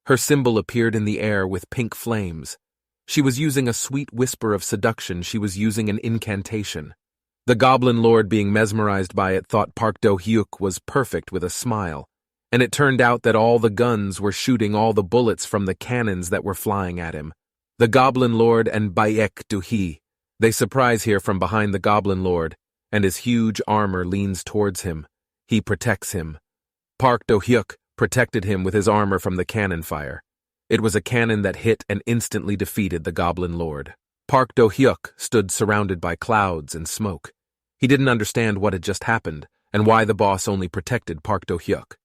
Her symbol appeared in the air with pink flames. She was using a sweet whisper of seduction. She was using an incantation. The Goblin Lord, being mesmerized by it, thought Park Do-hyuk was perfect with a smile, and it turned out that all the guns were shooting all the bullets from the cannons that were flying at him. The Goblin Lord and Baek Do-hee. They surprise here from behind the Goblin Lord, and his huge armor leans towards him. He protects him. Park Do-hyuk protected him with his armor from the cannon fire. It was a cannon that hit and instantly defeated the Goblin Lord. Park Do-hyuk stood surrounded by clouds and smoke. He didn't understand what had just happened and why the boss only protected Park Do-hyuk.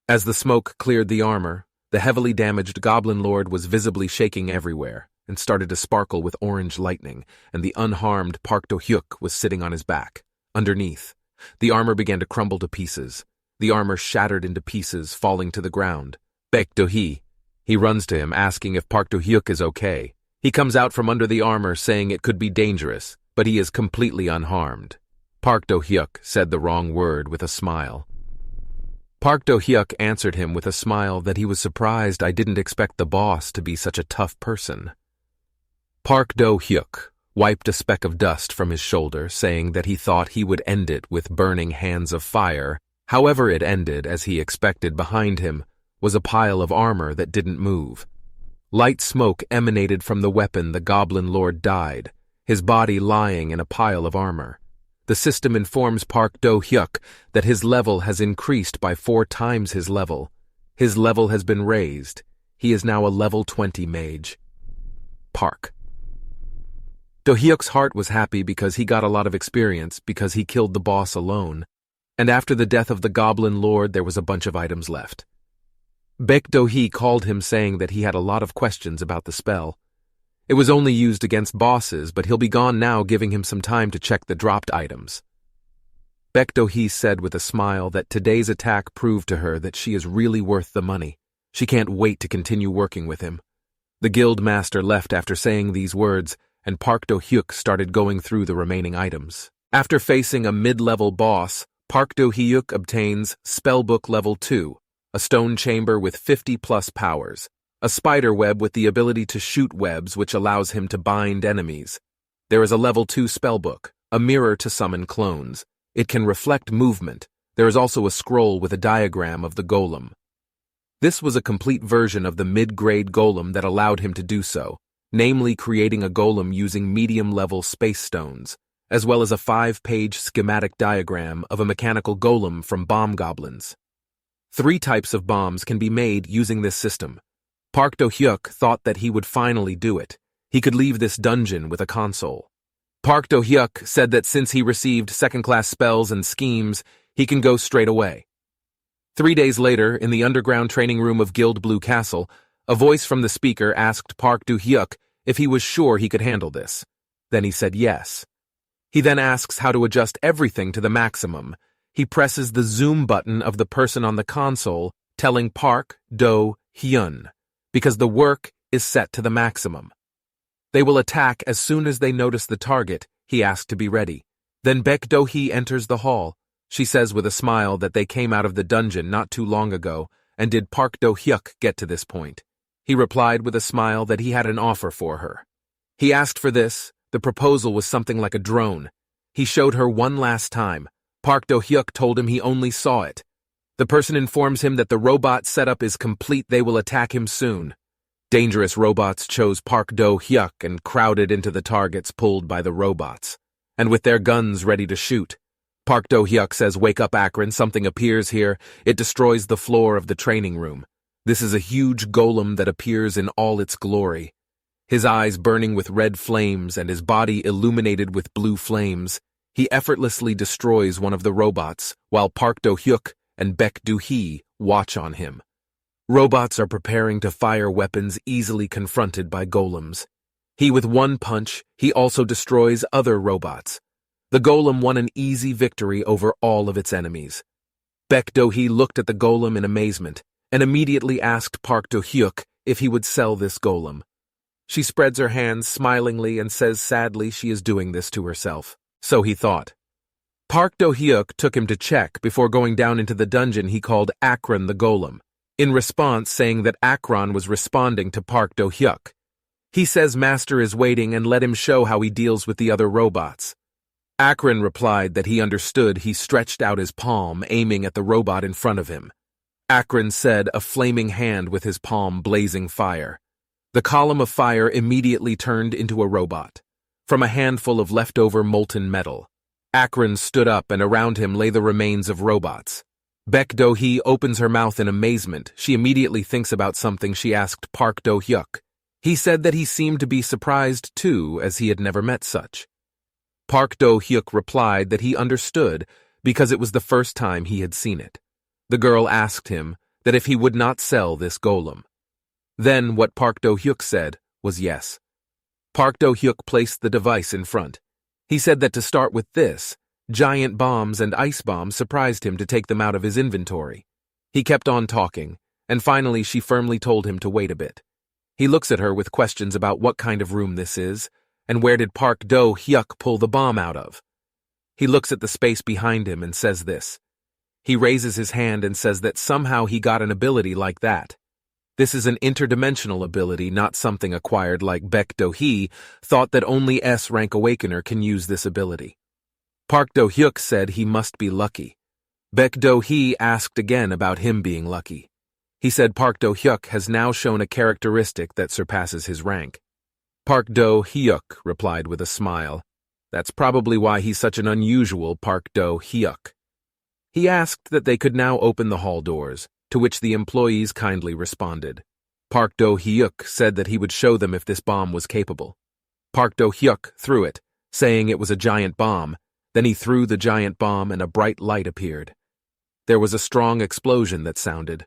As the smoke cleared the armor, the heavily damaged Goblin Lord was visibly shaking everywhere and started to sparkle with orange lightning, and the unharmed Park Do-hyuk was sitting on his back. Underneath, the armor began to crumble to pieces. The armor shattered into pieces, falling to the ground. Baek Do-hee. He runs to him, asking if Park Do-hyuk is okay. He comes out from under the armor, saying it could be dangerous, but he is completely unharmed. Park Do-hyuk said the wrong word with a smile. Park Do-hyuk answered him with a smile that he was surprised. I didn't expect the boss to be such a tough person. Park Do-hyuk wiped a speck of dust from his shoulder, saying that he thought he would end it with burning hands of fire. However, it ended as he expected. Behind him was a pile of armor that didn't move. Light smoke emanated from the weapon. The Goblin Lord died, his body lying in a pile of armor. The system informs Park Do-hyuk that his level has increased by 4 times his level. His level has been raised. He is now a level 20 mage. Park Do-hyuk's heart was happy because he got a lot of experience because he killed the boss alone, and after the death of the Goblin Lord there was a bunch of items left. Baek Do-hee called him, saying that he had a lot of questions about the spell. It was only used against bosses, but he'll be gone now, giving him some time to check the dropped items. Baek Do-hee said with a smile that today's attack proved to her that she is really worth the money. She can't wait to continue working with him. The guild master left after saying these words, and Park Do-hyuk started going through the remaining items. After facing a mid-level boss, Park Do-hyuk obtains Spellbook Level 2, a stone chamber with 50+ powers, a spider web with the ability to shoot webs which allows him to bind enemies. There is a Level 2 spellbook, a mirror to summon clones. It can reflect movement. There is also a scroll with a diagram of the golem. This was a complete version of the mid-grade golem that allowed him to do so, namely creating a golem using medium-level space stones, as well as a 5-page schematic diagram of a mechanical golem from bomb goblins. 3 types of bombs can be made using this system. Park Do-hyuk thought that he would finally do it. He could leave this dungeon with a console. Park Do-hyuk said that since he received second-class spells and schemes, he can go straight away. 3 days later, in the underground training room of Guild Blue Castle, a voice from the speaker asked Park Do-hyuk if he was sure he could handle this. Then he said yes. He then asks how to adjust everything to the maximum. He presses the zoom button of the person on the console, telling Park Do-hyun, because the work is set to the maximum. They will attack as soon as they notice the target. He asked to be ready. Then Baek Do-hee enters the hall. She says with a smile that they came out of the dungeon not too long ago, and did Park Do-hyuk get to this point? He replied with a smile that he had an offer for her. He asked for this. The proposal was something like a drone. He showed her one last time. Park Do-hyuk told him he only saw it. The person informs him that the robot setup is complete. They will attack him soon. Dangerous robots chose Park Do-hyuk and crowded into the targets pulled by the robots, and with their guns ready to shoot. Park Do-hyuk says, "Wake up, Akron, something appears here." It destroys the floor of the training room. This is a huge golem that appears in all its glory. His eyes burning with red flames and his body illuminated with blue flames. He effortlessly destroys one of the robots, while Park Do-hyuk and Baek Do-hee watch on him. Robots are preparing to fire weapons easily confronted by golems. With one punch, he also destroys other robots. The golem won an easy victory over all of its enemies. Baek Do-hee looked at the golem in amazement and immediately asked Park Do-hyuk if he would sell this golem. She spreads her hands smilingly and says sadly she is doing this to herself. So he thought. Park Do-hyuk took him to check before going down into the dungeon he called Akron the Golem, in response saying that Akron was responding to Park Do-hyuk. He says Master is waiting and let him show how he deals with the other robots. Akron replied that he understood. He stretched out his palm, aiming at the robot in front of him. Akron said, a flaming hand with his palm blazing fire. The column of fire immediately turned into a robot, from a handful of leftover molten metal. Akron stood up and around him lay the remains of robots. Baek Do-hee opens her mouth in amazement. She immediately thinks about something she asked Park Do-hyuk. He said that he seemed to be surprised too, as he had never met such. Park Do-hyuk replied that he understood because it was the first time he had seen it. The girl asked him that if he would not sell this golem. Then what Park Do-hyuk said was yes. Park Do-hyuk placed the device in front. He said that to start with this, giant bombs and ice bombs surprised him to take them out of his inventory. He kept on talking, and finally she firmly told him to wait a bit. He looks at her with questions about what kind of room this is, and where did Park Do-hyuk pull the bomb out of. He looks at the space behind him and says this. He raises his hand and says that somehow he got an ability like that. This is an interdimensional ability, not something acquired like Baek Do-hee thought that only S-rank awakener can use this ability. Park Do-hyuk said he must be lucky. Baek Do-hee asked again about him being lucky. He said Park Do-hyuk has now shown a characteristic that surpasses his rank. Park Do-hyuk replied with a smile. That's probably why he's such an unusual Park Do-hyuk. He asked that they could now open the hall doors, to which the employees kindly responded. Park Do-hyuk said that he would show them if this bomb was capable. Park Do-hyuk threw it, saying it was a giant bomb. Then he threw the giant bomb and a bright light appeared. There was a strong explosion that sounded.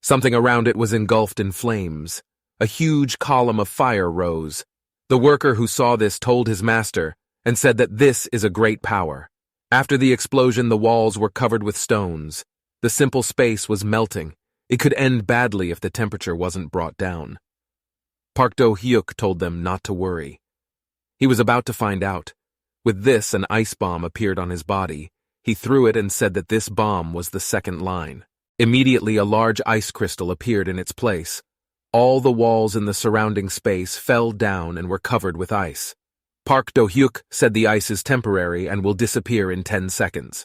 Something around it was engulfed in flames. A huge column of fire rose. The worker who saw this told his master and said that this is a great power. After the explosion, the walls were covered with stones. The simple space was melting. It could end badly if the temperature wasn't brought down. Park Do-hyuk told them not to worry. He was about to find out. With this, an ice bomb appeared on his body. He threw it and said that this bomb was the second line. Immediately, a large ice crystal appeared in its place. All the walls in the surrounding space fell down and were covered with ice. Park Do-hyuk said the ice is temporary and will disappear in 10 seconds.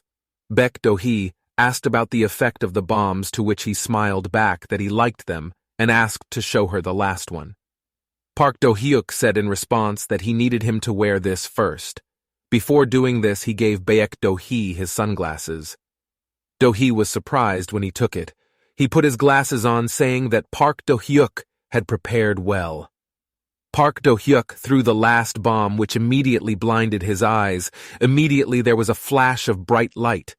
Baek Do-hee asked about the effect of the bombs, to which he smiled back that he liked them and asked to show her the last one. Park Do-hyuk said in response that he needed him to wear this first. Before doing this, he gave Baek Do-hee his sunglasses. Do-hee was surprised when he took it. He put his glasses on, saying that Park Do-hyuk had prepared well. Park Do-hyuk threw the last bomb, which immediately blinded his eyes. Immediately there was a flash of bright light.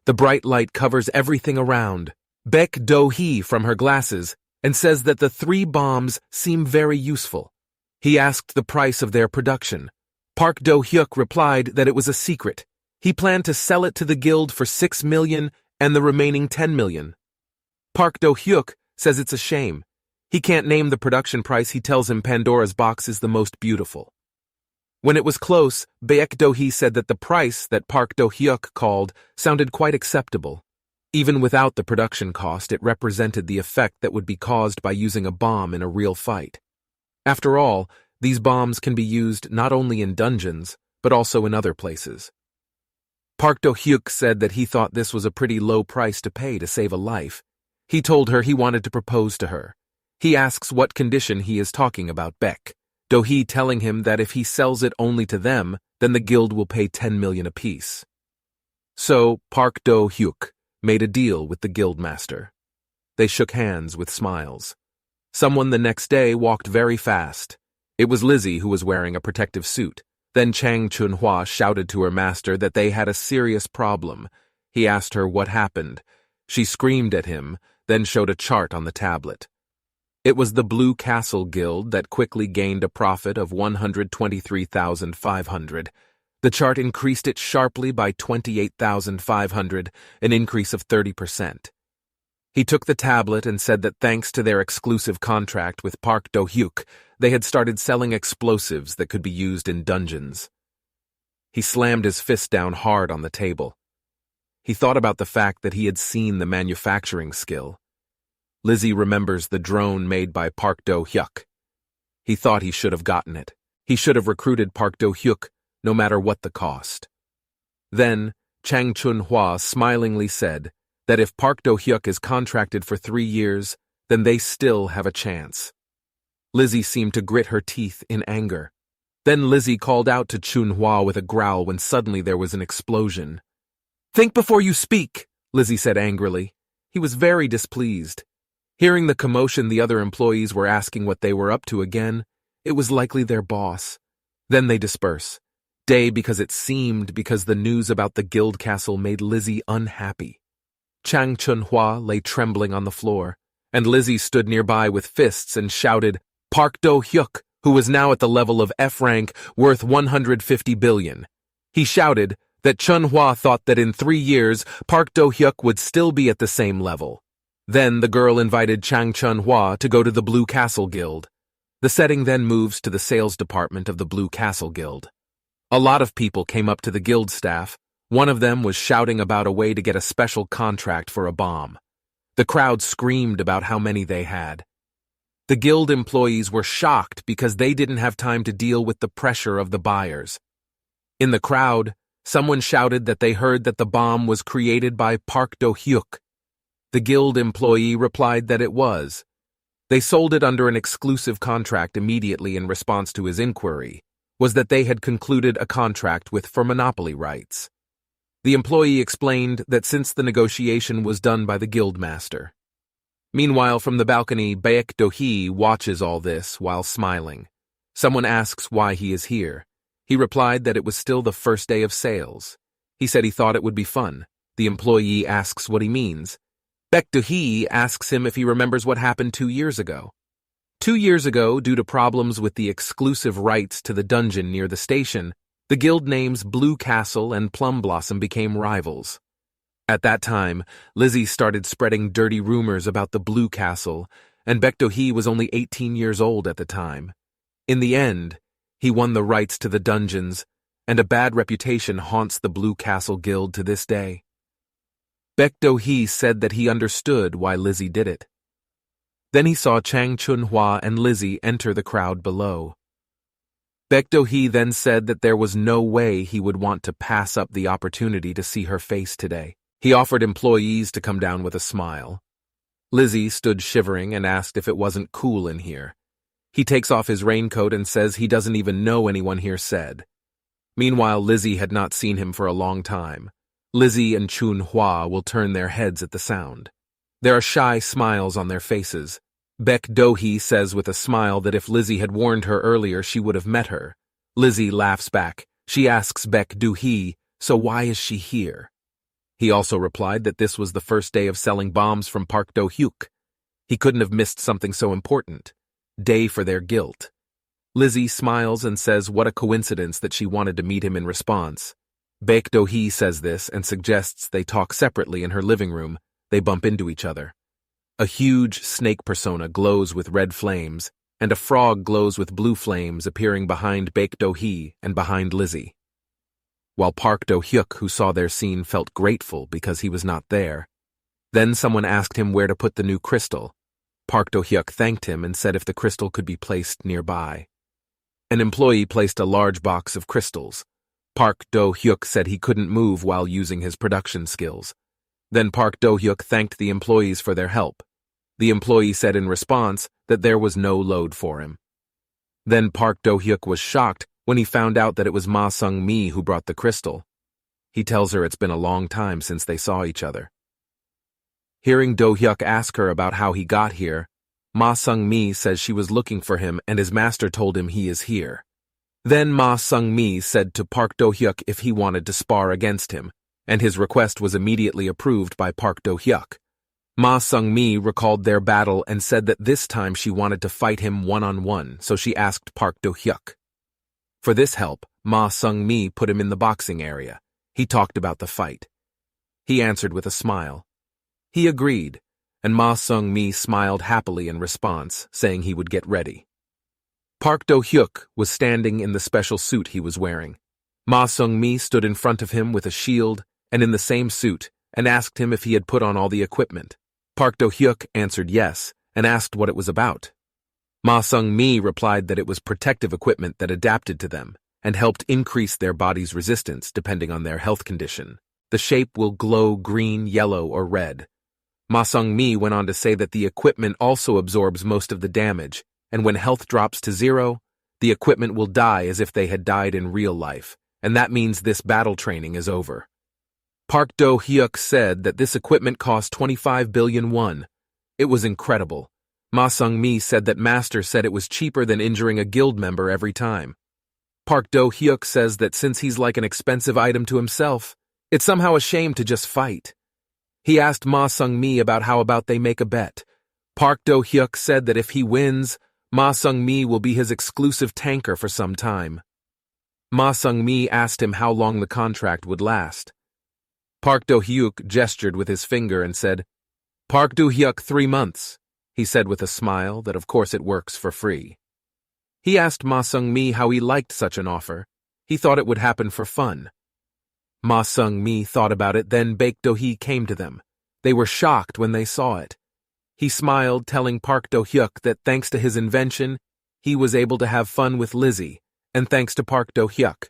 The bright light covers everything around. Baek Do-hee from her glasses and says that the 3 bombs seem very useful. He asked the price of their production. Park Do-hyuk replied that it was a secret. He planned to sell it to the guild for 6 million and the remaining 10 million. Park Do-hyuk says it's a shame. He can't name the production price. He tells him Pandora's box is the most beautiful. When it was close, Baek Do-hee said that the price that Park Do-hyuk called sounded quite acceptable. Even without the production cost, it represented the effect that would be caused by using a bomb in a real fight. After all, these bombs can be used not only in dungeons, but also in other places. Park Do-hyuk said that he thought this was a pretty low price to pay to save a life. He told her he wanted to propose to her. He asks what condition he is talking about Baek Do-hee telling him that if he sells it only to them, then the guild will pay 10 million apiece. So Park Do-hyuk made a deal with the guildmaster. They shook hands with smiles. Someone the next day walked very fast. It was Lizzie, who was wearing a protective suit. Then Chang Chun-hwa shouted to her master that they had a serious problem. He asked her what happened. She screamed at him, then showed a chart on the tablet. It was the Blue Castle Guild that quickly gained a profit of 123,500. The chart increased it sharply by 28,500, an increase of 30%. He took the tablet and said that thanks to their exclusive contract with Park Do-hyuk, They had started selling explosives that could be used in dungeons. He slammed his fist down hard on the table. He thought about the fact that he had seen the manufacturing skill. Lizzie remembers the drone made by Park Do-hyuk. He thought he should have gotten it. He should have recruited Park Do-hyuk, no matter what the cost. Then, Chang Chun-hwa smilingly said that if Park Do-hyuk is contracted for 3 years, then they still have a chance. Lizzie seemed to grit her teeth in anger. Then Lizzie called out to Chun-hwa with a growl when suddenly there was an explosion. "Think before you speak," Lizzie said angrily. He was very displeased. Hearing the commotion, the other employees were asking what they were up to again. It was likely their boss. Then they disperse. Because the news about the guild castle made Lizzie unhappy. Chang Chun-hwa lay trembling on the floor, and Lizzie stood nearby with fists and shouted, "Park Do-hyuk, who was now at the level of F rank, worth 150 billion. He shouted that Chun-hwa thought that in 3 years, Park Do-hyuk would still be at the same level. Then the girl invited Chang Chun-hwa to go to the Blue Castle Guild. The setting then moves to the sales department of the Blue Castle Guild. A lot of people came up to the guild staff. One of them was shouting about a way to get a special contract for a bomb. The crowd screamed about how many they had. The guild employees were shocked because they didn't have time to deal with the pressure of the buyers. In the crowd, someone shouted that they heard that the bomb was created by Park Do-hyuk. The guild employee replied that it was. They sold it under an exclusive contract immediately in response to his inquiry, was that they had concluded a contract for monopoly rights. The employee explained that since the negotiation was done by the guild master. Meanwhile, from the balcony, Baek Do-hee watches all this while smiling. Someone asks why he is here. He replied that it was still the first day of sales. He said he thought it would be fun. The employee asks what he means. Baek Do-hee asks him if he remembers what happened 2 years ago. 2 years ago, due to problems with the exclusive rights to the dungeon near the station, the guild names Blue Castle and Plum Blossom became rivals. At that time, Lizzie started spreading dirty rumors about the Blue Castle, and Baek Do-hee was only 18 years old at the time. In the end, he won the rights to the dungeons, and a bad reputation haunts the Blue Castle Guild to this day. Baek Do-hee said that he understood why Lizzie did it. Then he saw Chang Chun-hwa and Lizzie enter the crowd below. Baek Do-hee then said that there was no way he would want to pass up the opportunity to see her face today. He offered employees to come down with a smile. Lizzie stood shivering and asked if it wasn't cool in here. He takes off his raincoat and says he doesn't even know anyone here said. Meanwhile, Lizzie had not seen him for a long time. Lizzie and Chun-hwa will turn their heads at the sound. There are shy smiles on their faces. Baek Do-hee says with a smile that if Lizzie had warned her earlier, she would have met her. Lizzie laughs back. She asks Baek Do-hee, so why is she here? He also replied that this was the first day of selling bombs from Park Do-hyuk. He couldn't have missed something so important. Day for their guilt. Lizzie smiles and says what a coincidence that she wanted to meet him in response. Baek Do-hee says this and suggests they talk separately in her living room. They bump into each other. A huge snake persona glows with red flames, and a frog glows with blue flames appearing behind Baek Do-hee and behind Lizzie. While Park Do-hyuk, who saw their scene, felt grateful because he was not there. Then someone asked him where to put the new crystal. Park Do-hyuk thanked him and said if the crystal could be placed nearby. An employee placed a large box of crystals. Park Do-hyuk said he couldn't move while using his production skills. Then Park Do-hyuk thanked the employees for their help. The employee said in response that there was no load for him. Then Park Do-hyuk was shocked when he found out that it was Ma Sung-mi who brought the crystal. He tells her it's been a long time since they saw each other. Hearing Do-hyuk ask her about how he got here, Ma Sung-mi says she was looking for him and his master told him he is here. Then Ma Sung-mi said to Park Do-hyuk if he wanted to spar against him, and his request was immediately approved by Park Do-hyuk. Ma Sung-mi recalled their battle and said that this time she wanted to fight him one-on-one, so she asked Park Do-hyuk. For this help, Ma Sung-mi put him in the boxing area. He talked about the fight. He answered with a smile. He agreed, and Ma Sung-mi smiled happily in response, saying he would get ready. Park Do-hyuk was standing in the special suit he was wearing. Ma Sung-mi stood in front of him with a shield and in the same suit and asked him if he had put on all the equipment. Park Do-hyuk answered yes and asked what it was about. Ma Sung-mi replied that it was protective equipment that adapted to them and helped increase their body's resistance depending on their health condition. The shape will glow green, yellow, or red. Ma Sung-mi went on to say that the equipment also absorbs most of the damage, and when health drops to 0, the equipment will die as if they had died in real life, and that means this battle training is over. Park Do-hyuk said that this equipment cost 25 billion won. It was incredible. Ma Sung-mi said that Master said it was cheaper than injuring a guild member every time. Park Do-hyuk says that since he's like an expensive item to himself, it's somehow a shame to just fight. He asked Ma Sung-mi how about they make a bet. Park Do-hyuk said that if he wins, Ma Sung-mi will be his exclusive tanker for some time. Ma Sung-mi asked him how long the contract would last. Park Do-hyuk gestured with his finger and said, "Park Do-hyuk 3 months," he said with a smile that of course it works for free. He asked Ma Sung-mi how he liked such an offer. He thought it would happen for fun. Ma Sung-mi thought about it, then Baek Do-hee came to them. They were shocked when they saw it. He smiled, telling Park Do-hyuk that thanks to his invention, he was able to have fun with Lizzie, and thanks to Park Do-hyuk.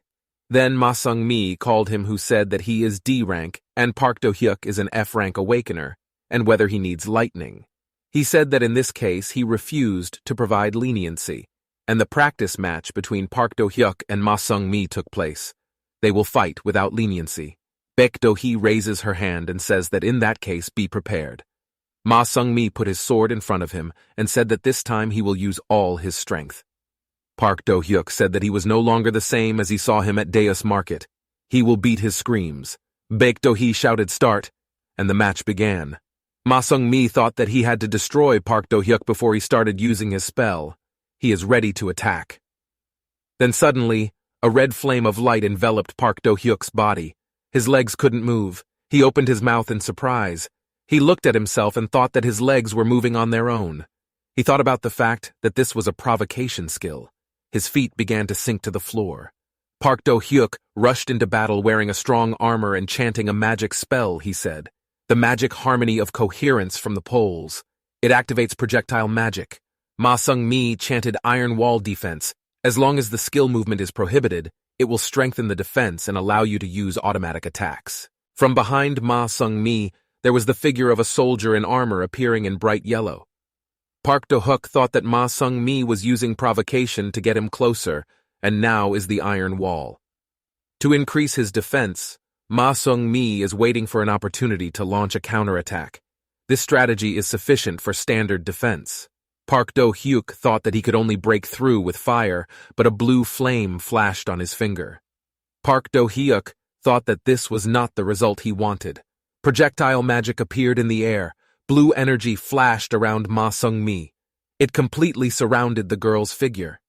Then Ma Sung-mi called him who said that he is D rank and Park Do-hyuk is an F rank awakener, and whether he needs lightning. He said that in this case he refused to provide leniency, and the practice match between Park Do-hyuk and Ma Sung-mi took place. They will fight without leniency. Baek Do-hee raises her hand and says that in that case be prepared. Ma Sung-mi put his sword in front of him and said that this time he will use all his strength. Park Do-hyuk said that he was no longer the same as he saw him at Deus Market. He will beat his screams. Baek Do-hee shouted start, and the match began. Ma Sung-mi thought that he had to destroy Park Do-hyuk before he started using his spell. He is ready to attack. Then suddenly, a red flame of light enveloped Park Do-hyuk's body. His legs couldn't move. He opened his mouth in surprise. He looked at himself and thought that his legs were moving on their own. He thought about the fact that this was a provocation skill. His feet began to sink to the floor. Park Do-hyuk rushed into battle wearing a strong armor and chanting a magic spell, he said. The magic harmony of coherence from the poles. It activates projectile magic. Ma Sung-mi chanted iron wall defense. As long as the skill movement is prohibited, it will strengthen the defense and allow you to use automatic attacks. From behind Ma Sung-mi, there was the figure of a soldier in armor appearing in bright yellow. Park Do-hyuk thought that Ma Sung-mi was using provocation to get him closer, and now is the iron wall. To increase his defense, Ma Sung-mi is waiting for an opportunity to launch a counterattack. This strategy is sufficient for standard defense. Park Do-hyuk thought that he could only break through with fire, but a blue flame flashed on his finger. Park Do-hyuk thought that this was not the result he wanted. Projectile magic appeared in the air. Blue energy flashed around Ma Sung-mi. It completely surrounded the girl's figure.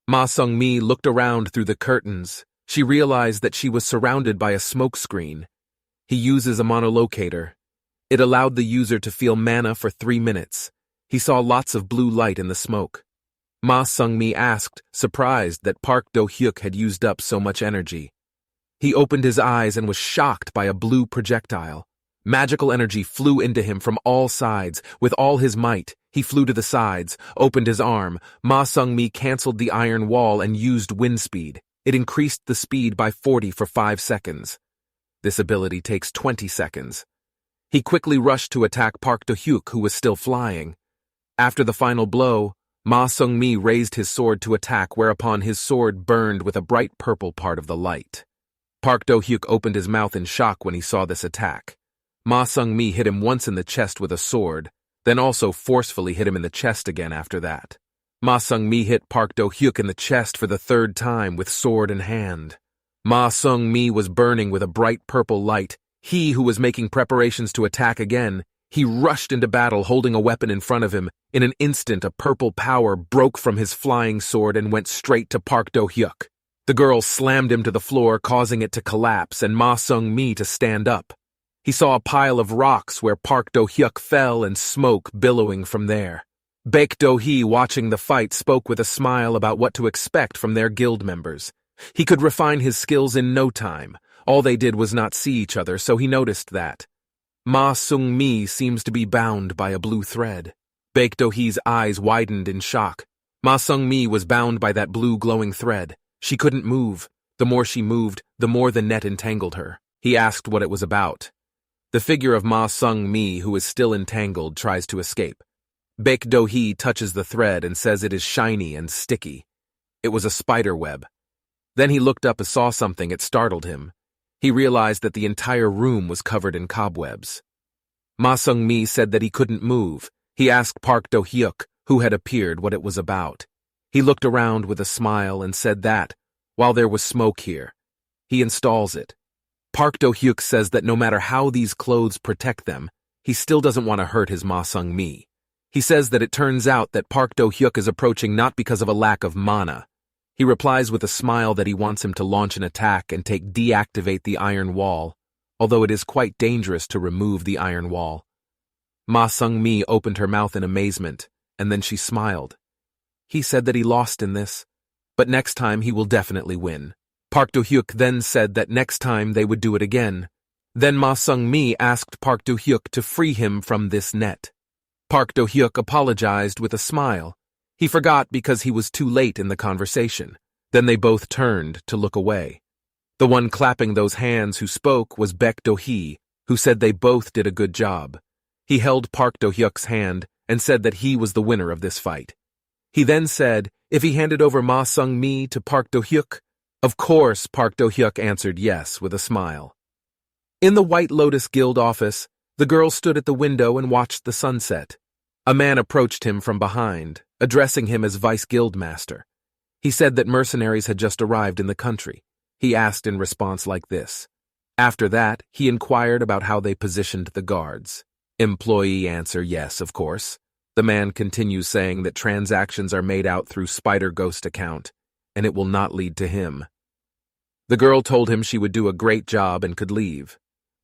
Ma Sung-mi looked around through the curtains. She realized that she was surrounded by a smoke screen. He uses a monolocator. It allowed the user to feel mana for 3 minutes. He saw lots of blue light in the smoke. Ma Sung-mi asked, surprised that Park Do-hyuk had used up so much energy. He opened his eyes and was shocked by a blue projectile. Magical energy flew into him from all sides. With all his might, he flew to the sides, opened his arm. Ma Sung-mi canceled the iron wall and used wind speed. It increased the speed by 40 for 5 seconds. This ability takes 20 seconds. He quickly rushed to attack Park Do-hyuk, who was still flying. After the final blow, Ma Sung-mi raised his sword to attack, whereupon his sword burned with a bright purple part of the light. Park Do-hyuk opened his mouth in shock when he saw this attack. Ma Sung-mi hit him once in the chest with a sword, then also forcefully hit him in the chest again after that. Ma Sung-mi hit Park Do-hyuk in the chest for the 3rd time with sword in hand. Ma Sung-mi was burning with a bright purple light. He who was making preparations to attack again, he rushed into battle holding a weapon in front of him. In an instant, a purple power broke from his flying sword and went straight to Park Do-hyuk. The girl slammed him to the floor, causing it to collapse and Ma Sung-mi to stand up. He saw a pile of rocks where Park Do-hyuk fell and smoke billowing from there. Baek Do-hee, watching the fight, spoke with a smile about what to expect from their guild members. He could refine his skills in no time. All they did was not see each other, so he noticed that. Ma Sung-mi seems to be bound by a blue thread. Baek Do-hee's eyes widened in shock. Ma Sung-mi was bound by that blue glowing thread. She couldn't move. The more she moved, the more the net entangled her. He asked what it was about. The figure of Ma Sung-mi, who is still entangled, tries to escape. Baek Do-hee touches the thread and says it is shiny and sticky. It was a spider web. Then he looked up and saw something. It startled him. He realized that the entire room was covered in cobwebs. Ma Sung-mi said that he couldn't move. He asked Park Do-hyuk, who had appeared, what it was about. He looked around with a smile and said that, while there was smoke here, he installs it. Park Do-hyuk says that no matter how these clothes protect them, he still doesn't want to hurt his Ma Sung-mi. He says that it turns out that Park Do-hyuk is approaching not because of a lack of mana. He replies with a smile that he wants him to launch an attack and deactivate the iron wall, although it is quite dangerous to remove the iron wall. Ma Sung-mi opened her mouth in amazement, and then she smiled. He said that he lost in this, but next time he will definitely win. Park Do-hyuk then said that next time they would do it again. Then Ma Sung-mi asked Park Do-hyuk to free him from this net. Park Do-hyuk apologized with a smile. He forgot because he was too late in the conversation. Then they both turned to look away. The one clapping those hands who spoke was Baek Do-hee, who said they both did a good job. He held Park Do-hyuk's hand and said that he was the winner of this fight. He then said if he handed over Ma Sung-mi to Park Do-hyuk. Of course, Park Do-hyuk answered yes with a smile. In the White Lotus Guild office, the girl stood at the window and watched the sunset. A man approached him from behind, addressing him as Vice Guild Master. He said that mercenaries had just arrived in the country. He asked in response like this. After that, he inquired about how they positioned the guards. Employee answer, yes, of course. The man continues saying that transactions are made out through Spider Ghost account, and it will not lead to him. The girl told him she would do a great job and could leave.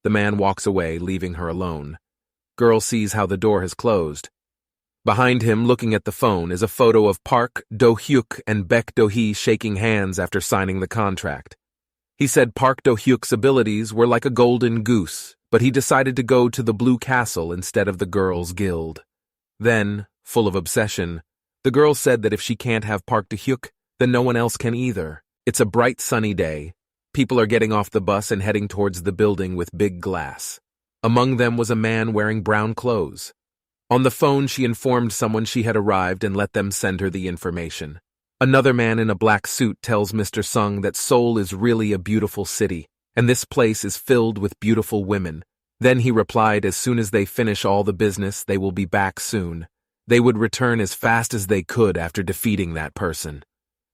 The man walks away, leaving her alone. Girl sees how the door has closed. Behind him, looking at the phone, is a photo of Park Do-hyuk and Baek Do-hee shaking hands after signing the contract. He said Park Do-hyuk's abilities were like a golden goose, but he decided to go to the Blue Castle instead of the girls' guild. Then, full of obsession, the girl said that if she can't have Park Do-hyuk, then no one else can either. It's a bright sunny day. People are getting off the bus and heading towards the building with big glass. Among them was a man wearing brown clothes. On the phone, she informed someone she had arrived and let them send her the information. Another man in a black suit tells Mr. Sung that Seoul is really a beautiful city, and this place is filled with beautiful women. Then he replied as soon as they finish all the business, they will be back soon. They would return as fast as they could after defeating that person.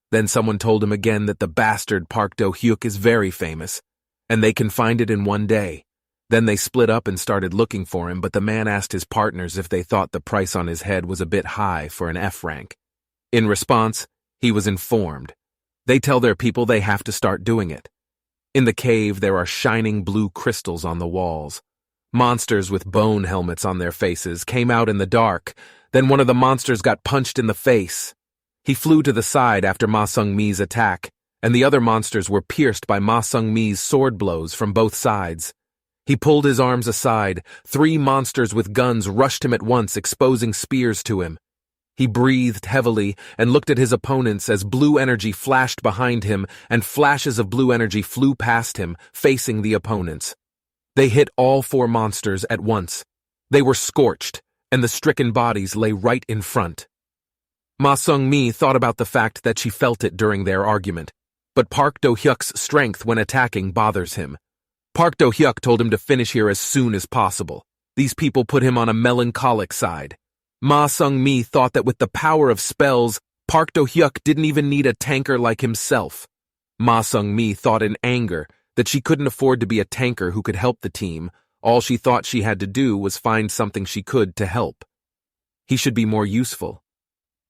Then someone told him again that the bastard Park Do-hyuk is very famous, and they can find it in one day. Then they split up and started looking for him, but the man asked his partners if they thought the price on his head was a bit high for an F rank. In response, he was informed. They tell their people they have to start doing it. In the cave, there are shining blue crystals on the walls. Monsters with bone helmets on their faces came out in the dark. Then one of the monsters got punched in the face. He flew to the side after Ma Sung-mi's attack, and the other monsters were pierced by Ma Sung-mi's sword blows from both sides. He pulled his arms aside. 3 monsters with guns rushed him at once, exposing spears to him. He breathed heavily and looked at his opponents as blue energy flashed behind him, and flashes of blue energy flew past him, facing the opponents. They hit all 4 monsters at once. They were scorched, and the stricken bodies lay right in front. Ma Sung-mi thought about the fact that she felt it during their argument, but Park Do-hyuk's strength when attacking bothers him. Park Do-hyuk told him to finish here as soon as possible. These people put him on a melancholic side. Ma Sung-mi thought that with the power of spells, Park Do-hyuk didn't even need a tanker like himself. Ma Sung-mi thought in anger that she couldn't afford to be a tanker who could help the team. All she thought she had to do was find something she could to help. He should be more useful.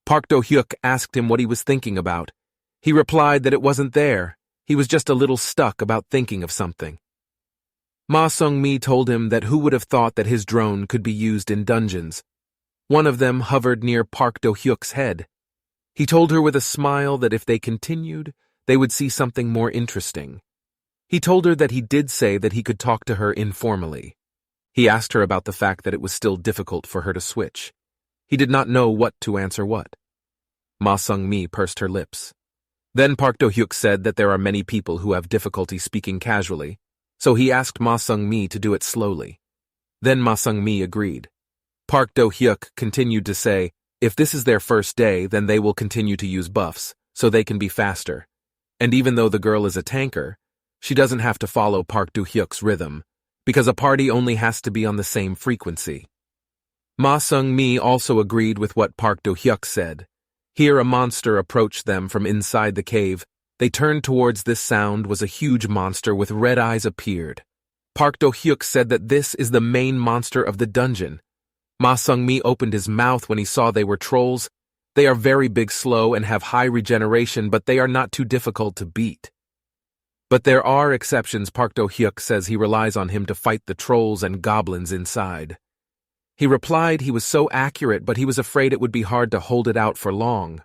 Park Do-hyuk asked him what he was thinking about. He replied that it wasn't there. He was just a little stuck about thinking of something. Ma Sung-mi told him that who would have thought that his drone could be used in dungeons. One of them hovered near Park Do-hyuk's head. He told her with a smile that if they continued, they would see something more interesting. He told her that he did say that he could talk to her informally. He asked her about the fact that it was still difficult for her to switch. He did not know what to answer what. Ma Sung-mi pursed her lips. Then Park Do-hyuk said that there are many people who have difficulty speaking casually, so he asked Ma Sung-mi to do it slowly. Then Ma Sung-mi agreed. Park Do-hyuk continued to say, if this is their first day, then they will continue to use buffs, so they can be faster. And even though the girl is a tanker, she doesn't have to follow Park Do-hyuk's rhythm, because a party only has to be on the same frequency. Ma Sung-mi also agreed with what Park Do-hyuk said. Here a monster approached them from inside the cave. They turned towards this sound was a huge monster with red eyes appeared. Park Do-hyuk said that this is the main monster of the dungeon. Ma Sung-mi opened his mouth when he saw they were trolls. They are very big, slow, and have high regeneration, but they are not too difficult to beat. But there are exceptions. Park Do-hyuk says he relies on him to fight the trolls and goblins inside. He replied he was so accurate, but he was afraid it would be hard to hold it out for long.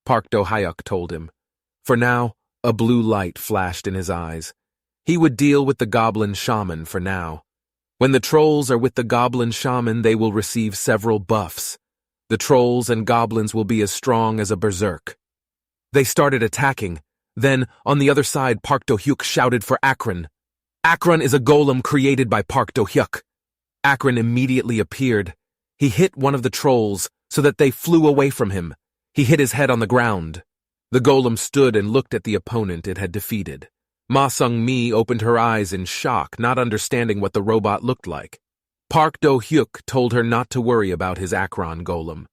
Park Do-hyuk told him. For now, a blue light flashed in his eyes. He would deal with the goblin shaman for now. When the trolls are with the goblin shaman, they will receive several buffs. The trolls and goblins will be as strong as a berserk. They started attacking. Then, on the other side, Park Do-hyuk shouted for Akron. Akron is a golem created by Park Do-hyuk. Akron immediately appeared. He hit one of the trolls so that they flew away from him. He hit his head on the ground. The golem stood and looked at the opponent it had defeated. Ma Sung-mi opened her eyes in shock, not understanding what the robot looked like. Park Do-hyuk told her not to worry about his Akron golem.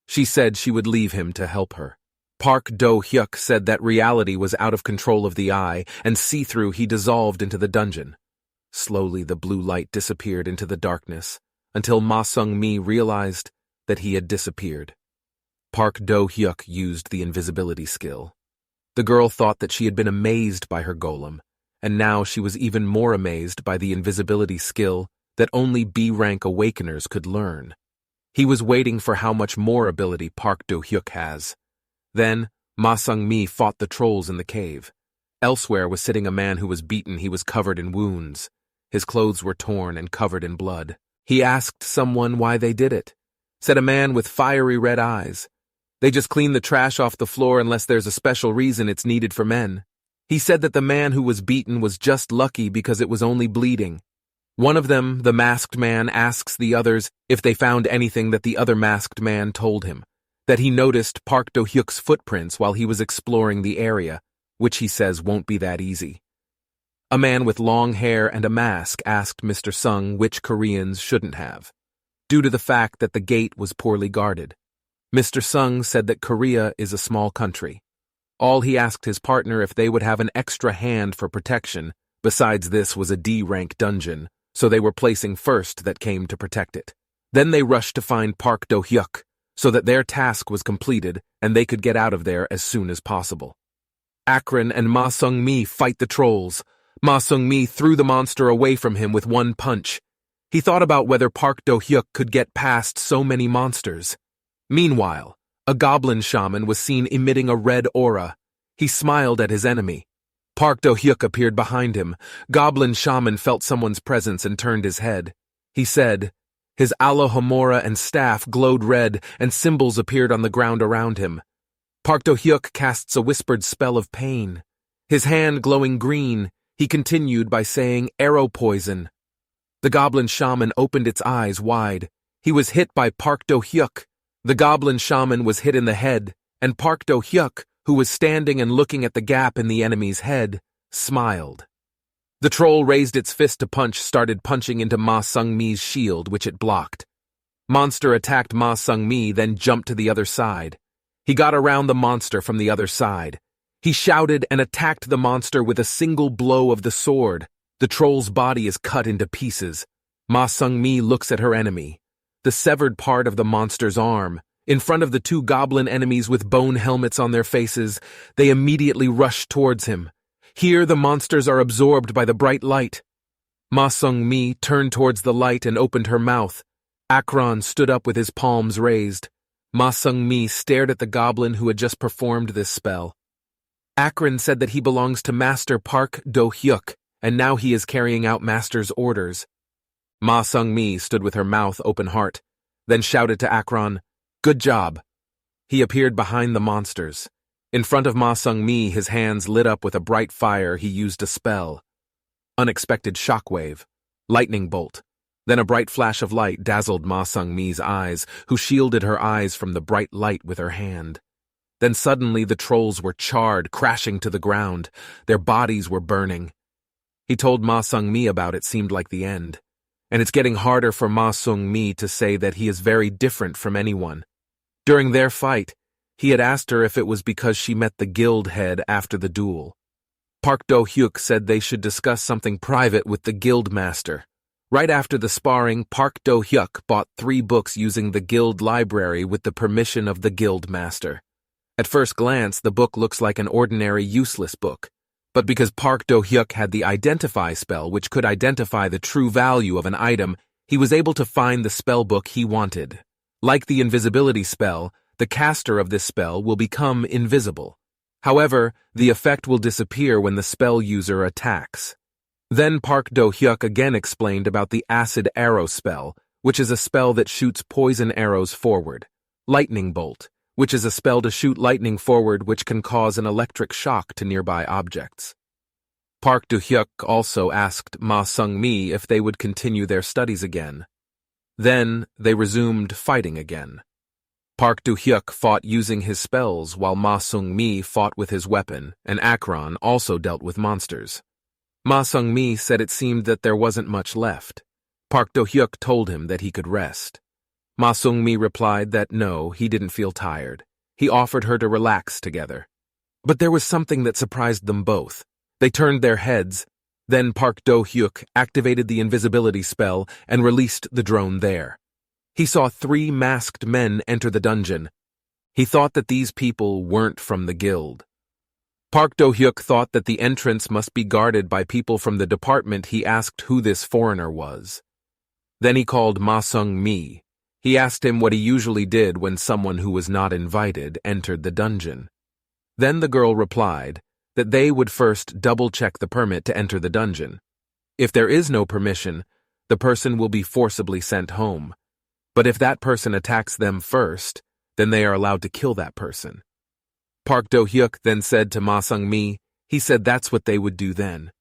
She said she would leave him to help her. Park Do-hyuk said that reality was out of control of the eye, and see-through he dissolved into the dungeon. Slowly the blue light disappeared into the darkness, until Ma Sung-mi realized that he had disappeared. Park Do-hyuk used the invisibility skill. The girl thought that she had been amazed by her golem, and now she was even more amazed by the invisibility skill that only B-rank awakeners could learn. He was waiting for how much more ability Park Do-hyuk has. Then, Ma Sung-mi fought the trolls in the cave. Elsewhere was sitting a man who was beaten. He was covered in wounds. His clothes were torn and covered in blood. He asked someone why they did it. Said a man with fiery red eyes. They just clean the trash off the floor unless there's a special reason it's needed for men. He said that the man who was beaten was just lucky because it was only bleeding. One of them, the masked man, asks the others if they found anything that the other masked man told him, that he noticed Park Do-hyuk's footprints while he was exploring the area, which he says won't be that easy. A man with long hair and a mask asked Mr. Sung which Koreans shouldn't have, due to the fact that the gate was poorly guarded. Mr. Sung said that Korea is a small country. All he asked his partner if they would have an extra hand for protection. Besides, this was a D-rank dungeon, so they were placing first that came to protect it. Then they rushed to find Park Do-hyuk, so that their task was completed and they could get out of there as soon as possible. Akron and Ma Sung-mi fight the trolls. Ma Sung-mi threw the monster away from him with one punch. He thought about whether Park Do-hyuk could get past so many monsters. Meanwhile, a goblin shaman was seen emitting a red aura. He smiled at his enemy. Park Do-hyuk appeared behind him. Goblin shaman felt someone's presence and turned his head. He said, his alohomora and staff glowed red and symbols appeared on the ground around him. Park Do-hyuk casts a whispered spell of pain. His hand glowing green, he continued by saying arrow poison. The goblin shaman opened its eyes wide. He was hit by Park Do-hyuk. The goblin shaman was hit in the head, and Park Do-hyuk, who was standing and looking at the gap in the enemy's head, smiled. The troll raised its fist to punch, started punching into Ma Sung-mi's shield, which it blocked. Monster attacked Ma Sung-mi, then jumped to the other side. He got around the monster from the other side. He shouted and attacked the monster with a single blow of the sword. The troll's body is cut into pieces. Ma Sung-mi looks at her enemy. The severed part of the monster's arm. In front of the two goblin enemies with bone helmets on their faces, they immediately rush towards him. Here the monsters are absorbed by the bright light. Ma Sung-mi turned towards the light and opened her mouth. Akron stood up with his palms raised. Ma Sung-mi stared at the goblin who had just performed this spell. Akron said that he belongs to Master Park Do-hyuk, and now he is carrying out Master's orders. Ma Sung-mi stood with her mouth open heart, then shouted to Akron, "Good job." He appeared behind the monsters. In front of Ma Sung-mi, his hands lit up with a bright fire. He used a spell. Unexpected shockwave, lightning bolt. Then a bright flash of light dazzled Ma Sung-mi's eyes, who shielded her eyes from the bright light with her hand. Then suddenly the trolls were charred, crashing to the ground. Their bodies were burning. He told Ma Sung-mi about it seemed like the end. And it's getting harder for Ma Sung-mi to say that he is very different from anyone. During their fight, he had asked her if it was because she met the guild head after the duel. Park Do-hyuk said they should discuss something private with the guild master. Right after the sparring, Park Do-hyuk bought 3 books using the guild library with the permission of the guild master. At first glance, the book looks like an ordinary, useless book. But because Park Do-hyuk had the identify spell, which could identify the true value of an item, he was able to find the spell book he wanted. Like the invisibility spell, the caster of this spell will become invisible. However, the effect will disappear when the spell user attacks. Then Park Do-hyuk again explained about the acid arrow spell, which is a spell that shoots poison arrows forward. Lightning bolt, which is a spell to shoot lightning forward which can cause an electric shock to nearby objects. Park Do-hyuk also asked Ma Sung-mi if they would continue their studies again. Then they resumed fighting again. Park Do-hyuk fought using his spells while Ma Sung-mi fought with his weapon, and Akron also dealt with monsters. Ma Sung-mi said it seemed that there wasn't much left. Park Do-hyuk told him that he could rest. Ma Sung-mi replied that no, he didn't feel tired. He offered her to relax together. But there was something that surprised them both. They turned their heads. Then Park Do-hyuk activated the invisibility spell and released the drone there. He saw 3 masked men enter the dungeon. He thought that these people weren't from the guild. Park Do-hyuk thought that the entrance must be guarded by people from the department. He asked who this foreigner was. Then he called Ma Sung-mi. He asked him what he usually did when someone who was not invited entered the dungeon. Then the girl replied that they would first double-check the permit to enter the dungeon. If there is no permission, the person will be forcibly sent home. But if that person attacks them first, then they are allowed to kill that person. Park Do-hyuk then said to Ma Sung-mi, he said that's what they would do then.